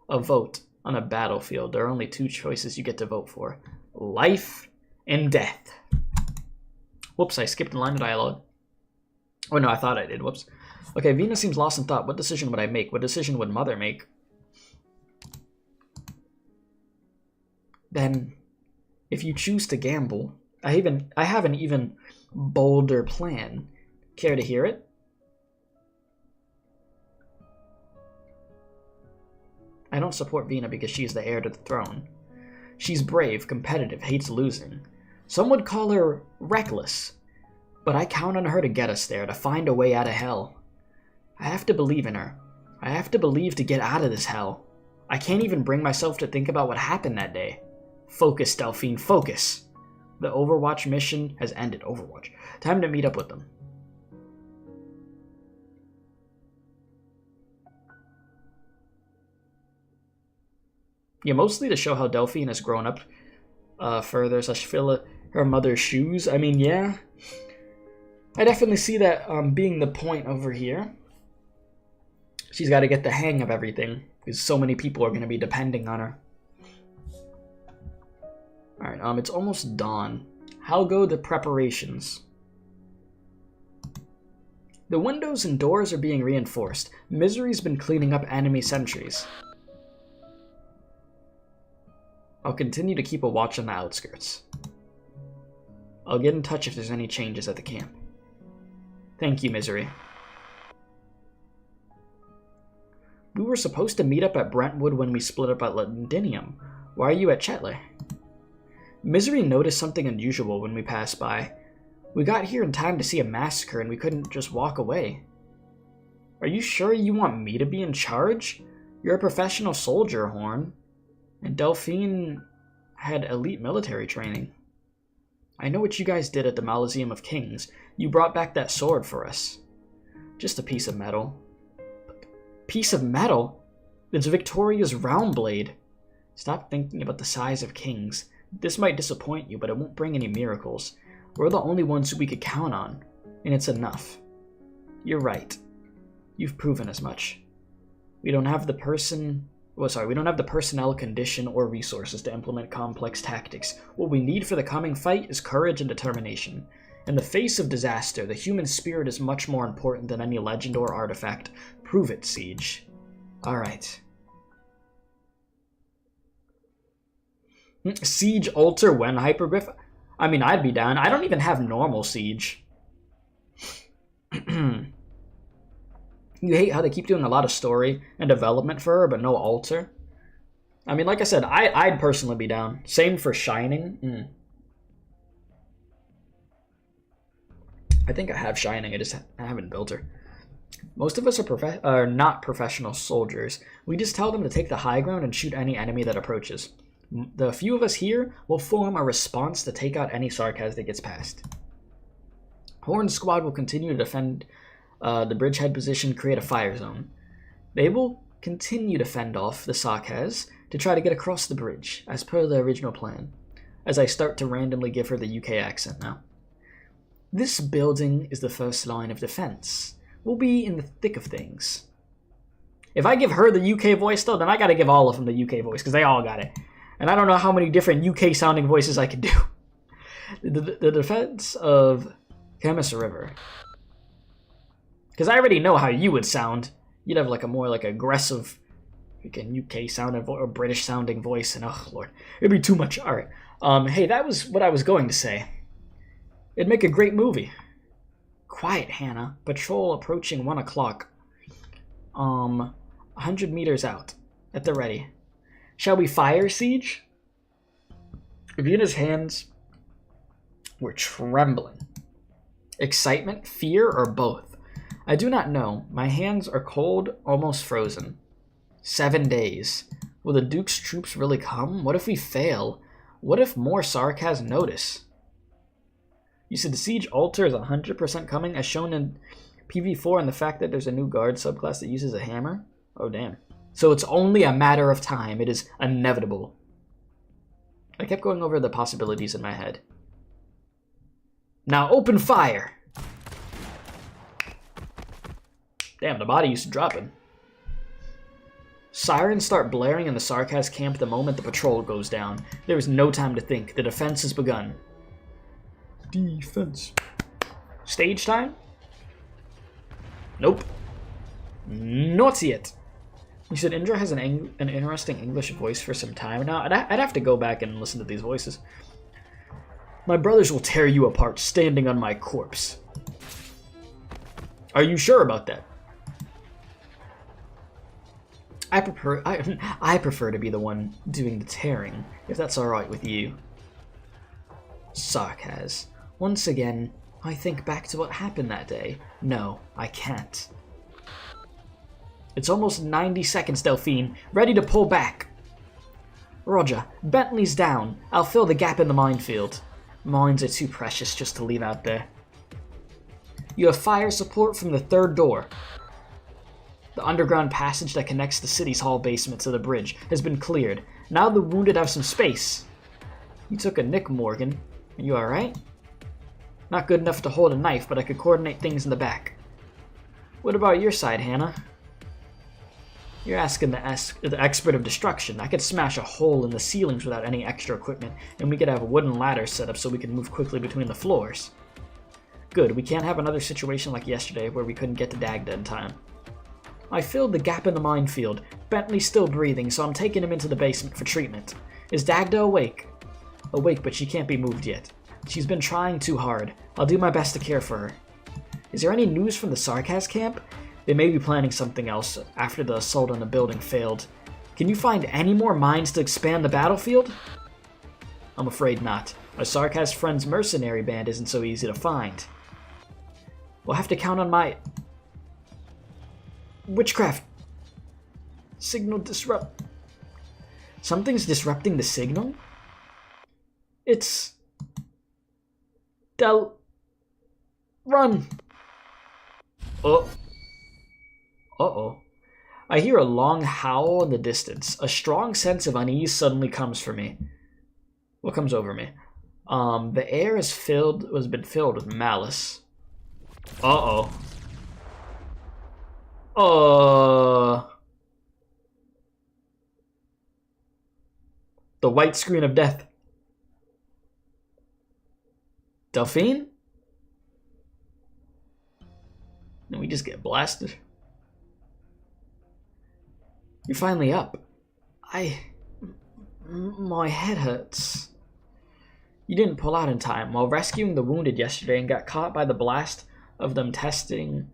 A vote on a battlefield. There are only 2 choices you get to vote for. Life in death. Whoops, I skipped a line of dialogue. Oh no, I thought I did. Whoops. Okay, Vina seems lost in thought. What decision would I make? What decision would Mother make? Then, if you choose to gamble, I have an even bolder plan. Care to hear it? I don't support Vina because she's the heir to the throne. She's brave, competitive, hates losing. Some would call her reckless, but I count on her to get us there, to find a way out of hell. I have to believe in her. I have to believe to get out of this hell. I can't even bring myself to think about what happened that day. Focus, Delphine, focus. The Overwatch mission has ended. Overwatch. Time to meet up with them. Yeah, mostly to show how Delphine has grown up further, so she fill her mother's shoes. I mean, yeah. I definitely see that being the point over here. She's got to get the hang of everything, because so many people are going to be depending on her. Alright, it's almost dawn. How go the preparations? The windows and doors are being reinforced. Misery's been cleaning up enemy sentries. I'll continue to keep a watch on the outskirts. I'll get in touch if there's any changes at the camp. Thank you, Misery. We were supposed to meet up at Brentwood when we split up at Londinium. Why are you at Chetley? Misery noticed something unusual when we passed by. We got here in time to see a massacre and we couldn't just walk away. Are you sure you want me to be in charge? You're a professional soldier, Horn. And Delphine had elite military training. I know what you guys did at the Mausoleum of Kings. You brought back that sword for us. Just a piece of metal. Piece of metal? It's Victoria's round blade. Stop thinking about the size of kings. This might disappoint you, but it won't bring any miracles. We're the only ones who we could count on, and it's enough. You're right. You've proven as much. We don't have the personnel condition or resources to implement complex tactics. What we need for the coming fight is courage and determination. In the face of disaster, the human spirit is much more important than any legend or artifact. Prove it, Siege. Alright. Siege alter when hypergriff? I mean, I'd be down. I don't even have normal Siege. You hate how they keep doing a lot of story and development for her, but no alter? I mean, like I said, I'd personally be down. Same for Shining. I think I have Shining, I haven't built her. Most of us are not professional soldiers. We just tell them to take the high ground and shoot any enemy that approaches. The few of us here will form a response to take out any Sarkaz that gets past. Horn's squad will continue to defend the bridgehead position, create a fire zone. They will continue to fend off the Sarkaz to try to get across the bridge, as per the original plan, as I start to randomly give her the UK accent now. This building is the first line of defense. We'll be in the thick of things. If I give her the UK voice, though, then I gotta give all of them the UK voice, because they all got it. And I don't know how many different UK-sounding voices I could do. The defense of Chemist River. Because I already know how you would sound. You'd have like a more like aggressive, freaking UK-sounding or British-sounding voice, and oh lord, it'd be too much. All right. Hey, that was what I was going to say. It'd make a great movie. Quiet, Hannah. Patrol approaching 1 o'clock. 100 meters out. At the ready. Shall we fire, Siege? Vina's hands were trembling. Excitement, fear, or both? I do not know. My hands are cold, almost frozen. 7 days. Will the Duke's troops really come? What if we fail? What if more Sarkaz notice? You said the Siege Alter is 100% coming, as shown in PV4, and the fact that there's a new guard subclass that uses a hammer? Oh, damn. So it's only a matter of time. It is inevitable. I kept going over the possibilities in my head. Now open fire! Damn, the body used to dropping. Sirens start blaring in the Sarkaz camp the moment the patrol goes down. There is no time to think. The defense has begun. Defense. Stage time? Nope. Not yet. You said Indra has an interesting English voice for some time now. I'd have to go back and listen to these voices. My brothers will tear you apart standing on my corpse. Are you sure about that? I prefer to be the one doing the tearing, if that's alright with you. Sarkaz. Once again, I think back to what happened that day. No, I can't. It's almost 90 seconds, Delphine. Ready to pull back. Roger. Bentley's down. I'll fill the gap in the minefield. Mines are too precious just to leave out there. You have fire support from the third door. The underground passage that connects the city's hall basement to the bridge has been cleared. Now the wounded have some space. You took a nick, Morgan. Are you alright? Not good enough to hold a knife, but I could coordinate things in the back. What about your side, Hannah? You're asking the expert of destruction. I could smash a hole in the ceilings without any extra equipment, and we could have a wooden ladder set up so we can move quickly between the floors. Good, we can't have another situation like yesterday where we couldn't get to Dagda in time. I filled the gap in the minefield. Bentley's still breathing, so I'm taking him into the basement for treatment. Is Dagda awake? Awake, but she can't be moved yet. She's been trying too hard. I'll do my best to care for her. Is there any news from the Sarkaz camp? They may be planning something else after the assault on the building failed. Can you find any more mines to expand the battlefield? I'm afraid not. Our Sarkaz friend's mercenary band isn't so easy to find. We'll have to count on my... Witchcraft. Signal disrupt. Something's disrupting the signal? It's... Run! Oh. Uh-oh. I hear a long howl in the distance. A strong sense of unease suddenly comes for me. What comes over me? The air has been filled with malice. Uh-oh. The white screen of death. Delphine? And we just get blasted. You're finally up. My head hurts. You didn't pull out in time. While rescuing the wounded yesterday and got caught by the blast of them testing...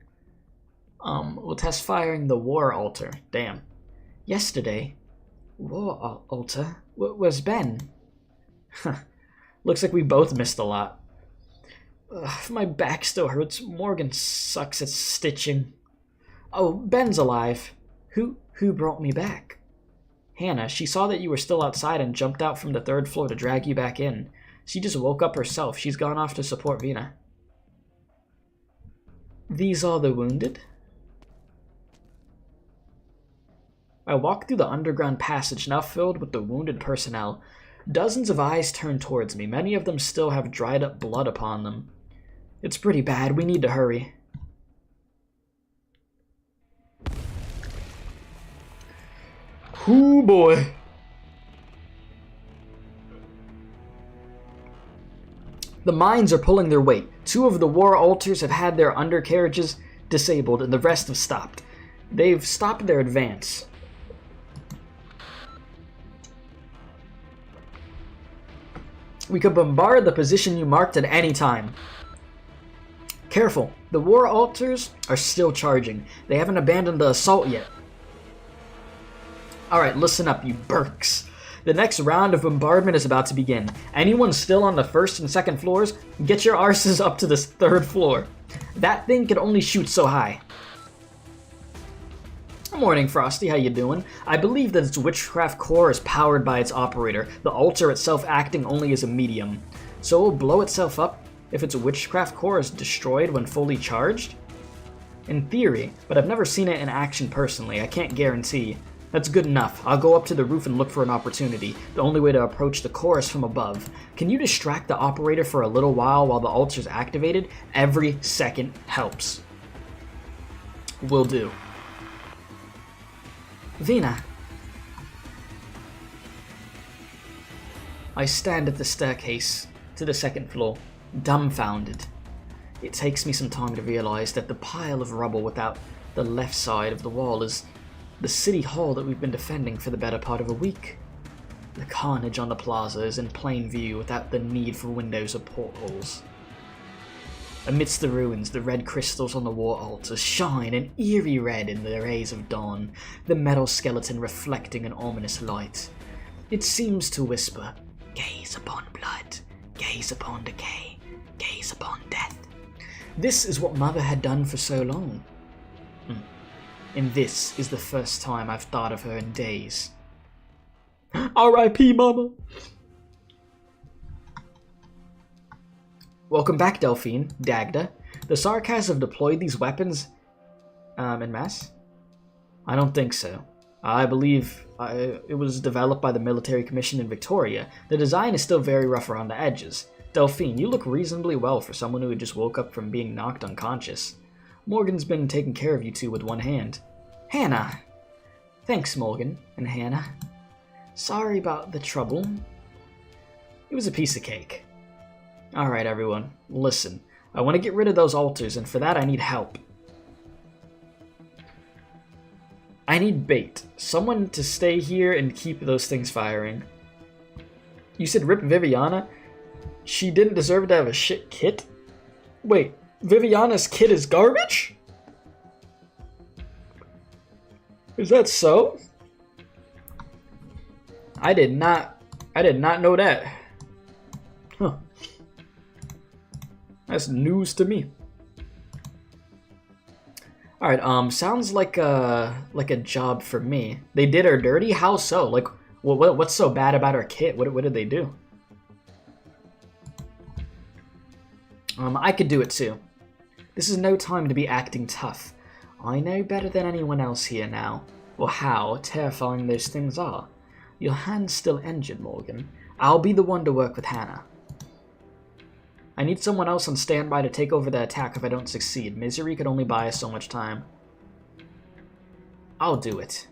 test firing the war altar. Damn. Yesterday? War altar? Where's Ben? Looks like we both missed a lot. My back still hurts. Morgan sucks at stitching. Oh, Ben's alive. Who brought me back? Hannah. She saw that you were still outside and jumped out from the third floor to drag you back in. She just woke up herself. She's gone off to support Vina. These are the wounded? I walk through the underground passage, now filled with the wounded personnel. Dozens of eyes turn towards me. Many of them still have dried up blood upon them. It's pretty bad. We need to hurry. Ooh, boy. The mines are pulling their weight. 2 of the war altars have had their undercarriages disabled, and the rest have stopped. They've stopped their advance. We could bombard the position you marked at any time. Careful. The war altars are still charging. They haven't abandoned the assault yet. Alright, listen up, you Burks. The next round of bombardment is about to begin. Anyone still on the 1st and 2nd floors, get your arses up to this 3rd floor. That thing can only shoot so high. Morning, Frosty. How you doing? I believe that its witchcraft core is powered by its operator, the altar itself acting only as a medium. So it will blow itself up if its witchcraft core is destroyed when fully charged? In theory, but I've never seen it in action personally. I can't guarantee. That's good enough. I'll go up to the roof and look for an opportunity. The only way to approach the core is from above. Can you distract the operator for a little while the altar's activated? Every second helps. Will do. Vina. I stand at the staircase to the 2nd floor. dumbfounded. It takes me some time to realize that the pile of rubble without the left side of the wall is the city hall that we've been defending for the better part of a week. The carnage on the plaza is in plain view without the need for windows or portholes. Amidst the ruins, the red crystals on the war altars shine an eerie red in the rays of dawn, the metal skeleton reflecting an ominous light. It seems to whisper, "Gaze upon blood, gaze upon decay, gaze upon death." This is what Mother had done for so long. And this is the first time I've thought of her in days. R.I.P. Mama! Welcome back, Delphine, Dagda. The Sarkas have deployed these weapons en masse? I don't think so. I believe it was developed by the Military Commission in Victoria. The design is still very rough around the edges. Delphine, you look reasonably well for someone who had just woke up from being knocked unconscious. Morgan's been taking care of you two with one hand. Hannah! Thanks, Morgan and Hannah. Sorry about the trouble. It was a piece of cake. Alright, everyone, listen. I want to get rid of those altars, and for that I need help. I need bait. Someone to stay here and keep those things firing. You said rip Viviana? She didn't deserve to have a shit kit? Wait, Viviana's kit is garbage? Is that so? I did not know that. Huh. That's news to me. Alright, sounds like a job for me. They did her dirty? How so? Like, what's so bad about her kit? What did they do? I could do it too. This is no time to be acting tough. I know better than anyone else here now, or how terrifying those things are. Your hand's still injured, Morgan. I'll be the one to work with Hannah. I need someone else on standby to take over the attack if I don't succeed. Misery could only buy us so much time. I'll do it.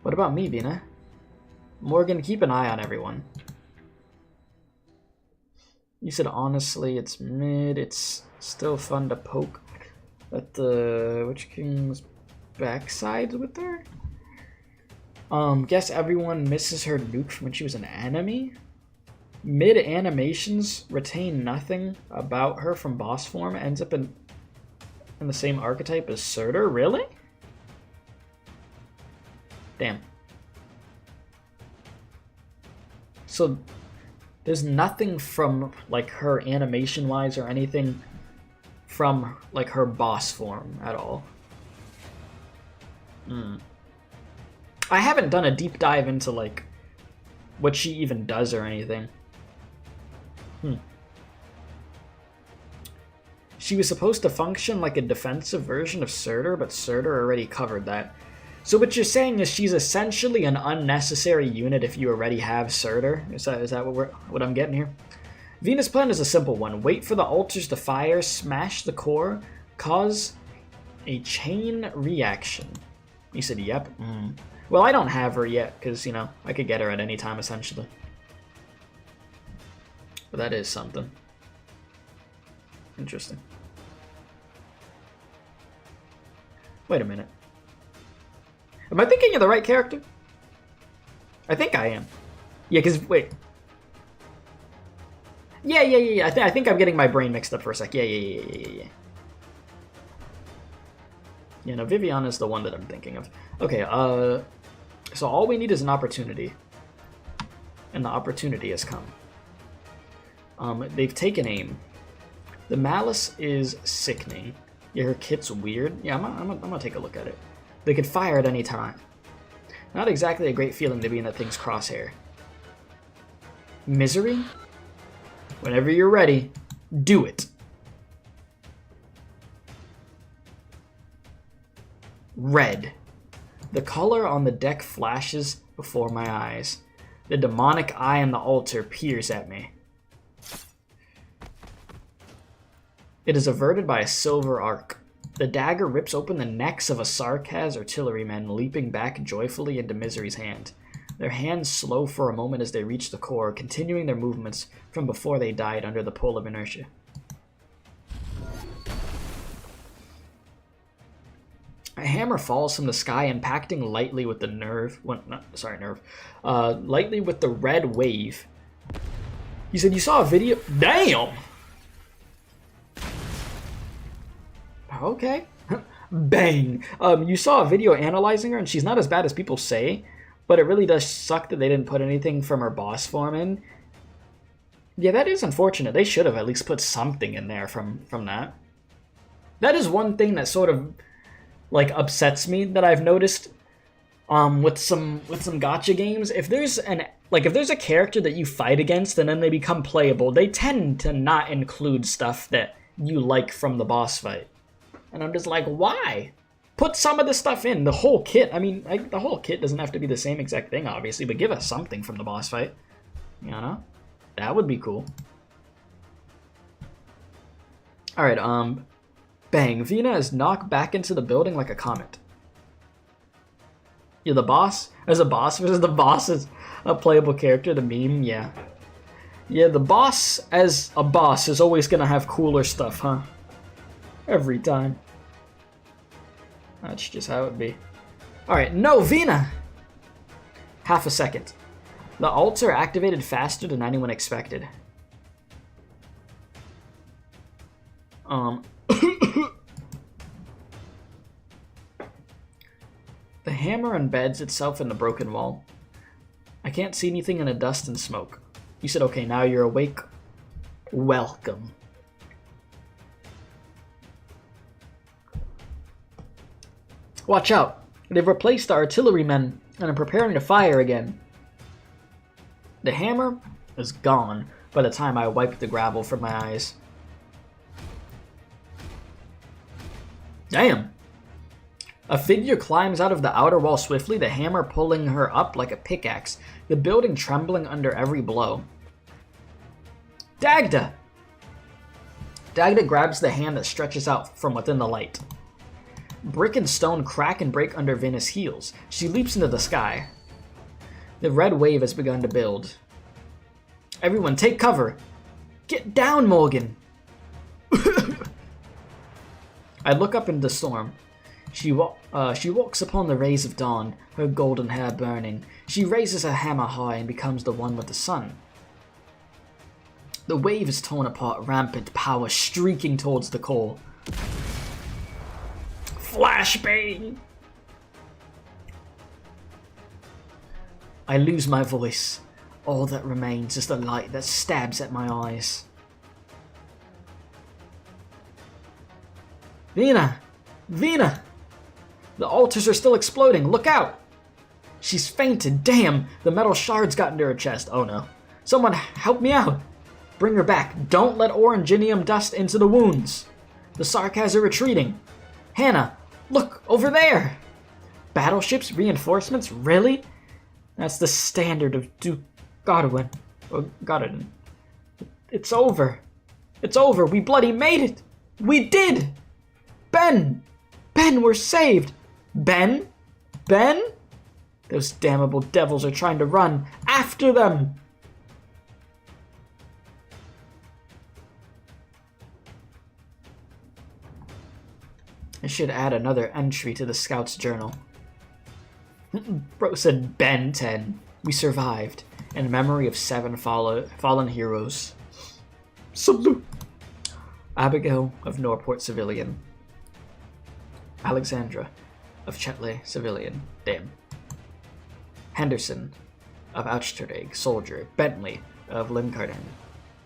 What about me, Vina? Morgan, keep an eye on everyone. You said honestly, it's mid. It's still fun to poke at the Witch King's backside with her. Guess everyone misses her nuke from when she was an enemy? Mid animations retain nothing about her from boss form, ends up in the same archetype as Surtur? Really? Damn. So there's nothing from like her animation wise or anything from like her boss form at all. I haven't done a deep dive into like what she even does or anything. She was supposed to function like a defensive version of Surtur, but Surtur already covered that. So what you're saying is she's essentially an unnecessary unit if you already have Surtur? Is that what I'm getting here? Venus' plan is a simple one. Wait for the altars to fire, smash the core, cause a chain reaction. You said yep? Well, I don't have her yet, because, you know, I could get her at any time, essentially. But that is something. Interesting. Wait a minute. Am I thinking of the right character? I think I am. Yeah, because, wait. Yeah. I think I'm getting my brain mixed up for a sec. Yeah. Yeah, no, Viviana is the one that I'm thinking of. Okay, so all we need is an opportunity. And the opportunity has come. They've taken aim. The malice is sickening. Yeah, her kit's weird. Yeah, I'm gonna take a look at it. They could fire at any time. Not exactly a great feeling to be in that thing's crosshair. Misery? Whenever you're ready, do it. Red. The color on the deck flashes before my eyes. The demonic eye on the altar peers at me. It is averted by a silver arc. The dagger rips open the necks of a Sarkaz artilleryman, leaping back joyfully into Misery's hand. Their hands slow for a moment as they reach the core, continuing their movements from before they died under the pull of inertia. A hammer falls from the sky, impacting lightly with the lightly with the red wave. He said you saw a video. Damn. Okay. Bang. You saw a video analyzing her, and she's not as bad as people say, but it really does suck that they didn't put anything from her boss form in. Yeah, that is unfortunate. They should have at least put something in there from that. That is one thing that sort of like upsets me that I've noticed with some gacha games. If there's a character that you fight against and then they become playable, they tend to not include stuff that you like from the boss fight. And I'm just like, why? Put some of the stuff in, the whole kit. I mean, the whole kit doesn't have to be the same exact thing, obviously, but give us something from the boss fight. You know? That would be cool. Alright, bang. Vina is knocked back into the building like a comet. Yeah, the boss? As a boss versus the boss as a playable character, the meme, yeah. Yeah, the boss as a boss is always gonna have cooler stuff, huh? Every time. That's just how it be. Alright, no, Vina! Half a second. The ults are activated faster than anyone expected. The hammer embeds itself in the broken wall. I can't see anything in the dust and smoke. You said, okay, now you're awake. Welcome. Watch out. They've replaced the artillerymen and are preparing to fire again. The hammer is gone by the time I wipe the gravel from my eyes. Damn. A figure climbs out of the outer wall swiftly, the hammer pulling her up like a pickaxe, the building trembling under every blow. Dagda! Dagda grabs the hand that stretches out from within the light. Brick and stone crack and break under Vina's heels. She leaps into the sky. The red wave has begun to build. Everyone, take cover! Get down, Morgan! I look up into the storm. She walks upon the rays of dawn, her golden hair burning. She raises her hammer high and becomes the one with the sun. The wave is torn apart, rampant power streaking towards the core. Flashbang! I lose my voice. All that remains is the light that stabs at my eyes. Vina! Vina! The altars are still exploding. Look out! She's fainted. Damn! The metal shards got into her chest. Oh no. Someone help me out! Bring her back. Don't let oranginium dust into the wounds. The Sarkaz are retreating. Hannah, look over there! Battleships, reinforcements? Really? That's the standard of Duke Godwin. Or Godwin. It's over. It's over. We bloody made it! We did! Ben! Ben, we're saved! Ben? Ben? Those damnable devils are trying to run. After them! I should add another entry to the Scout's journal. Bro said Ben 10. We survived. In memory of 7 fallen heroes. Salute! Abigail of Norport, civilian. Alexandra of Chetley, civilian. Damn. Henderson of Ouchterdeg, soldier. Bentley of Limcarden,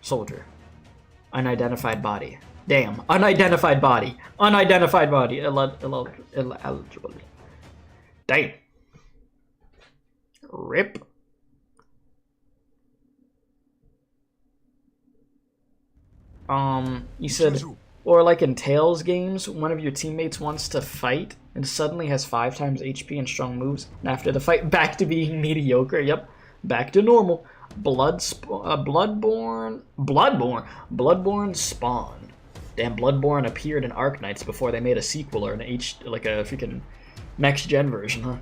soldier. Unidentified body. Damn. Unidentified body. Unidentified body. Eligible. Damn. Rip. You said, or like in Tales games, one of your teammates wants to fight and suddenly has 5 times HP and strong moves, and after the fight, back to being mediocre. Yep, back to normal. Bloodborne Spawn. Damn, Bloodborne appeared in Arknights before they made a sequel or a freaking next gen version, huh?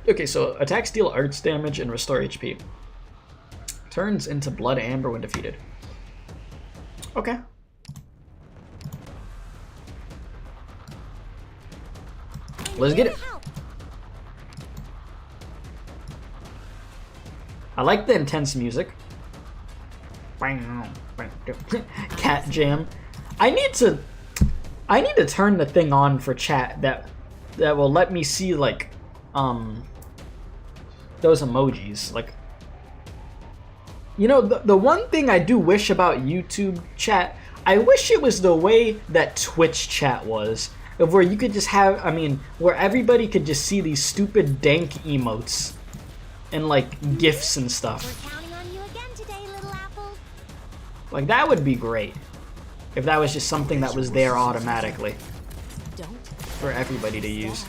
Okay, so attacks deal arts damage and restore HP. Turns into blood amber when defeated. Okay. Let's get it. I like the intense music. Cat jam. I need to turn the thing on for chat that will let me see like those emojis. Like, you know, the one thing I do wish about YouTube chat, I wish it was the way that Twitch chat was, of where you could just have, I mean, where everybody could just see these stupid dank emotes and like gifs and stuff. We're counting on you again today, little apple. Like, that would be great if that was just something that was there automatically for everybody to use.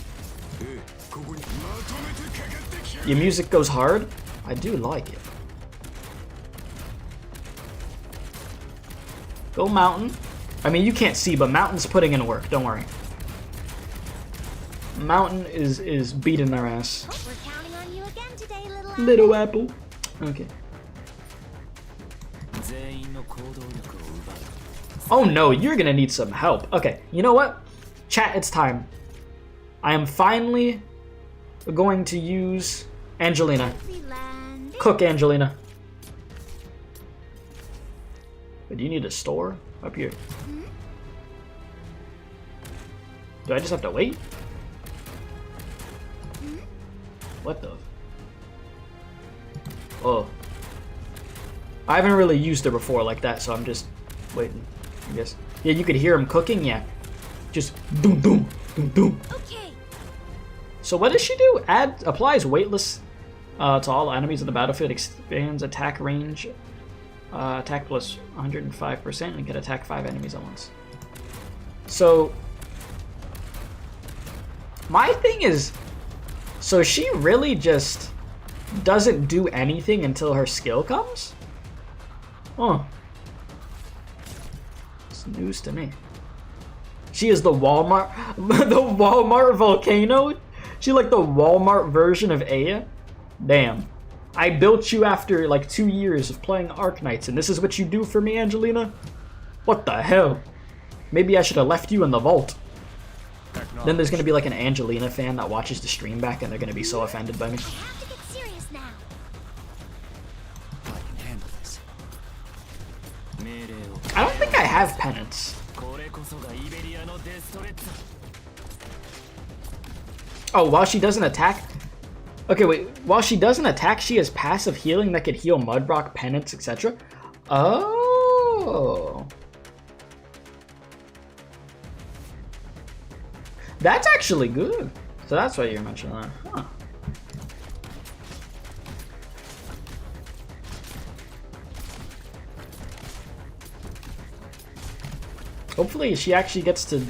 Your music goes hard? I do like it. Go Mountain. I mean, you can't see, but Mountain's putting in work. Don't worry. Mountain is beating their ass. Oh, we're counting on you again today, Little apple. Okay. Oh no, you're gonna need some help. Okay, you know what? Chat, it's time. I am finally going to use Angelina. Cook, Angelina. But do you need a store up here? Do I just have to wait? What the? Oh. I haven't really used her before like that, so I'm just waiting, I guess. Yeah, you could hear him cooking, yeah. Just doom doom doom doom. Okay. So what does she do? Applies weightless to all enemies in the battlefield, expands attack range, attack plus 105%, and can attack 5 enemies at once. So my thing is, so she really just doesn't do anything until her skill comes? Oh. It's news to me. She is the Walmart the Walmart volcano? She like the Walmart version of Aya? Damn. I built you after like 2 years of playing Arknights, and this is what you do for me, Angelina? What the hell? Maybe I should have left you in the vault. Then there's gonna be like an Angelina fan that watches the stream back, and they're gonna be so offended by me. I have to get serious now. I can handle this. I don't think I have penance. Oh, while she doesn't attack? Okay, wait. While she doesn't attack, she has passive healing that could heal Mudrock, penance, etc. Oh. That's actually good. So that's why you're mentioning that. Huh. Hopefully she actually gets to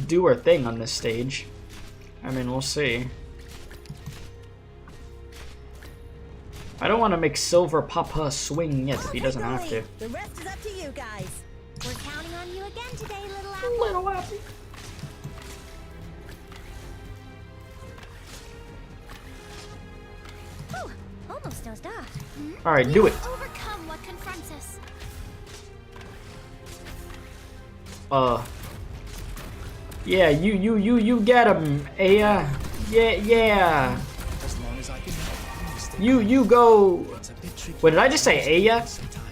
do her thing on this stage. I mean, we'll see. I don't want to make Silver Papa swing yet if he doesn't have to. The rest is up to you guys. We're counting on you again today, little apple. Little apple. Whew, almost dozed off. All right, do it. Overcome what confronts us. Yeah, you get him, Aya. Yeah. As long as I can help. You go. It's a bit tricky. What did I just say, Aya? Sometime.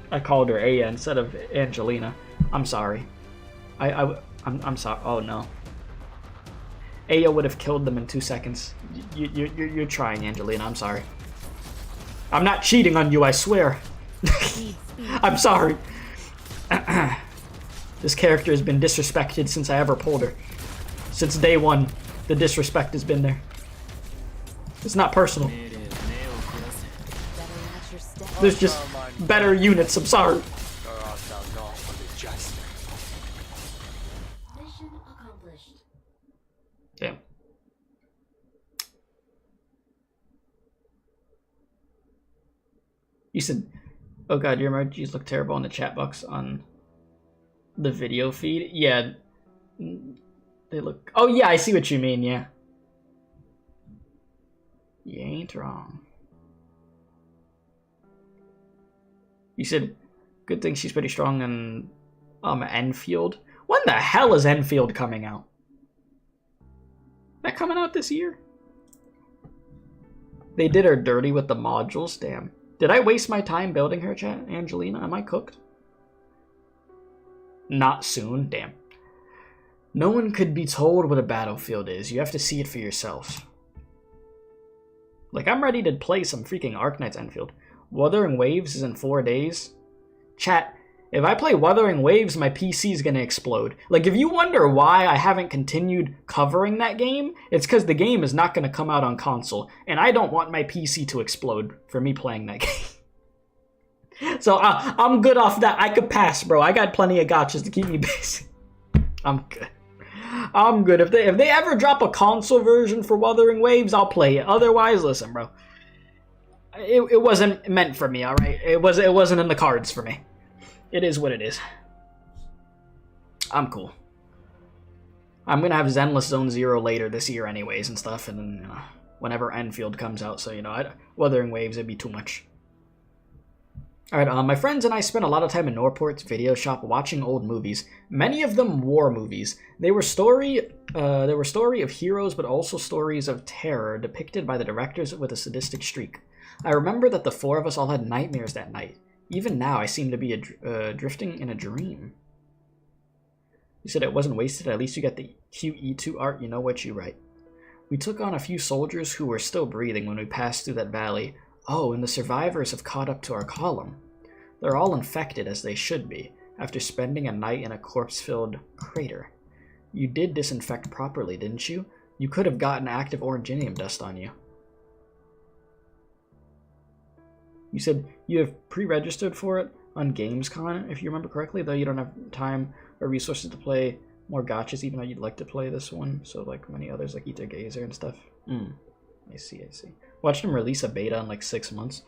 I called her Aya instead of Angelina. I'm sorry. I'm sorry. Oh no. Aya would have killed them in 2 seconds. You're trying, Angelina. I'm sorry. I'm not cheating on you, I swear. I'm sorry. This character has been disrespected since I ever pulled her. Since day one, the disrespect has been there. It's not personal. There's just better units, I'm sorry. Mission accomplished. Damn. You said, oh god, your emojis look terrible in the chat box on the video feed. Yeah, they look. Oh yeah, I see what you mean. Yeah, you ain't wrong. You said, good thing she's pretty strong in Enfield. When the hell is Enfield coming out? Is that coming out this year? They did her dirty with the modules. Damn. Did I waste my time building her, chat? Angelina, am I cooked? Not soon. Damn. No one could be told what a battlefield is. You have to see it for yourself. Like, I'm ready to play some freaking Arknights Enfield. Wuthering Waves is in 4 days. Chat, if I play Wuthering Waves, my PC is gonna explode. Like, if you wonder why I haven't continued covering that game, it's because the game is not gonna come out on console, and I don't want my PC to explode for me playing that game. So I'm good off that. I could pass, bro. I got plenty of gotchas to keep me busy. I'm good. I'm good. If they ever drop a console version for Wuthering Waves, I'll play it. Otherwise, listen, bro. It wasn't meant for me, alright? It wasn't in the cards for me. It is what it is. I'm cool. I'm gonna have Zenless Zone Zero later this year anyways and stuff, and then, you know, whenever Enfield comes out, so, you know, Wuthering Waves, it'd be too much. Alright, my friends and I spent a lot of time in Norport's video shop watching old movies. Many of them war movies. They were story of heroes, but also stories of terror depicted by the directors with a sadistic streak. I remember that the four of us all had nightmares that night. Even now, I seem to be drifting in a dream. You said it wasn't wasted. At least you got the QE2 art. You know what you write. We took on a few soldiers who were still breathing when we passed through that valley. Oh, and the survivors have caught up to our column. They're all infected, as they should be, after spending a night in a corpse-filled crater. You did disinfect properly, didn't you? You could have gotten active oranginium dust on you. You said you have pre-registered for it on Gamescom, if you remember correctly, though you don't have time or resources to play more gotchas, even though you'd like to play this one. So like many others, like Ether Gazer and stuff. I see. Watch them release a beta in like 6 months.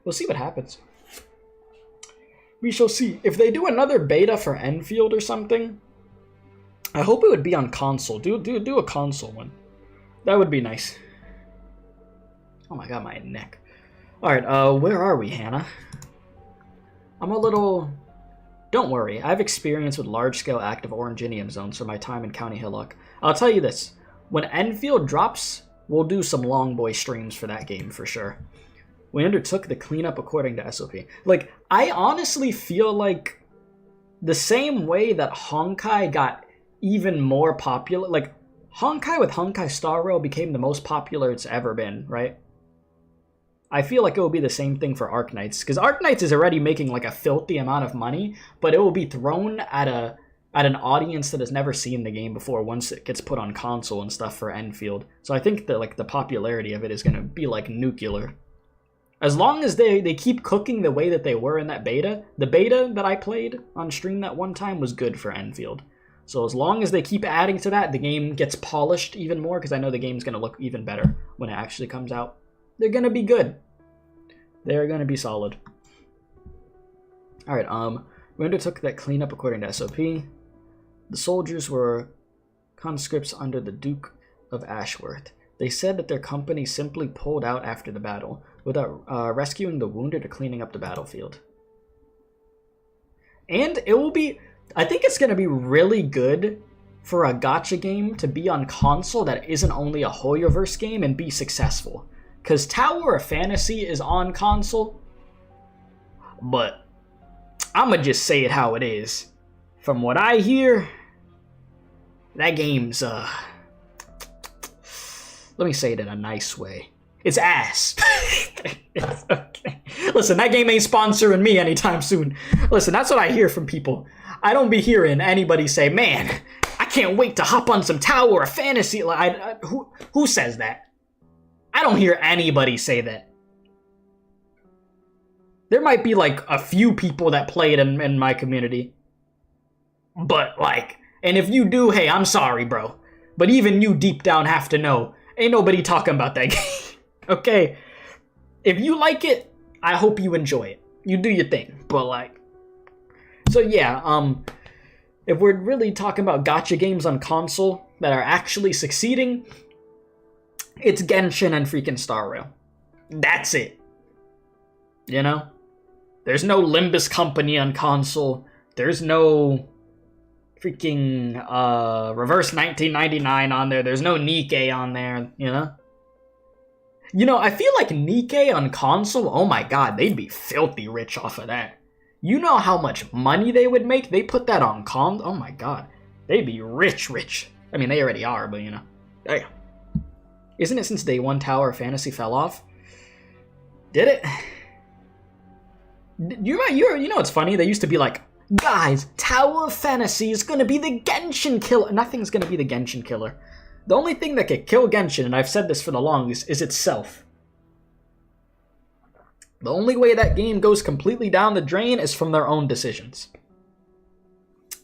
We'll see what happens. We shall see. If they do another beta for Enfield or something, I hope it would be on console. Do a console one. That would be nice. Oh my god, my neck. Alright, where are we, Hannah? I'm a little... Don't worry, I have experience with large-scale active oranginium zones from my time in County Hillock. I'll tell you this, when Enfield drops, we'll do some long boy streams for that game for sure. We undertook the cleanup according to SOP. Like, I honestly feel like the same way that Honkai got even more popular, like, Honkai with Honkai Star Rail became the most popular it's ever been, right? I feel like it will be the same thing for Arknights, because Arknights is already making like a filthy amount of money, but it will be thrown at an audience that has never seen the game before once it gets put on console and stuff for Enfield. So I think that like the popularity of it is going to be like nuclear. As long as they keep cooking the way that they were in that beta, the beta that I played on stream that one time was good for Enfield. So as long as they keep adding to that, the game gets polished even more, because I know the game's going to look even better when it actually comes out. They're going to be good. They're going to be solid. Alright, we undertook that cleanup according to SOP. The soldiers were conscripts under the Duke of Ashworth. They said that their company simply pulled out after the battle, without rescuing the wounded or cleaning up the battlefield. And it will be... I think it's going to be really good for a gacha game to be on console that isn't only a Hoyoverse game and be successful. Because Tower of Fantasy is on console, but I'ma just say it how it is. From what I hear, that game's, let me say it in a nice way. It's ass. It's okay. Listen, that game ain't sponsoring me anytime soon. Listen, that's what I hear from people. I don't be hearing anybody say, man, I can't wait to hop on some Tower of Fantasy. Who says that? I don't hear anybody say that. There might be like a few people that play it in my community. But like, and if you do, hey, I'm sorry, bro. But even you deep down have to know, ain't nobody talking about that game. Okay? If you like it, I hope you enjoy it. You do your thing. But like, so yeah, if we're really talking about gacha games on console that are actually succeeding, it's Genshin and freaking Star Rail. That's it. You know? There's no Limbus Company on console. There's no freaking reverse 1999 on there. There's no Nikkei on there, you know? You know, I feel like Nikkei on console, oh my god, they'd be filthy rich off of that. You know how much money they would make? They put that on oh my god. They'd be rich. I mean, they already are, but you know. Hey. Isn't it since day one Tower of Fantasy fell off? Did it? You know what's funny? They used to be like, guys, Tower of Fantasy is gonna be the Genshin killer. Nothing's gonna be the Genshin killer. The only thing that could kill Genshin, and I've said this for the longest, is itself. The only way that game goes completely down the drain is from their own decisions.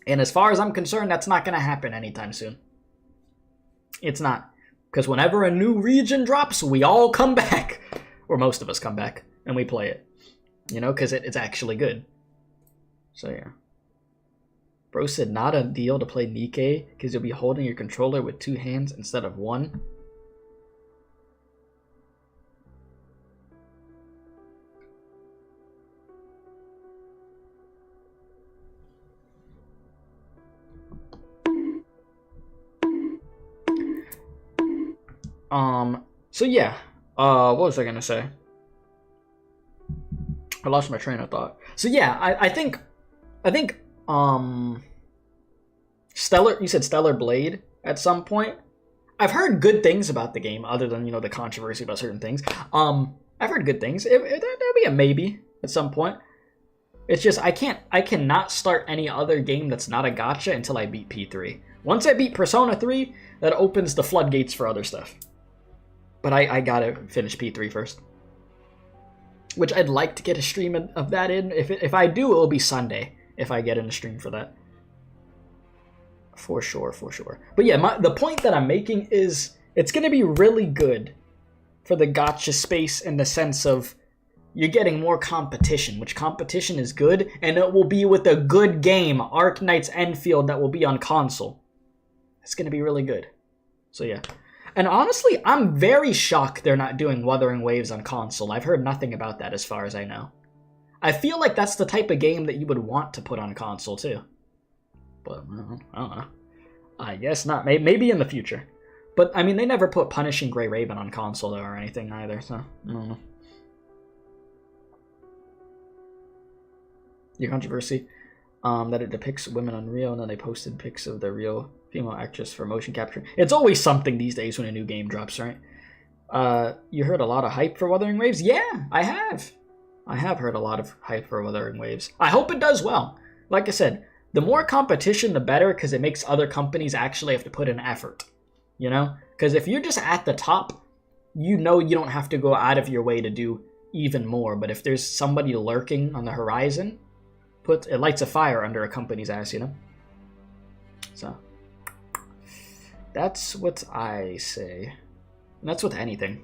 And as far as I'm concerned, that's not gonna happen anytime soon. It's not. Because whenever a new region drops, we all come back. Or most of us come back, and we play it. You know, because it's actually good. So yeah. Bro said not a deal to play Nikkei, because you'll be holding your controller with 2 hands instead of 1. So yeah, what was I gonna say? I lost my train of thought. So yeah, I think, Stellar, you said Stellar Blade at some point? I've heard good things about the game, other than, you know, the controversy about certain things. I've heard good things. There'll be a maybe at some point. It's just, I cannot start any other game that's not a gacha until I beat P3. Once I beat Persona 3, that opens the floodgates for other stuff. But I gotta finish P3 first. Which I'd like to get a stream of that in. If I do, it'll be Sunday, if I get in a stream for that. For sure. But yeah, the point that I'm making is, it's gonna be really good for the gacha space in the sense of, you're getting more competition, which competition is good, and it will be with a good game, Arknights Enfield, that will be on console. It's gonna be really good. So yeah. And honestly, I'm very shocked they're not doing Wuthering Waves on console. I've heard nothing about that as far as I know. I feel like that's the type of game that you would want to put on console too. But, I don't know. I guess not. Maybe in the future. But, I mean, they never put Punishing Grey Raven on console though, or anything either, so I don't know. Your controversy, that it depicts women unreal, and then they posted pics of the real female actress for motion capture. It's always something these days when a new game drops, right? You heard a lot of hype for Wuthering Waves? Yeah, I have. I have heard a lot of hype for Wuthering Waves. I hope it does well. Like I said, the more competition, the better, because it makes other companies actually have to put in effort. You know? Because if you're just at the top, you know you don't have to go out of your way to do even more. But if there's somebody lurking on the horizon, it lights a fire under a company's ass, you know? So that's what I say. And that's with anything,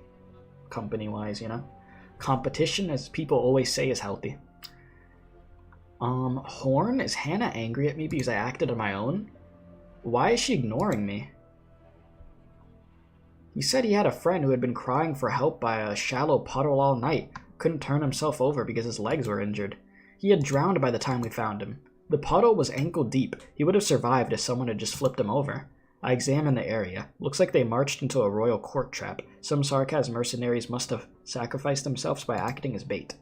company-wise, you know? Competition, as people always say, is healthy. Horn, is Hannah angry at me because I acted on my own? Why is she ignoring me? He said he had a friend who had been crying for help by a shallow puddle all night. Couldn't turn himself over because his legs were injured. He had drowned by the time we found him. The puddle was ankle deep. He would have survived if someone had just flipped him over. I examined the area. Looks like they marched into a royal court trap. Some Sarkaz mercenaries must have sacrificed themselves by acting as bait.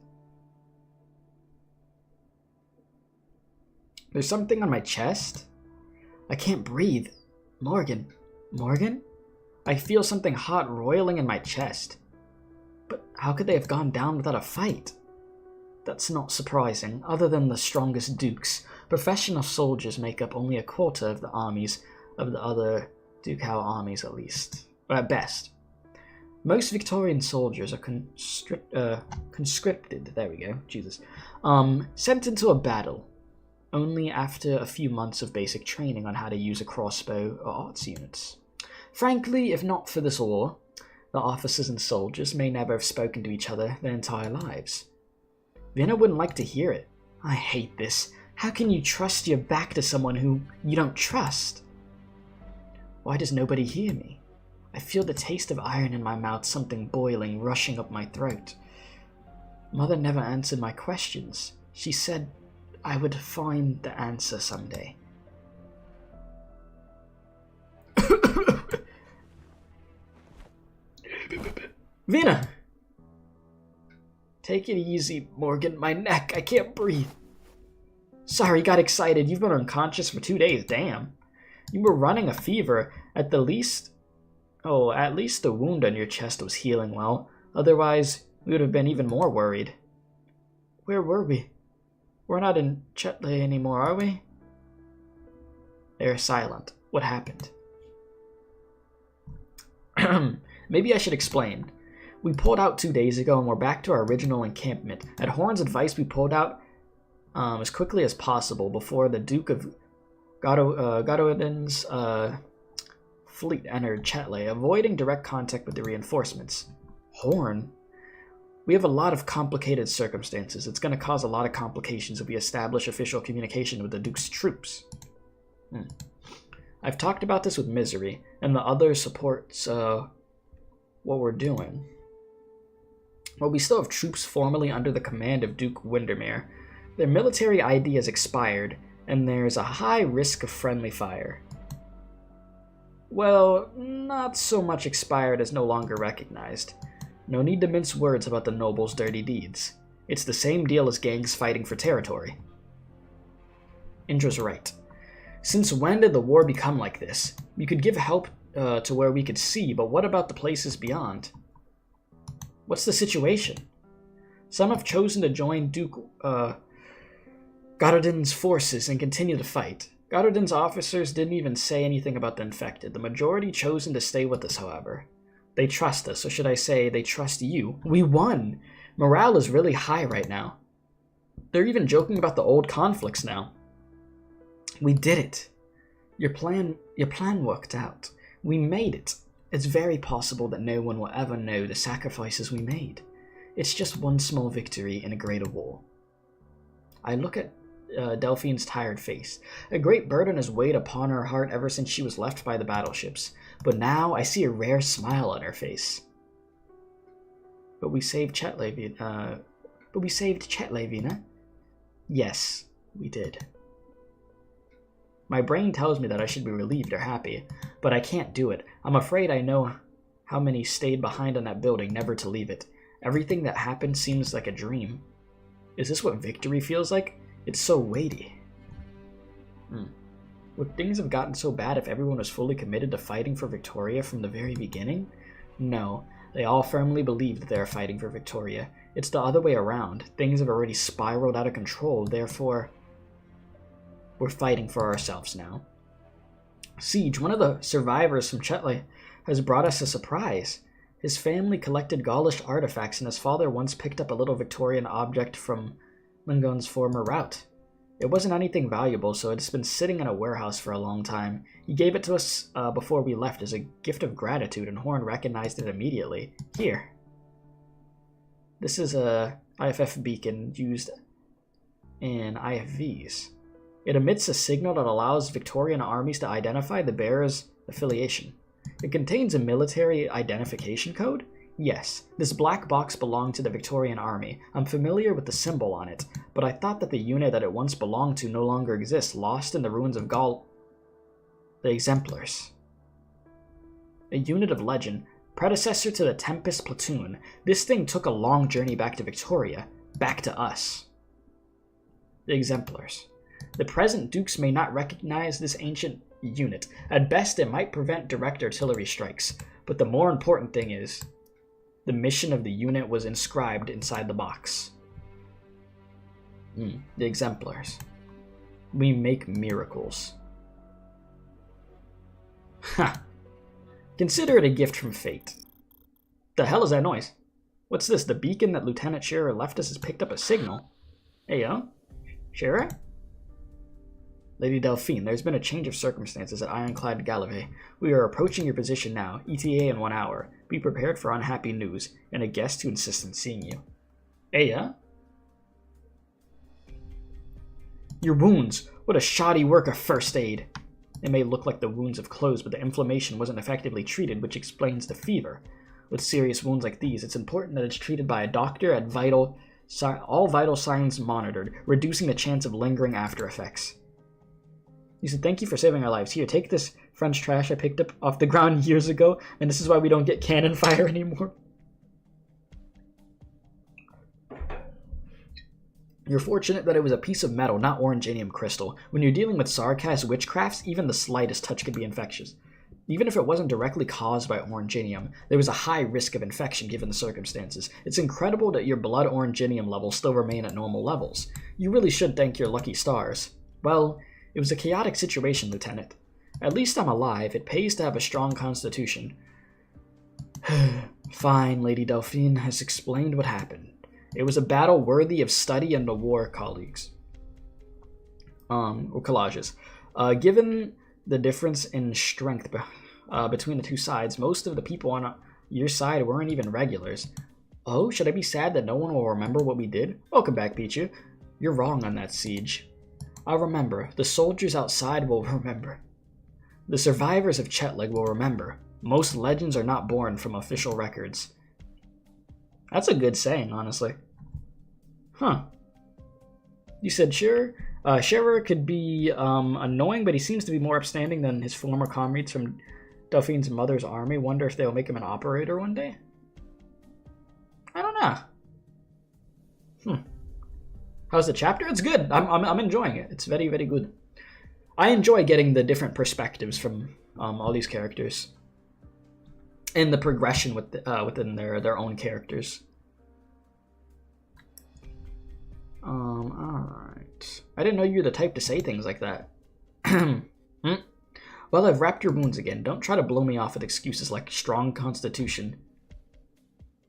There's something on my chest? I can't breathe. Morgan. Morgan? I feel something hot roiling in my chest. But how could they have gone down without a fight? That's not surprising. Other than the strongest dukes, professional soldiers make up only a quarter of the armies of the other ducal armies, at least. Or at best. Most Victorian soldiers are conscripted, there we go, Jesus, sent into a battle, only after a few months of basic training on how to use a crossbow or arts units. Frankly, if not for this war, the officers and soldiers may never have spoken to each other their entire lives. Vienna wouldn't like to hear it. I hate this. How can you trust your back to someone who you don't trust? Why does nobody hear me? I feel the taste of iron in my mouth, something boiling, rushing up my throat. Mother never answered my questions. She said I would find the answer someday. Vina! Take it easy, Morgan. My neck. I can't breathe. Sorry, got excited. You've been unconscious for 2 days. Damn. You were running a fever. At least the wound on your chest was healing well. Otherwise, we would have been even more worried. Where were we? We're not in Chetley anymore, are we? They're silent. What happened? Maybe I should explain. We pulled out 2 days ago and we're back to our original encampment. At Horn's advice, we pulled out as quickly as possible before the Duke of Gododin's fleet entered Chetley, avoiding direct contact with the reinforcements. Horn? We have a lot of complicated circumstances. It's going to cause a lot of complications if we establish official communication with the Duke's troops. I've talked about this with Misery, and the other supports what we're doing. Well, we still have troops formally under the command of Duke Windermere. Their military ID has expired, and there's a high risk of friendly fire. Well, not so much expired as no longer recognized. No need to mince words about the nobles' dirty deeds. It's the same deal as gangs fighting for territory. Indra's right. Since when did the war become like this? We could give help to where we could see, but what about the places beyond? What's the situation? Some have chosen to join Duke Gododin's forces and continue to fight. Gododin's officers didn't even say anything about the infected. The majority chosen to stay with us, however. They trust us, or should I say, they trust you. We won! Morale is really high right now. They're even joking about the old conflicts now. We did it. Your plan worked out. We made it. It's very possible that no one will ever know the sacrifices we made. It's just one small victory in a greater war. I look at Delphine's tired face. A great burden has weighed upon her heart ever since she was left by the battleships, but now I see a rare smile on her face. But we saved Chetley, Vina. Yes, we did. My brain tells me that I should be relieved or happy, but I can't do it. I'm afraid I know how many stayed behind in that building, never to leave it. Everything that happened seems like a dream. Is this what victory feels like? It's so weighty. Would things have gotten so bad if everyone was fully committed to fighting for Victoria from the very beginning? No, they all firmly believe that they are fighting for Victoria. It's the other way around. Things have already spiraled out of control, therefore we're fighting for ourselves now. Siege, one of the survivors from Chetley, has brought us a surprise. His family collected Gaulish artifacts, and his father once picked up a little Victorian object from Lingon's former route. It wasn't anything valuable, so it's been sitting in a warehouse for a long time. He gave it to us before we left as a gift of gratitude, and Horn recognized it immediately. Here. This is a IFF beacon used in IFVs. It emits a signal that allows Victorian armies to identify the bearer's affiliation. It contains a military identification code? Yes, this black box belonged to the Victorian army. I'm familiar with the symbol on it, but I thought that the unit that it once belonged to no longer exists, lost in the ruins of Gaul. The exemplars. A unit of legend, predecessor to the Tempest platoon. This thing took a long journey back to Victoria, back to us. The exemplars. The present dukes may not recognize this ancient unit. At best, it might prevent direct artillery strikes, but the more important thing is, the mission of the unit was inscribed inside the box. The exemplars. We make miracles. Ha! Consider it a gift from fate. The hell is that noise? What's this? The beacon that Lieutenant Shearer left us has picked up a signal. Hey, yo. Shearer? Lady Delphine, there's been a change of circumstances at Ironclad Gallivey. We are approaching your position now, ETA in 1 hour. Be prepared for unhappy news, and a guest who insists on seeing you. Aya? Your wounds! What a shoddy work of first aid! It may look like the wounds have closed, but the inflammation wasn't effectively treated, which explains the fever. With serious wounds like these, it's important that it's treated by a doctor at all vital signs monitored, reducing the chance of lingering after effects. He said, thank you for saving our lives. Here, take this French trash I picked up off the ground years ago, and this is why we don't get cannon fire anymore. You're fortunate that it was a piece of metal, not oranginium crystal. When you're dealing with Sarkaz witchcrafts, even the slightest touch could be infectious. Even if it wasn't directly caused by oranginium, there was a high risk of infection given the circumstances. It's incredible that your blood oranginium levels still remain at normal levels. You really should thank your lucky stars. Well, it was a chaotic situation, Lieutenant. At least I'm alive. It pays to have a strong constitution. Fine, Lady Delphine has explained what happened. It was a battle worthy of study and the war, colleagues. Or collages. Given the difference in strength between the two sides, most of the people on your side weren't even regulars. Oh, should I be sad that no one will remember what we did? Welcome back, Pichu. You're wrong on that siege. I'll remember. The soldiers outside will remember. The survivors of Chetleg will remember. Most legends are not born from official records. That's a good saying, honestly. Huh. You said sure. Scherer could be annoying, but he seems to be more upstanding than his former comrades from Delphine's mother's army. Wonder if they'll make him an operator one day? I don't know. How's the chapter? It's good. I'm enjoying it. It's very, very good. I enjoy getting the different perspectives from all these characters. And the progression within their own characters. Alright. I didn't know you were the type to say things like that. Well, I've wrapped your wounds again. Don't try to blow me off with excuses like strong constitution.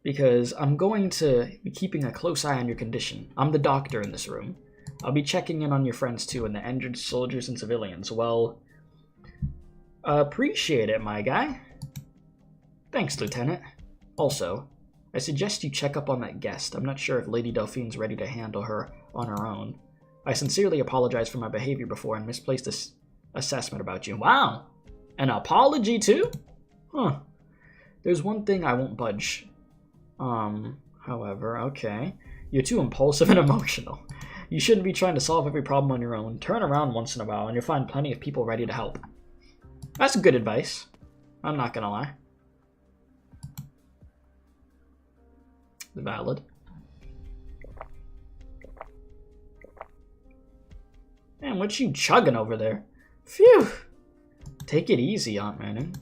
Because I'm going to be keeping a close eye on your condition. I'm the doctor in this room. I'll be checking in on your friends too, and the injured soldiers and civilians. Well, appreciate it, my guy. Thanks, Lieutenant. Also, I suggest you check up on that guest. I'm not sure if Lady Delphine's ready to handle her on her own. I sincerely apologize for my behavior before and misplaced this assessment about you. Wow! An apology too? Huh. There's one thing I won't budge. However, okay. You're too impulsive and emotional. You shouldn't be trying to solve every problem on your own. Turn around once in a while and you'll find plenty of people ready to help. That's good advice. I'm not gonna lie. Valid. Man, what you chugging over there? Phew! Take it easy, Aunt Manning.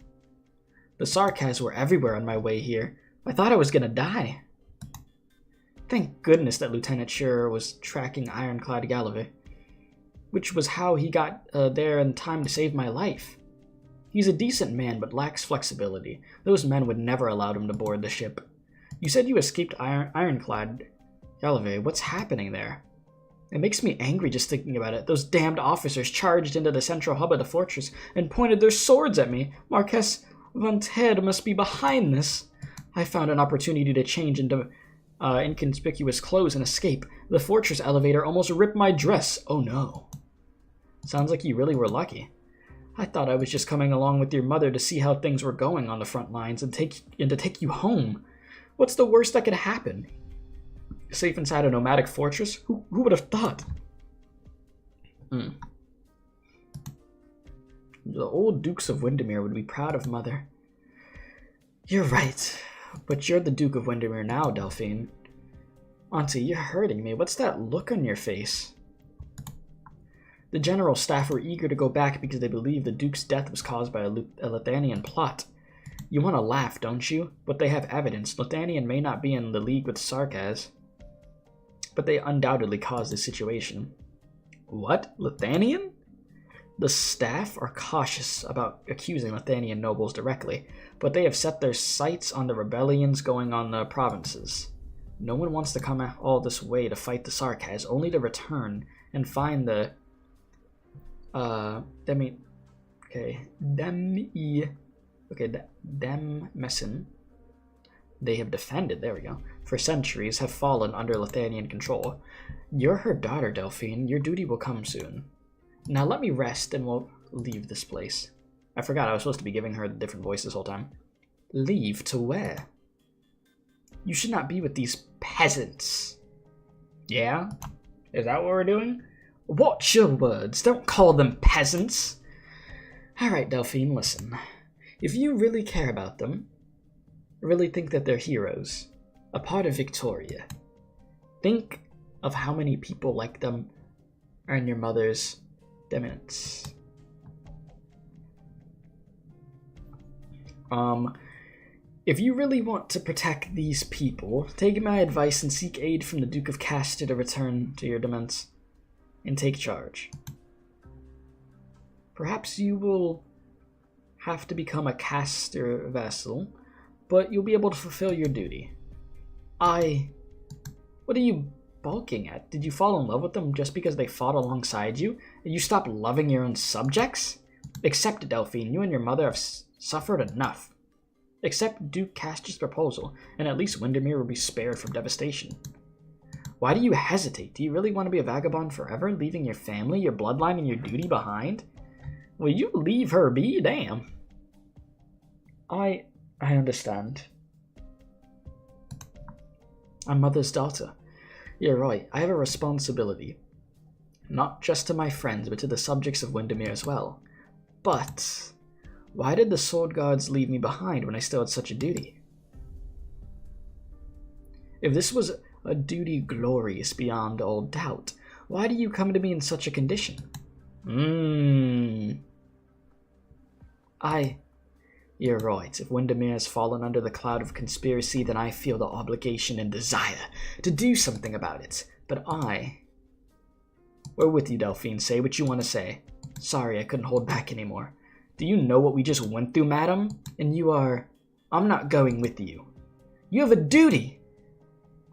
The Sarkaz were everywhere on my way here. I thought I was gonna die. Thank goodness that Lieutenant Scherer was tracking Ironclad Gallivey, which was how he got there in time to save my life. He's a decent man, but lacks flexibility. Those men would never allow him to board the ship. You said you escaped Ironclad Gallivey. What's happening there? It makes me angry just thinking about it. Those damned officers charged into the central hub of the fortress and pointed their swords at me. Marquess von Ted must be behind this. I found an opportunity to change into inconspicuous clothes and escape. The fortress elevator almost ripped my dress. Oh no. Sounds like you really were lucky. I thought I was just coming along with your mother to see how things were going on the front lines and to take you home. What's the worst that could happen? Safe inside a nomadic fortress? Who would have thought? The old Dukes of Windermere would be proud of Mother. You're right, but you're the Duke of Windermere now, Delphine. Auntie, you're hurting me. What's that look on your face? The general staff were eager to go back because they believed the Duke's death was caused by a Lithanian plot. You want to laugh, don't you? But they have evidence. Lithanian may not be in the league with Sarkaz, but they undoubtedly caused this situation. What? Lithanian? The staff are cautious about accusing Lithanian nobles directly, but they have set their sights on the rebellions going on the provinces. No one wants to come all this way to fight the Sarkaz, only to return and find the Demmessen they have defended, there we go, for centuries have fallen under Lithanian control. You're her daughter, Delphine. Your duty will come soon. Now let me rest and we'll leave this place. I forgot I was supposed to be giving her the different voice this whole time. Leave to where? You should not be with these peasants. Yeah? Is that what we're doing? Watch your words. Don't call them peasants. Alright, Delphine, listen. If you really care about them, really think that they're heroes, a part of Victoria, think of how many people like them are in your mother's dominance. If you really want to protect these people, take my advice and seek aid from the Duke of Castor to return to your demesnes and take charge. Perhaps you will have to become a Castor vassal, but you'll be able to fulfill your duty. What are you balking at? Did you fall in love with them just because they fought alongside you, and you stopped loving your own subjects? Accept it, Delphine. You and your mother have suffered enough. Accept Duke Castor's proposal, and at least Windermere will be spared from devastation. Why do you hesitate? Do you really want to be a vagabond forever, leaving your family, your bloodline, and your duty behind? Will you leave her be? Damn. I understand. I'm mother's daughter. You're right, I have a responsibility. Not just to my friends, but to the subjects of Windermere as well. But why did the sword guards leave me behind when I still had such a duty? If this was a duty glorious beyond all doubt, why do you come to me in such a condition? You're right. If Windermere has fallen under the cloud of conspiracy, then I feel the obligation and desire to do something about it. But we're with you, Delphine. Say what you want to say. Sorry, I couldn't hold back anymore. Do you know what we just went through, madam? And I'm not going with you. You have a duty.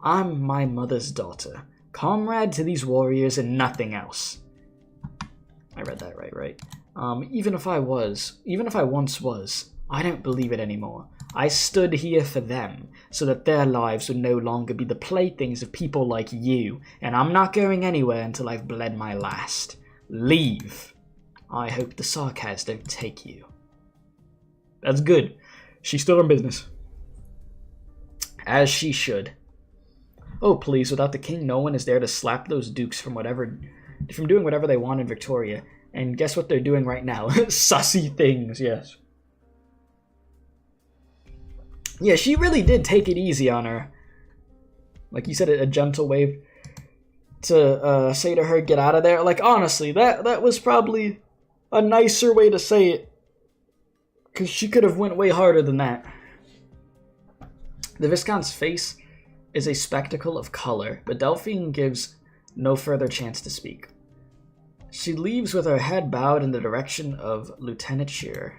I'm my mother's daughter, comrade to these warriors and nothing else. I read that right? Even if I once was, I don't believe it anymore. I stood here for them, so that their lives would no longer be the playthings of people like you, and I'm not going anywhere until I've bled my last. Leave. I hope the Sarkaz don't take you. That's good. She's still in business. As she should. Oh, please, without the king, no one is there to slap those dukes from doing whatever they want in Victoria. And guess what they're doing right now? Sussy things, yes. Yeah, she really did take it easy on her. Like you said, a gentle wave to say to her, get out of there. Like, honestly, that was probably a nicer way to say it. Because she could have went way harder than that. The Viscount's face is a spectacle of color, but Delphine gives no further chance to speak. She leaves with her head bowed in the direction of Lieutenant Shearer.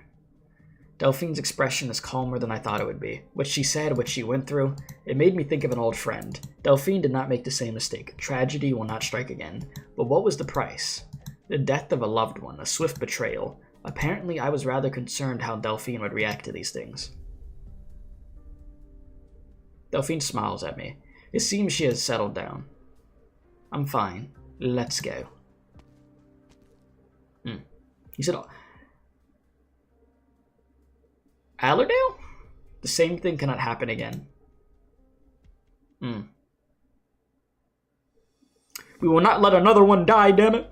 Delphine's expression is calmer than I thought it would be. What she said, what she went through, it made me think of an old friend. Delphine did not make the same mistake. Tragedy will not strike again. But what was the price? The death of a loved one, a swift betrayal. Apparently, I was rather concerned how Delphine would react to these things. Delphine smiles at me. It seems she has settled down. I'm fine. Let's go. He said, Allerdale? The same thing cannot happen again. We will not let another one die, damn it.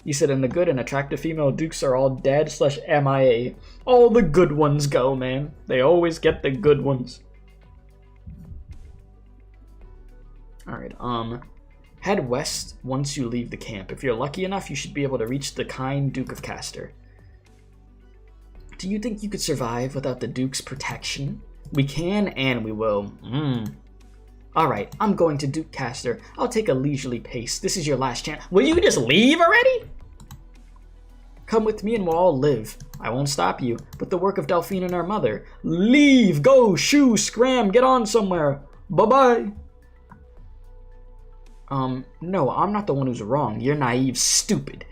He said, and the good and attractive female dukes are all dead / MIA. All the good ones go, man. They always get the good ones. Alright, head west once you leave the camp. If you're lucky enough, you should be able to reach the kind Duke of Castor. Do you think you could survive without the Duke's protection? We can and we will. Alright, I'm going to Duke Castor. I'll take a leisurely pace. This is your last chance. Will you just leave already? Come with me and we'll all live. I won't stop you, but the work of Delphine and our mother. Leave! Go! Shoo! Scram! Get on somewhere! Bye-bye! No, I'm not the one who's wrong. You're naive, stupid.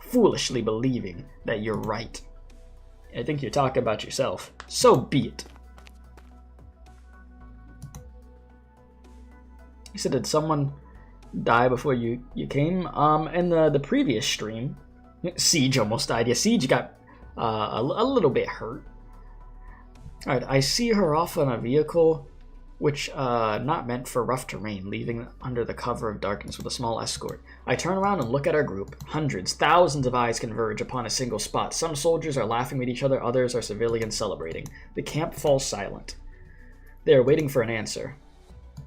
Foolishly believing that you're right. I think you're talking about yourself. So be it. You said, did someone die before you came? In the previous stream, Siege almost died. Yeah, Siege got a little bit hurt. Alright, I see her off on a vehicle which not meant for rough terrain, leaving under the cover of darkness with a small escort. I turn around and look at our group. Hundreds, thousands of eyes converge upon a single spot. Some soldiers are laughing at each other, others are civilians celebrating. The camp falls silent. They are waiting for an answer.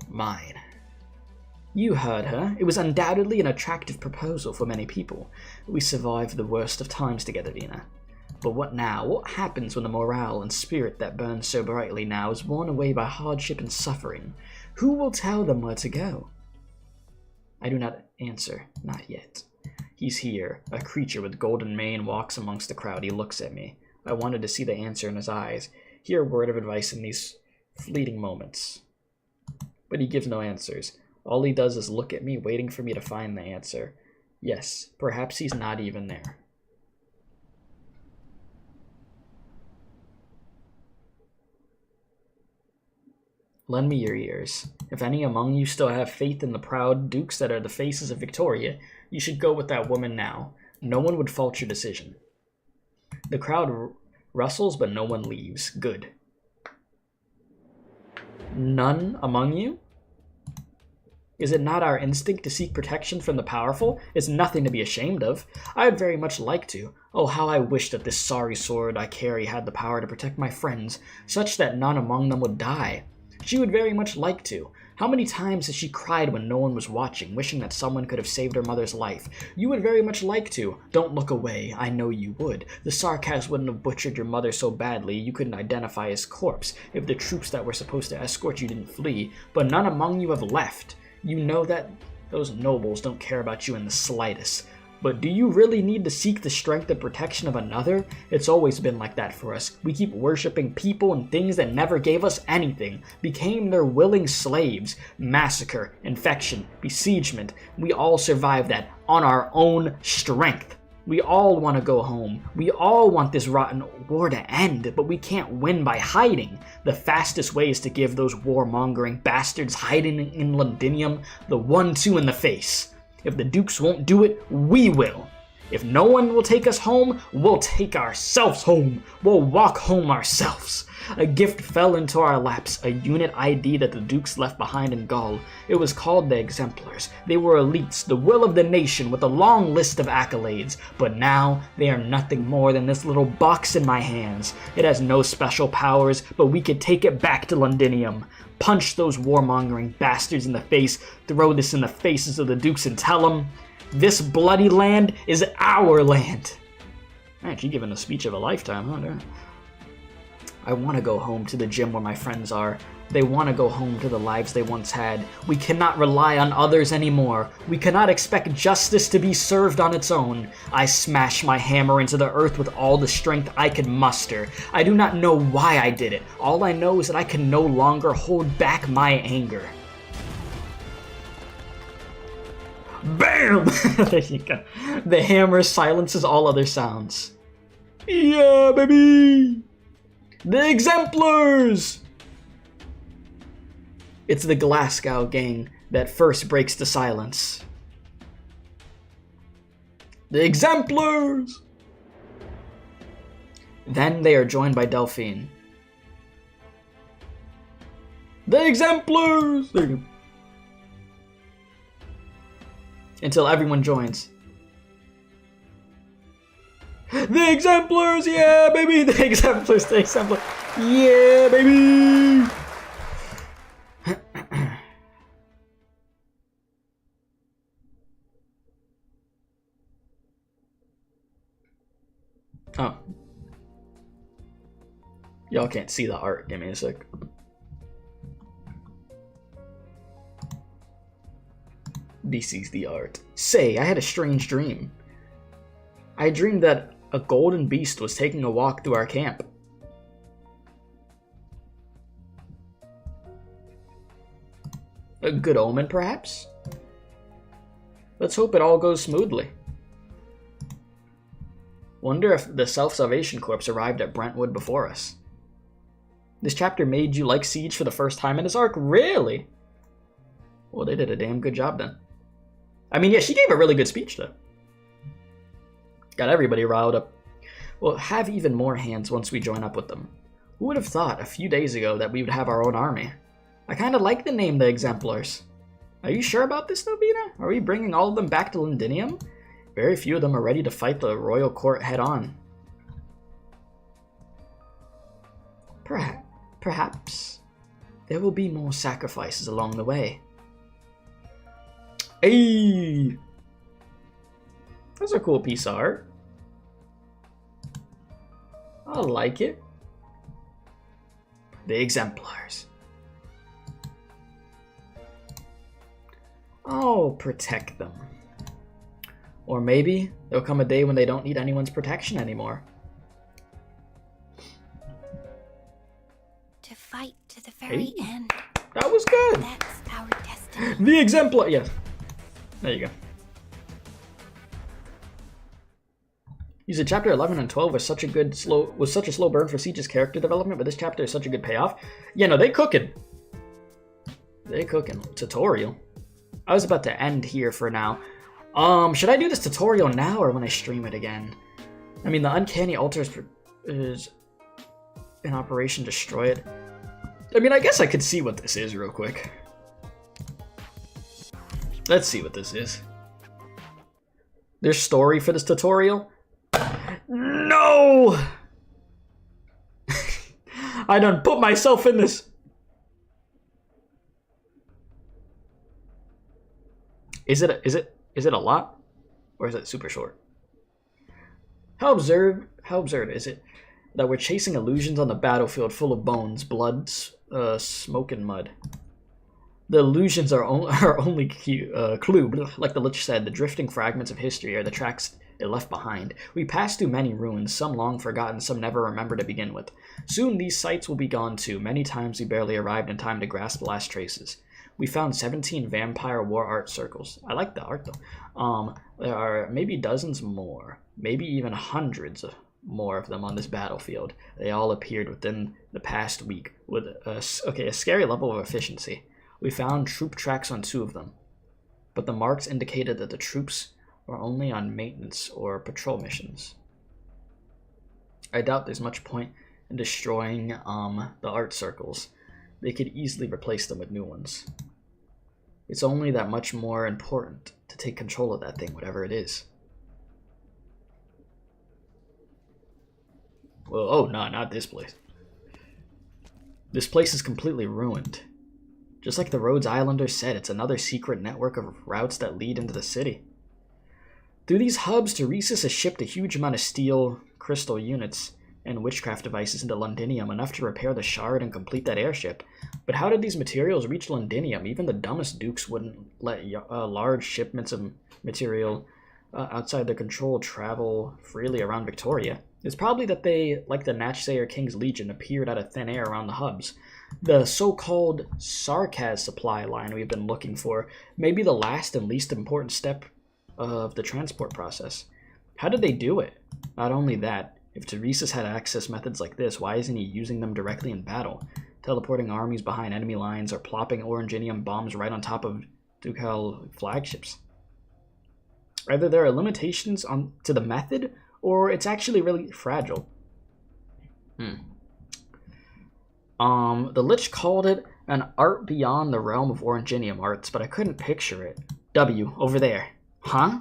Mine. You heard her. It was undoubtedly an attractive proposal for many people. We survived the worst of times together, Vina. But what now? What happens when the morale and spirit that burns so brightly now is worn away by hardship and suffering? Who will tell them where to go? I do not answer, not yet. He's here. A creature with golden mane walks amongst the crowd. He looks at me. I wanted to see the answer in his eyes, hear a word of advice in these fleeting moments. But he gives no answers. All he does is look at me, waiting for me to find the answer. Yes, perhaps he's not even there. Lend me your ears. If any among you still have faith in the proud dukes that are the faces of Victoria, you should go with that woman now. No one would fault your decision. The crowd rustles, but no one leaves. Good. None among you? Is it not our instinct to seek protection from the powerful? It's nothing to be ashamed of. I would very much like to. Oh, how I wish that this sorry sword I carry had the power to protect my friends, such that none among them would die. She would very much like to. How many times has she cried when no one was watching, wishing that someone could have saved her mother's life? You would very much like to. Don't look away. I know you would. The Sarkas wouldn't have butchered your mother so badly you couldn't identify his corpse if the troops that were supposed to escort you didn't flee, but none among you have left. You know that those nobles don't care about you in the slightest. But do you really need to seek the strength and protection of another? It's always been like that for us. We keep worshipping people and things that never gave us anything, became their willing slaves. Massacre, infection, besiegement. We all survive that on our own strength. We all want to go home. We all want this rotten war to end, but we can't win by hiding. The fastest way is to give those warmongering bastards hiding in Londinium the 1-2 in the face. If the dukes won't do it, we will. If no one will take us home, we'll take ourselves home. We'll walk home ourselves. A gift fell into our laps, a unit ID that the dukes left behind in Gaul. It was called the Exemplars. They were elites, the will of the nation, with a long list of accolades. But now, they are nothing more than this little box in my hands. It has no special powers, but we could take it back to Londinium. Punch those warmongering bastards in the face, throw this in the faces of the dukes and tell them, this bloody land is our land. Man, she's giving a speech of a lifetime, huh? I want to go home to the gym where my friends are. They want to go home to the lives they once had. We cannot rely on others anymore. We cannot expect justice to be served on its own. I smash my hammer into the earth with all the strength I could muster. I do not know why I did it. All I know is that I can no longer hold back my anger. BAM! There you go. The hammer silences all other sounds. Yeah, baby! The Exemplars! It's the Glasgow gang that first breaks the silence. The Exemplars! Then they are joined by Delphine. The Exemplars! There you go. Until everyone joins. The Exemplars, yeah, baby! The Exemplars, the Exemplars, yeah, baby! Oh. Y'all can't see the art. Give me a sec. This is the art. Say, I had a strange dream. I dreamed that a golden beast was taking a walk through our camp. A good omen, perhaps? Let's hope it all goes smoothly. Wonder if the Self-Salvation Corps arrived at Brentwood before us. This chapter made you like Siege for the first time in this arc? Really? Well, they did a damn good job then. I mean, yeah, she gave a really good speech, though. Got everybody riled up. We'll have even more hands once we join up with them. Who would have thought a few days ago that we would have our own army? I kind of like the name the Exemplars. Are you sure about this, though, Vina? Are we bringing all of them back to Londinium? Very few of them are ready to fight the royal court head-on. Perhaps there will be more sacrifices along the way. Hey! That's a cool piece of art. I like it. The exemplars. I'll protect them. Or maybe there'll come a day when they don't need anyone's protection anymore. To fight to the very Hey. end. That was good. That's our destiny. The exemplar. Yeah. There you go. You said chapter 11 and 12 was such a slow burn for Siege's character development, but this chapter is such a good payoff. Yeah, no, they cooking. They cooking. Tutorial. I was about to end here for now. Should I do this tutorial now or when I stream it again? I mean, the uncanny altar is in operation. Destroy it. I mean, I guess I could see what this is real quick. Let's see what this is. There's story for this tutorial. No! I done put myself in this. Is it a lot? Or is it super short? How absurd is it that we're chasing illusions on the battlefield full of bones, blood, smoke, and mud? The illusions are only clue, like the Lich said, the drifting fragments of history are the tracks it left behind. We passed through many ruins, some long forgotten, some never remembered to begin with. Soon these sites will be gone too. Many times we barely arrived in time to grasp the last traces. We found 17 vampire war art circles. I like the art though. There are maybe dozens more, maybe even hundreds more of them on this battlefield. They all appeared within the past week with a scary level of efficiency. We found troop tracks on 2 of them, but the marks indicated that the troops were only on maintenance or patrol missions. I doubt there's much point in destroying the art circles. They could easily replace them with new ones. It's only that much more important to take control of that thing, whatever it is. Well, oh no, not this place. This place is completely ruined. Just like the Rhodes Islanders said, it's another secret network of routes that lead into the city. Through these hubs, Teresis has shipped a huge amount of steel, crystal units, and witchcraft devices into Londinium, enough to repair the shard and complete that airship. But how did these materials reach Londinium? Even the dumbest dukes wouldn't let large shipments of material outside their control travel freely around Victoria. It's probably that they, like the Natchsayer King's Legion, appeared out of thin air around the hubs. The so-called Sarkaz supply line we've been looking for may be the last and least important step of the transport process. How did they do it? Not only that, if Teresis had access methods like this, why isn't he using them directly in battle? Teleporting armies behind enemy lines or plopping Oranginium bombs right on top of Ducal flagships. Either there are limitations to the method, or it's actually really fragile. The Lich called it an art beyond the realm of Oranginium arts, but I couldn't picture it. W, over there. Huh?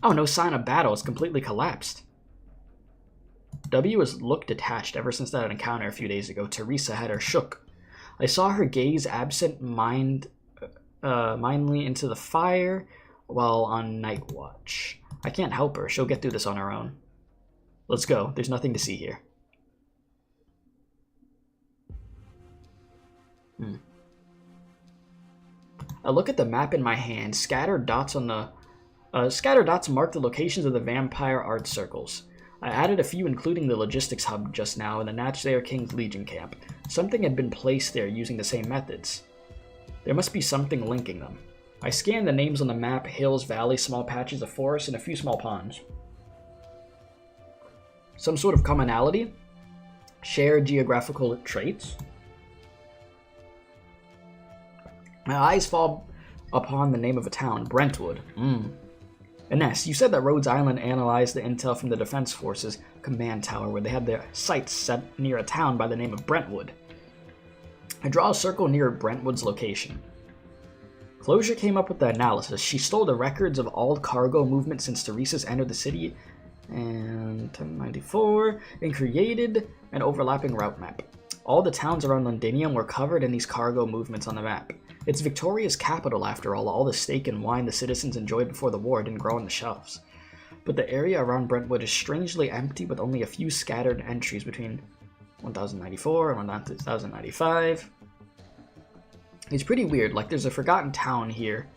Oh, no sign of battle. It's completely collapsed. W has looked detached ever since that encounter a few days ago. Teresa had her shook. I saw her gaze mindly into the fire while on night watch. I can't help her. She'll get through this on her own. Let's go. There's nothing to see here. I look at the map in my hand. Scattered dots mark the locations of the vampire art circles. I added a few, including the logistics hub just now and the Natchsayer King's Legion camp. Something had been placed there using the same methods. There must be something linking them. I scanned the names on the map: hills, valleys, small patches of forest, and a few small ponds. Some sort of commonality? Shared geographical traits? My eyes fall upon the name of a town, Brentwood. Ines, you said that Rhodes Island analyzed the intel from the Defense Forces command tower where they had their sights set near a town by the name of Brentwood. I draw a circle near Brentwood's location. Closure came up with the analysis. She stole the records of all cargo movement since Teresis entered the city in 1094 and created an overlapping route map. All the towns around Londinium were covered in these cargo movements on the map. It's Victoria's capital, after all the steak and wine the citizens enjoyed before the war didn't grow on the shelves. But the area around Brentwood is strangely empty, with only a few scattered entries between 1094 and 1095. It's pretty weird, like there's a forgotten town here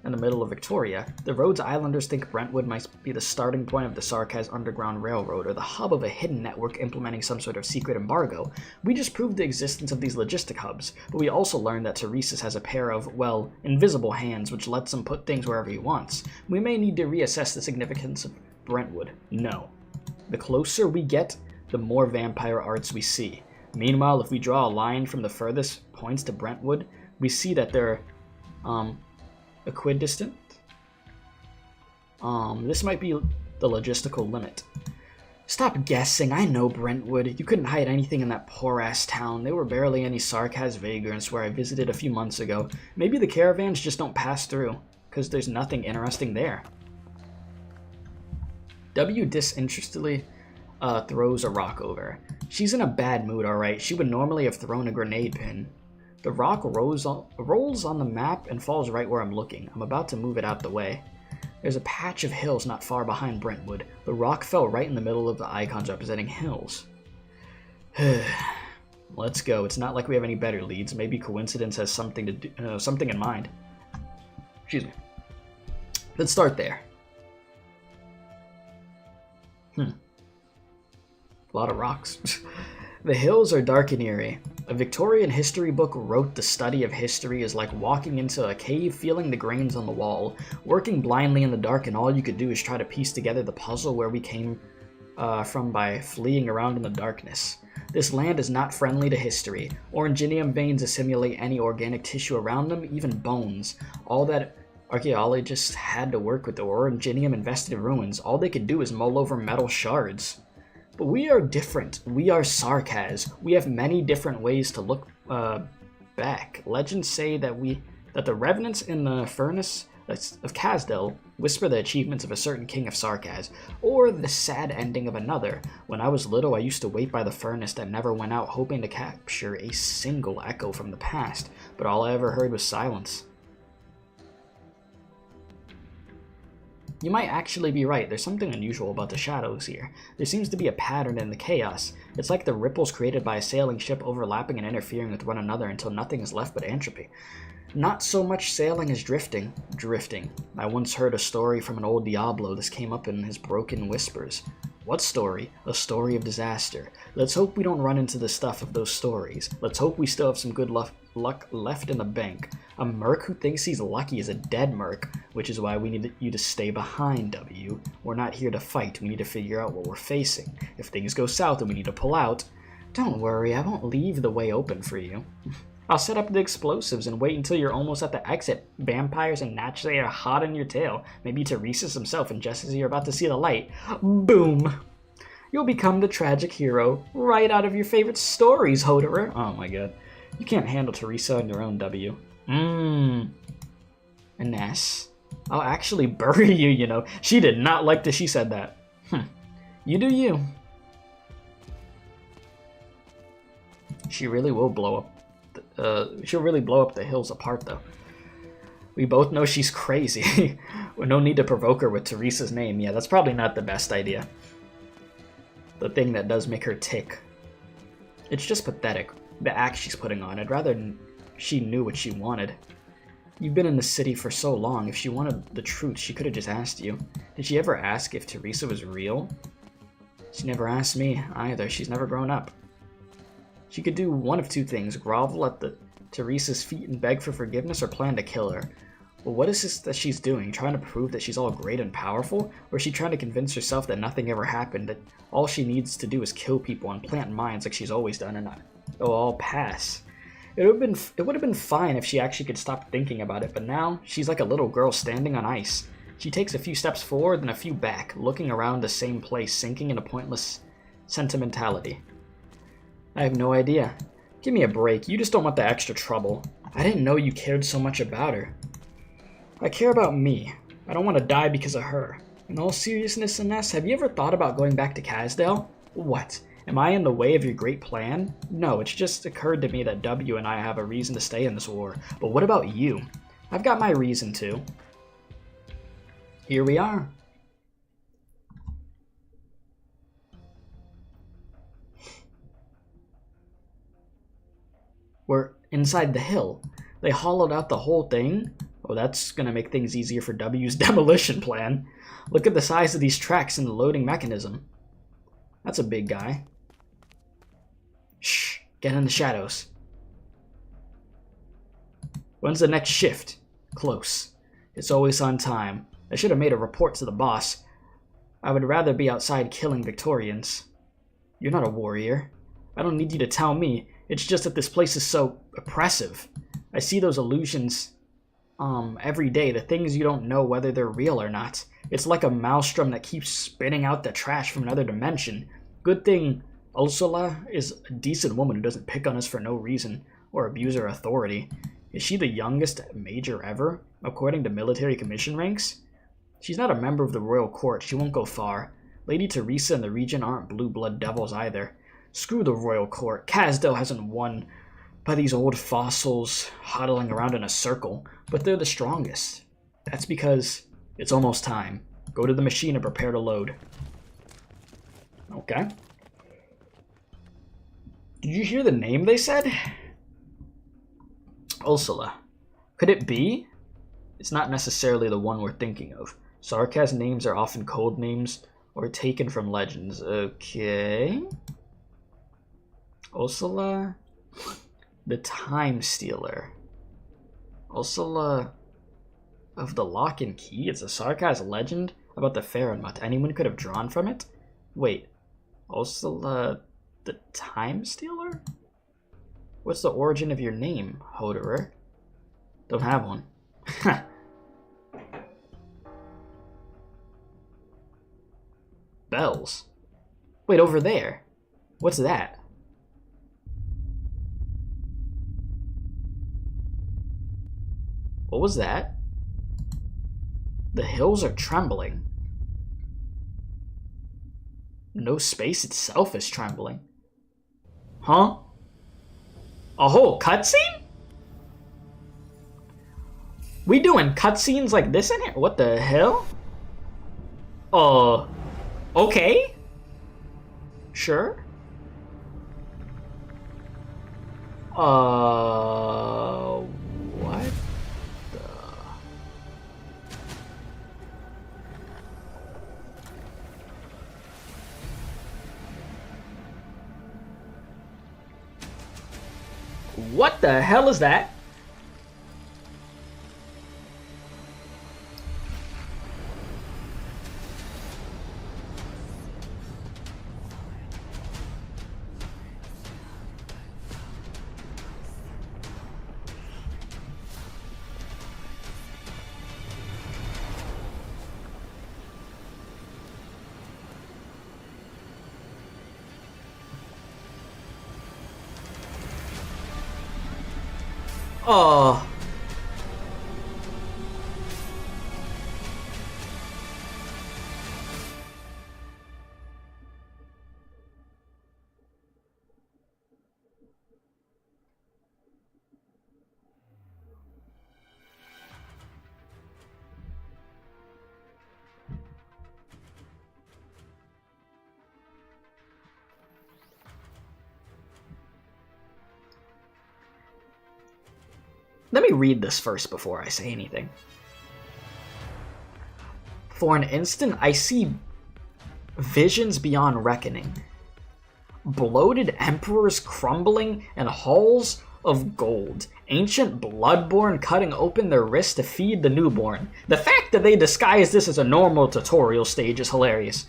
in the middle of Victoria. The Rhodes Islanders think Brentwood might be the starting point of the Sarkaz Underground Railroad, or the hub of a hidden network implementing some sort of secret embargo. We just proved the existence of these logistic hubs, but we also learned that Teresa's has a pair of, well, invisible hands which lets him put things wherever he wants. We may need to reassess the significance of Brentwood. No. The closer we get, the more vampire arts we see. Meanwhile, if we draw a line from the furthest points to Brentwood, we see that they're, equidistant. This might be the logistical limit. Stop guessing, I know Brentwood. You couldn't hide anything in that poor-ass town. There were barely any Sarkaz vagrants where I visited a few months ago. Maybe the caravans just don't pass through, because there's nothing interesting there. W disinterestedly throws a rock over. She's in a bad mood, alright. She would normally have thrown a grenade pin. The rock rolls on the map and falls right where I'm looking. I'm about to move it out the way. There's a patch of hills not far behind Brentwood. The rock fell right in the middle of the icons representing hills. Let's go. It's not like we have any better leads. Maybe coincidence has something to do, something in mind. Excuse me. Let's start there. A lot of rocks. The hills are dark and eerie. A Victorian history book wrote the study of history is like walking into a cave, feeling the grains on the wall, working blindly in the dark, and all you could do is try to piece together the puzzle where we came from by fleeing around in the darkness. This land is not friendly to history. Oranginium veins assimilate any organic tissue around them, even bones. All that archaeologists had to work with the Oranginium invested ruins. All they could do is mull over metal shards. But we are different. We are Sarkaz. We have many different ways to look back. Legends say that the revenants in the furnace of Kazdel whisper the achievements of a certain king of Sarkaz, or the sad ending of another. When I was little, I used to wait by the furnace that never went out, hoping to capture a single echo from the past, but all I ever heard was silence. You might actually be right. There's something unusual about the shadows here. There seems to be a pattern in the chaos. It's like the ripples created by a sailing ship overlapping and interfering with one another until nothing is left but entropy. Not so much sailing as drifting. Drifting. I once heard a story from an old Diablo. This came up in his broken whispers. What story? A story of disaster. Let's hope we don't run into the stuff of those stories. Let's hope we still have some good luck left in the bank. A merc who thinks he's lucky is a dead merc, which is why we need you to stay behind, W. We're not here to fight. We need to figure out what we're facing. If things go south and we need to pull out, don't worry, I won't leave the way open for you. I'll set up the explosives and wait until you're almost at the exit. Vampires and naturally are hot on your tail. Maybe Teresa's himself, and just as you're about to see the light, boom! You'll become the tragic hero right out of your favorite stories, Hoderer. Oh my god. You can't handle Teresa on your own, W. Ines. I'll actually bury you, you know. She did not like that she said that. You do you. She really will blow up. She'll really blow up the hills apart, though. We both know she's crazy. No need to provoke her with Teresa's name. Yeah, that's probably not the best idea. The thing that does make her tick. It's just pathetic, the act she's putting on. I'd rather she knew what she wanted. You've been in the city for so long. If she wanted the truth, she could have just asked you. Did she ever ask if Teresa was real? She never asked me either. She's never grown up. She could do one of two things: grovel at Teresa's feet and beg for forgiveness, or plan to kill her. Well, what is this that she's doing? Trying to prove that she's all great and powerful? Or is she trying to convince herself that nothing ever happened, that all she needs to do is kill people and plant mines like she's always done, and it'll all pass? It would have been fine if she actually could stop thinking about it, but now she's like a little girl standing on ice. She takes a few steps forward, then a few back, looking around the same place, sinking into pointless sentimentality. I have no idea. Give me a break. You just don't want the extra trouble. I didn't know you cared so much about her. I care about me. I don't want to die because of her. In all seriousness, Ines, have you ever thought about going back to Kazdel? What? Am I in the way of your great plan? No, it's just occurred to me that W and I have a reason to stay in this war. But what about you? I've got my reason too. Here we are. We're inside the hill. They hollowed out the whole thing? Oh, that's gonna make things easier for W's demolition plan. Look at the size of these tracks and the loading mechanism. That's a big guy. Shh, get in the shadows. When's the next shift? Close. It's always on time. I should have made a report to the boss. I would rather be outside killing Victorians. You're not a warrior. I don't need you to tell me. It's just that this place is so oppressive. I see those illusions every day, the things you don't know whether they're real or not. It's like a maelstrom that keeps spitting out the trash from another dimension. Good thing Ursula is a decent woman who doesn't pick on us for no reason or abuse her authority. Is she the youngest major ever, according to military commission ranks? She's not a member of the royal court. She won't go far. Lady Teresa and the Regent aren't blue blood devils either. Screw the royal court. Casdell hasn't won by these old fossils huddling around in a circle, but they're the strongest. That's because it's almost time. Go to the machine and prepare to load. Okay. Did you hear the name they said? Ursula. Could it be? It's not necessarily the one we're thinking of. Sarkaz names are often code names or taken from legends. Okay. Ursula, the Time Stealer. Ursula of the Lock and Key? It's a Sarkaz legend about the Faramut. Anyone could have drawn from it? Wait, Ursula the Time Stealer? What's the origin of your name, Hoderer? Don't have one. Bells. Wait, over there. What's that? What was that? The hills are trembling. No space itself is trembling. Huh? A whole cutscene? We doing cutscenes like this in here? What the hell? Okay. Sure. What the? What the hell is that? Oh. Let me read this first before I say anything. For an instant, I see visions beyond reckoning. Bloated emperors crumbling in halls of gold. Ancient bloodborne cutting open their wrists to feed the newborn. The fact that they disguise this as a normal tutorial stage is hilarious.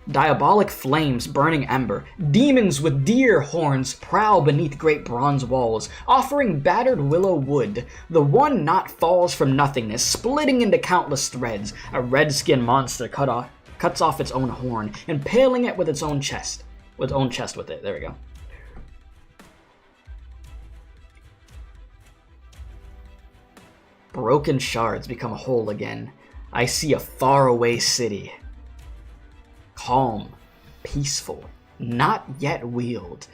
Diabolic flames burning ember. Demons with deer horns prowl beneath great bronze walls, offering battered willow wood. The one knot falls from nothingness, splitting into countless threads. A red-skinned monster cuts off its own horn, impaling it with its own chest. There we go. Broken shards become whole again. I see a faraway city. Calm, peaceful, not yet wield,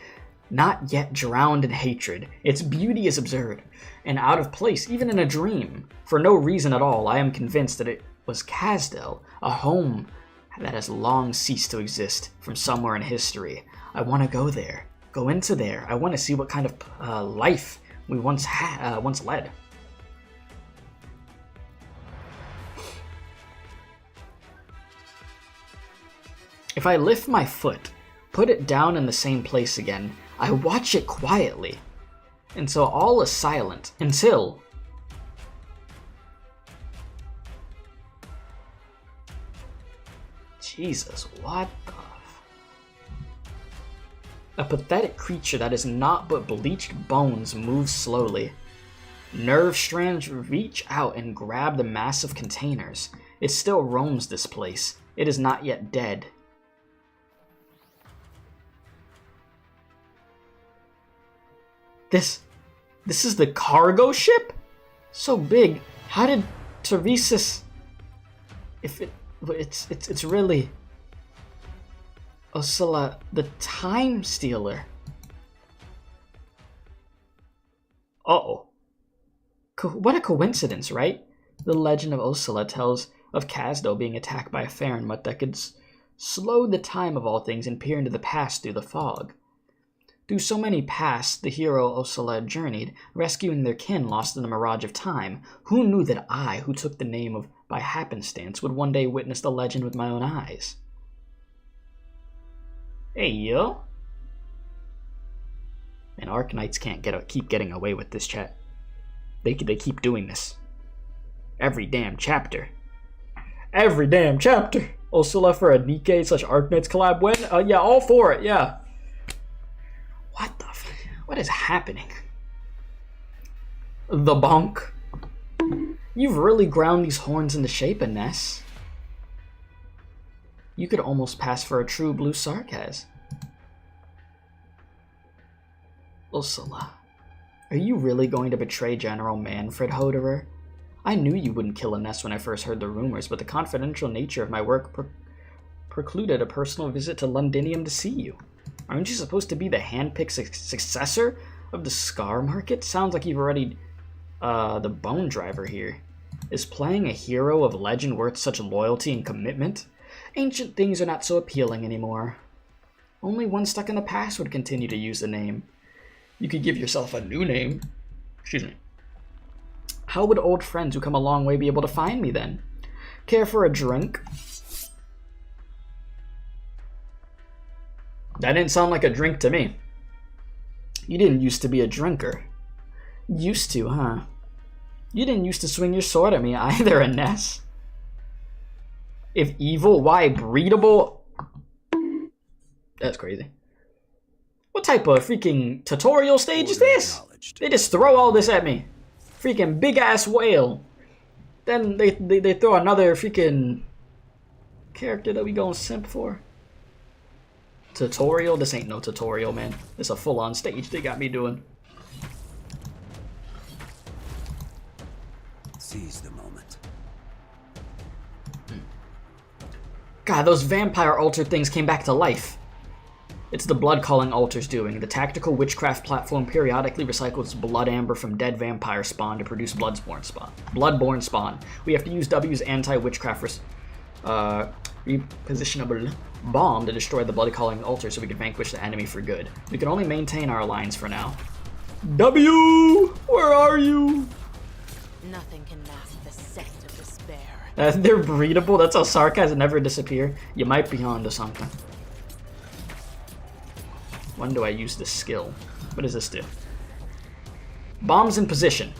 not yet drowned in hatred. Its beauty is absurd and out of place, even in a dream. For no reason at all, I am convinced that it was Casdell, a home that has long ceased to exist from somewhere in history. I want to go there, go into there. I want to see what kind of life we once led. If I lift my foot, put it down in the same place again, I watch it quietly until all is silent, until Jesus, what the A pathetic creature that is naught but bleached bones moves slowly. Nerve strands reach out and grab the massive containers. It still roams this place. It is not yet dead. This is the cargo ship? So big. How did Teresa's... It's really... Ursula, the Time Stealer. Uh-oh. What a coincidence, right? The legend of Ursula tells of Casdo being attacked by a Fahrenmut that could slow the time of all things and peer into the past through the fog. Through so many pasts, the hero Ursula journeyed, rescuing their kin lost in the mirage of time. Who knew that I, who took the name of by happenstance, would one day witness the legend with my own eyes? Hey, yo. And Arknights can't keep getting away with this, chat. They keep doing this. Every damn chapter. Every damn chapter. Ursula for a Nikkei/Arknights collab when? Yeah, all for it, yeah. What is happening? The bonk. You've really ground these horns into shape, Ines. You could almost pass for a true blue sarcasm. Ursula, are you really going to betray General Manfred, Hoderer? I knew you wouldn't kill Ines when I first heard the rumors, but the confidential nature of my work precluded a personal visit to Londinium to see you. Aren't you supposed to be the hand-picked successor of the Scar Market? Sounds like you've already, the bone driver here. Is playing a hero of legend worth such loyalty and commitment? Ancient things are not so appealing anymore. Only one stuck in the past would continue to use the name. You could give yourself a new name. Excuse me. How would old friends who come a long way be able to find me then? Care for a drink? That didn't sound like a drink to me. You didn't used to be a drinker. Used to, huh? You didn't used to swing your sword at me either, Ines. If evil, why breedable? That's crazy. What type of freaking tutorial stage is this? They just throw all this at me. Freaking big ass whale. Then they throw another freaking character that we gonna simp for. Tutorial? This ain't no tutorial, man. It's a full-on stage they got me doing. Seize the moment. God, those vampire altar things came back to life. It's the blood-calling altar's doing. The tactical witchcraft platform periodically recycles blood amber from dead vampire spawn to produce bloodborne spawn. We have to use W's anti-witchcraft repositionable bomb to destroy the blood-calling altar so we can vanquish the enemy for good. We can only maintain our alliance for now. W! Where are you? Nothing can mask the scent of despair. They're breedable. That's how sarcasm never disappear. You might be onto something. When do I use this skill? What does this do? Bombs in position.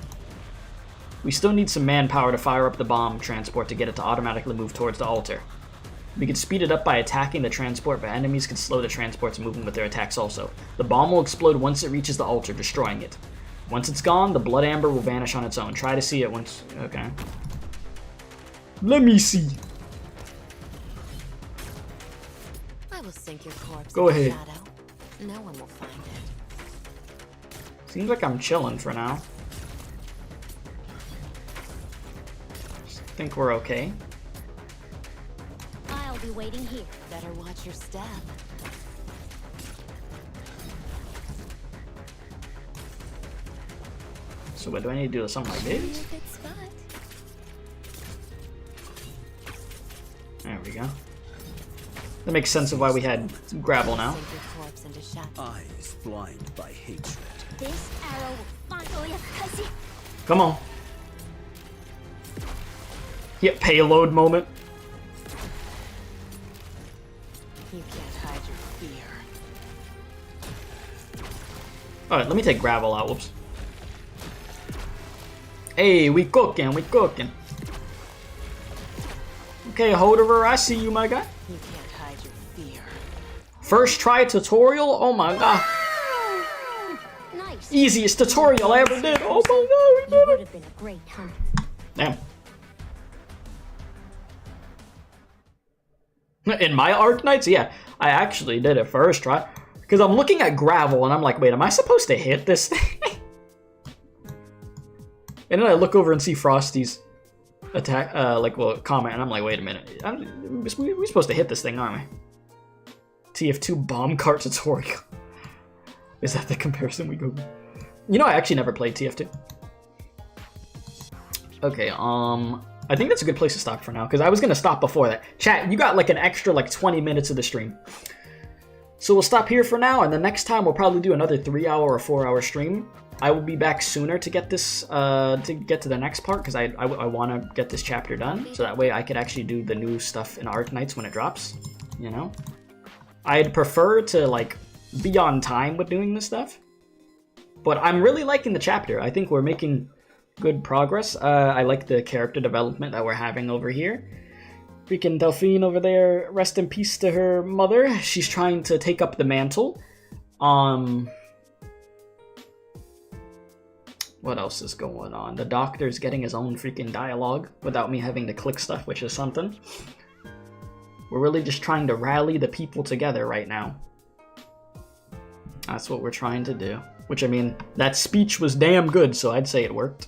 We still need some manpower to fire up the bomb transport to get it to automatically move towards the altar. We could speed it up by attacking the transport, but enemies can slow the transport's movement with their attacks also. The bomb will explode once it reaches the altar, destroying it. Once it's gone, the blood amber will vanish on its own. Try to see it once... Okay. Let me see. I will sink your corpse Go in the ahead. shadow. No one will find it. Seems like I'm chilling for now. Think we're okay. I'll be waiting here. Better watch your step. So what do I need to do? Something like this? Good spot. There we go. That makes sense of why we had gravel now. Sink your corpse into shadow. Eyes blind by hatred. This arrow will finally have you. Come on. Hit payload moment. You can't hide your fear. Alright, let me take gravel out. Whoops. Hey, we cooking, we cooking. Okay, Holderer, I see you, my guy. You can't hide your fear. First try tutorial? Oh my god. Nice. Easiest tutorial I ever did. Oh my god, we You did would it. have been a great hunter. Damn. In my Arknights? Yeah, I actually did it first try. Because I'm looking at gravel and I'm like, wait, am I supposed to hit this thing? And then I look over and see Frosty's attack, comment, and I'm like, wait a minute. We're supposed to hit this thing, aren't we? TF2 bomb cart tutorial. Is that the comparison we go? You know, I actually never played TF2. Okay, I think that's a good place to stop for now, because I was going to stop before that. Chat, you got like an extra like 20 minutes of the stream. So we'll stop here for now, and the next time we'll probably do another 3-hour or 4-hour stream. I will be back sooner to get this, to get to the next part, because I want to get this chapter done, so that way I could actually do the new stuff in Arknights when it drops, you know? I'd prefer to, like, be on time with doing this stuff, but I'm really liking the chapter. I think we're making good progress. I like the character development that we're having over here. Freaking Delphine over there, rest in peace to her mother. She's trying to take up the mantle. What else is going on? The doctor's getting his own freaking dialogue without me having to click stuff, which is something. We're really just trying to rally the people together right now. That's what we're trying to do. Which, I mean, that speech was damn good, so I'd say it worked.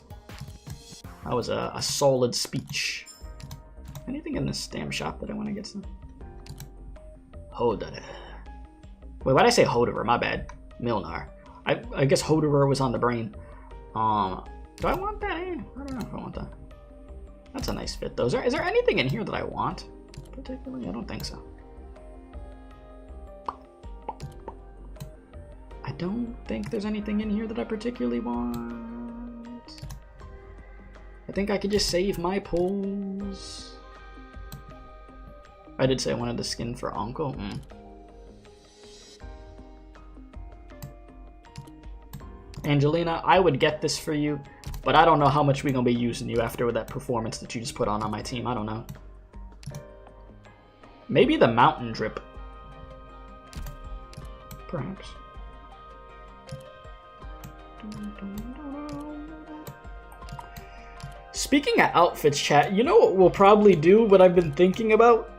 That was a solid speech. Anything in this damn shop that I want to get some? Hodder. Wait, why'd I say Hodder? My bad. Milnar. I guess Hodder was on the brain. Do I want that? I don't know if I want that. That's a nice fit, though. Is there anything in here that I want? Particularly? I don't think so. I don't think there's anything in here that I particularly want. I think I could just save my pulls. I did say I wanted the skin for Uncle. Angelina, I would get this for you, but I don't know how much we're going to be using you after that performance that you just put on my team. I don't know. Maybe the mountain drip. Perhaps. Speaking of outfits, chat, you know what we'll probably do, what I've been thinking about?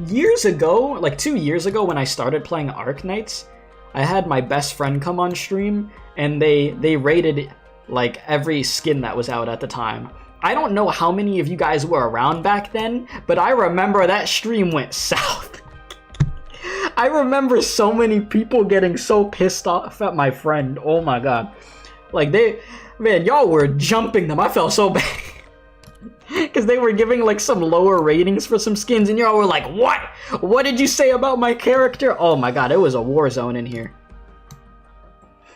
Years ago, like 2 years ago when I started playing Arknights, I had my best friend come on stream, and they rated like every skin that was out at the time. I don't know how many of you guys were around back then, but I remember that stream went south. I remember so many people getting so pissed off at my friend. Oh my god. Like man, y'all were jumping them. I felt so bad. Because they were giving like some lower ratings for some skins, and y'all were like, what? What did you say about my character? Oh my god, it was a war zone in here.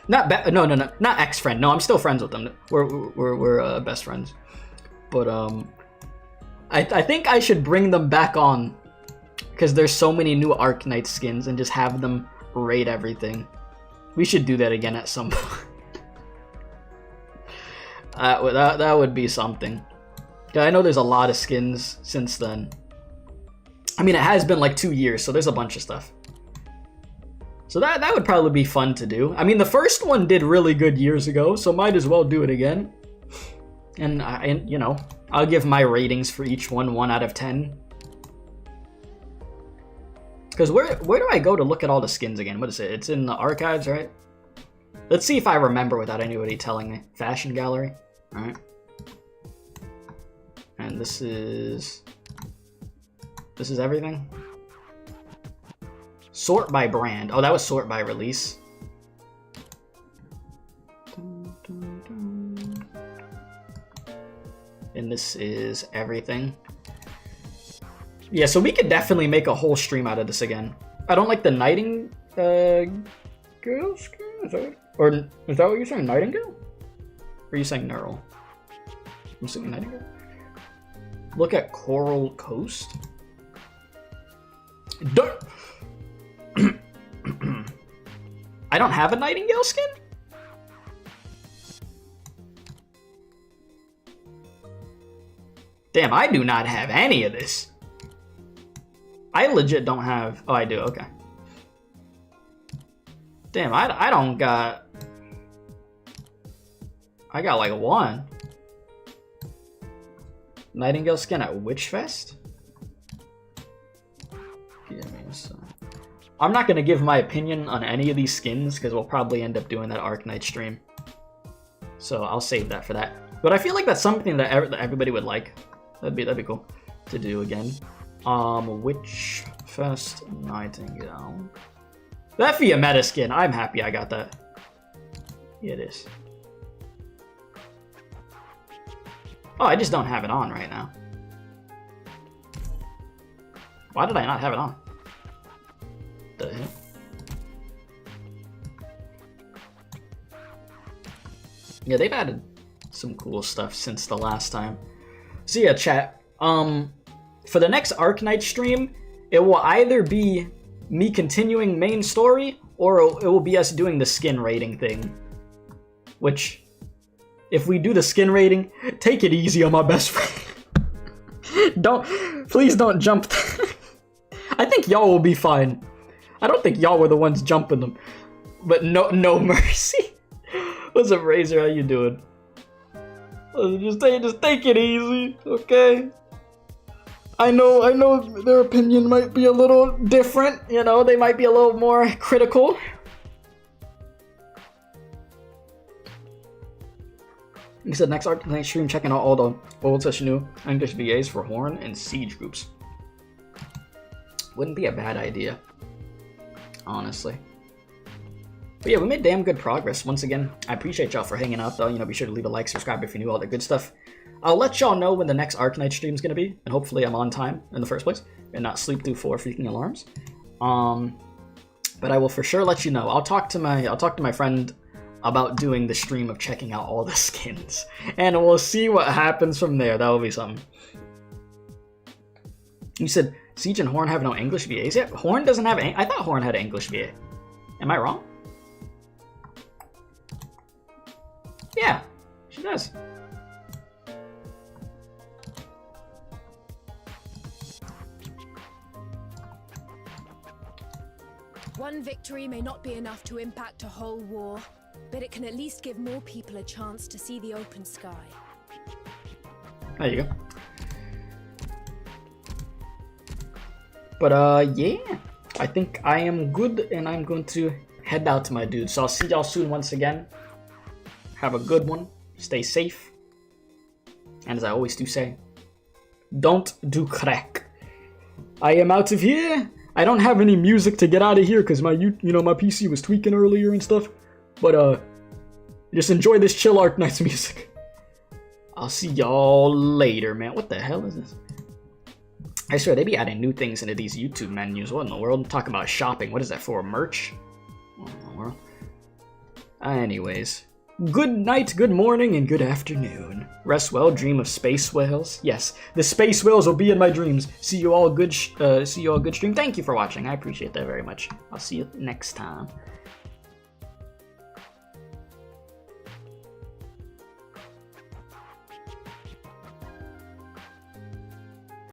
No, not ex-friend. No, I'm still friends with them. We're best friends. But I think I should bring them back on, because there's so many new Arknight skins, and just have them rate everything. We should do that again at some point. That would be something. Yeah, I know there's a lot of skins since then. I mean, it has been like 2 years, so there's a bunch of stuff. So that would probably be fun to do. I mean, the first one did really good years ago, so might as well do it again. And you know, I'll give my ratings for each one 1 out of 10. Because where do I go to look at all the skins again? What is it? It's in the archives, right? Let's see if I remember without anybody telling me. Fashion gallery. Alright. And this is everything? Sort by brand. Oh, that was sort by release. And this is everything. Yeah, so we could definitely make a whole stream out of this again. I don't like the Nightingale skin? Is that what you're saying? Nightingale? Or are you saying Neural? I'm saying Nightingale. Look at Coral Coast. I don't have a Nightingale skin? Damn, I do not have any of this. I legit don't have... Oh, I do, okay. Damn, I don't got... I got like one. Nightingale skin at Witchfest? Give me a second. I'm not going to give my opinion on any of these skins because we'll probably end up doing that Arknight stream. So I'll save that for that. But I feel like that's something that everybody would like. That'd be cool to do again. Witchfest Nightingale. That be a meta skin. I'm happy I got that. Yeah, it is. Oh, I just don't have it on right now. Why did I not have it on? The hell? Yeah, they've added some cool stuff since the last time. So yeah, chat. For the next Arknight stream, it will either be me continuing main story, or it will be us doing the skin rating thing. Which, if we do the skin rating, take it easy on my best friend. Please don't jump. I think y'all will be fine. I don't think y'all were the ones jumping them. But no mercy. What's up, Razor? How you doing? Just take it easy, okay? I know their opinion might be a little different, you know, they might be a little more critical. He said next Arknight stream, checking out all the old / new English VAs for Horn and Siege groups. Wouldn't be a bad idea, honestly. But yeah, we made damn good progress. Once again, I appreciate y'all for hanging out though. You know, be sure to leave a like, subscribe if you're new, all that good stuff. I'll let y'all know when the next Arknight stream is gonna be, and hopefully I'm on time in the first place and not sleep through 4 freaking alarms. But I will for sure let you know. I'll talk to my friend about doing the stream of checking out all the skins, and we'll see what happens from there. That will be something. You said Siege and Horn have no English VAs yet? Horn doesn't have. I thought Horn had an English VA. Am I wrong? Yeah, she does. One victory may not be enough to impact a whole war, but it can at least give more people a chance to see the open sky. There you go. But yeah, I think I am good, and I'm going to head out to my dude. So I'll see y'all soon once again. Have a good one. Stay safe. And as I always do say, don't do crack. I am out of here. I don't have any music to get out of here because my my PC was tweaking earlier and stuff. But just enjoy this chill Arknights music. I'll see y'all later, man. What the hell is this? I swear they be adding new things into these YouTube menus. What in the world? I'm talking about shopping. What is that for? Merch? What in the world? Anyways. Good night, good morning, and good afternoon. Rest well, dream of space whales. Yes, the space whales will be in my dreams. See you all good stream. Thank you for watching. I appreciate that very much. I'll see you next time.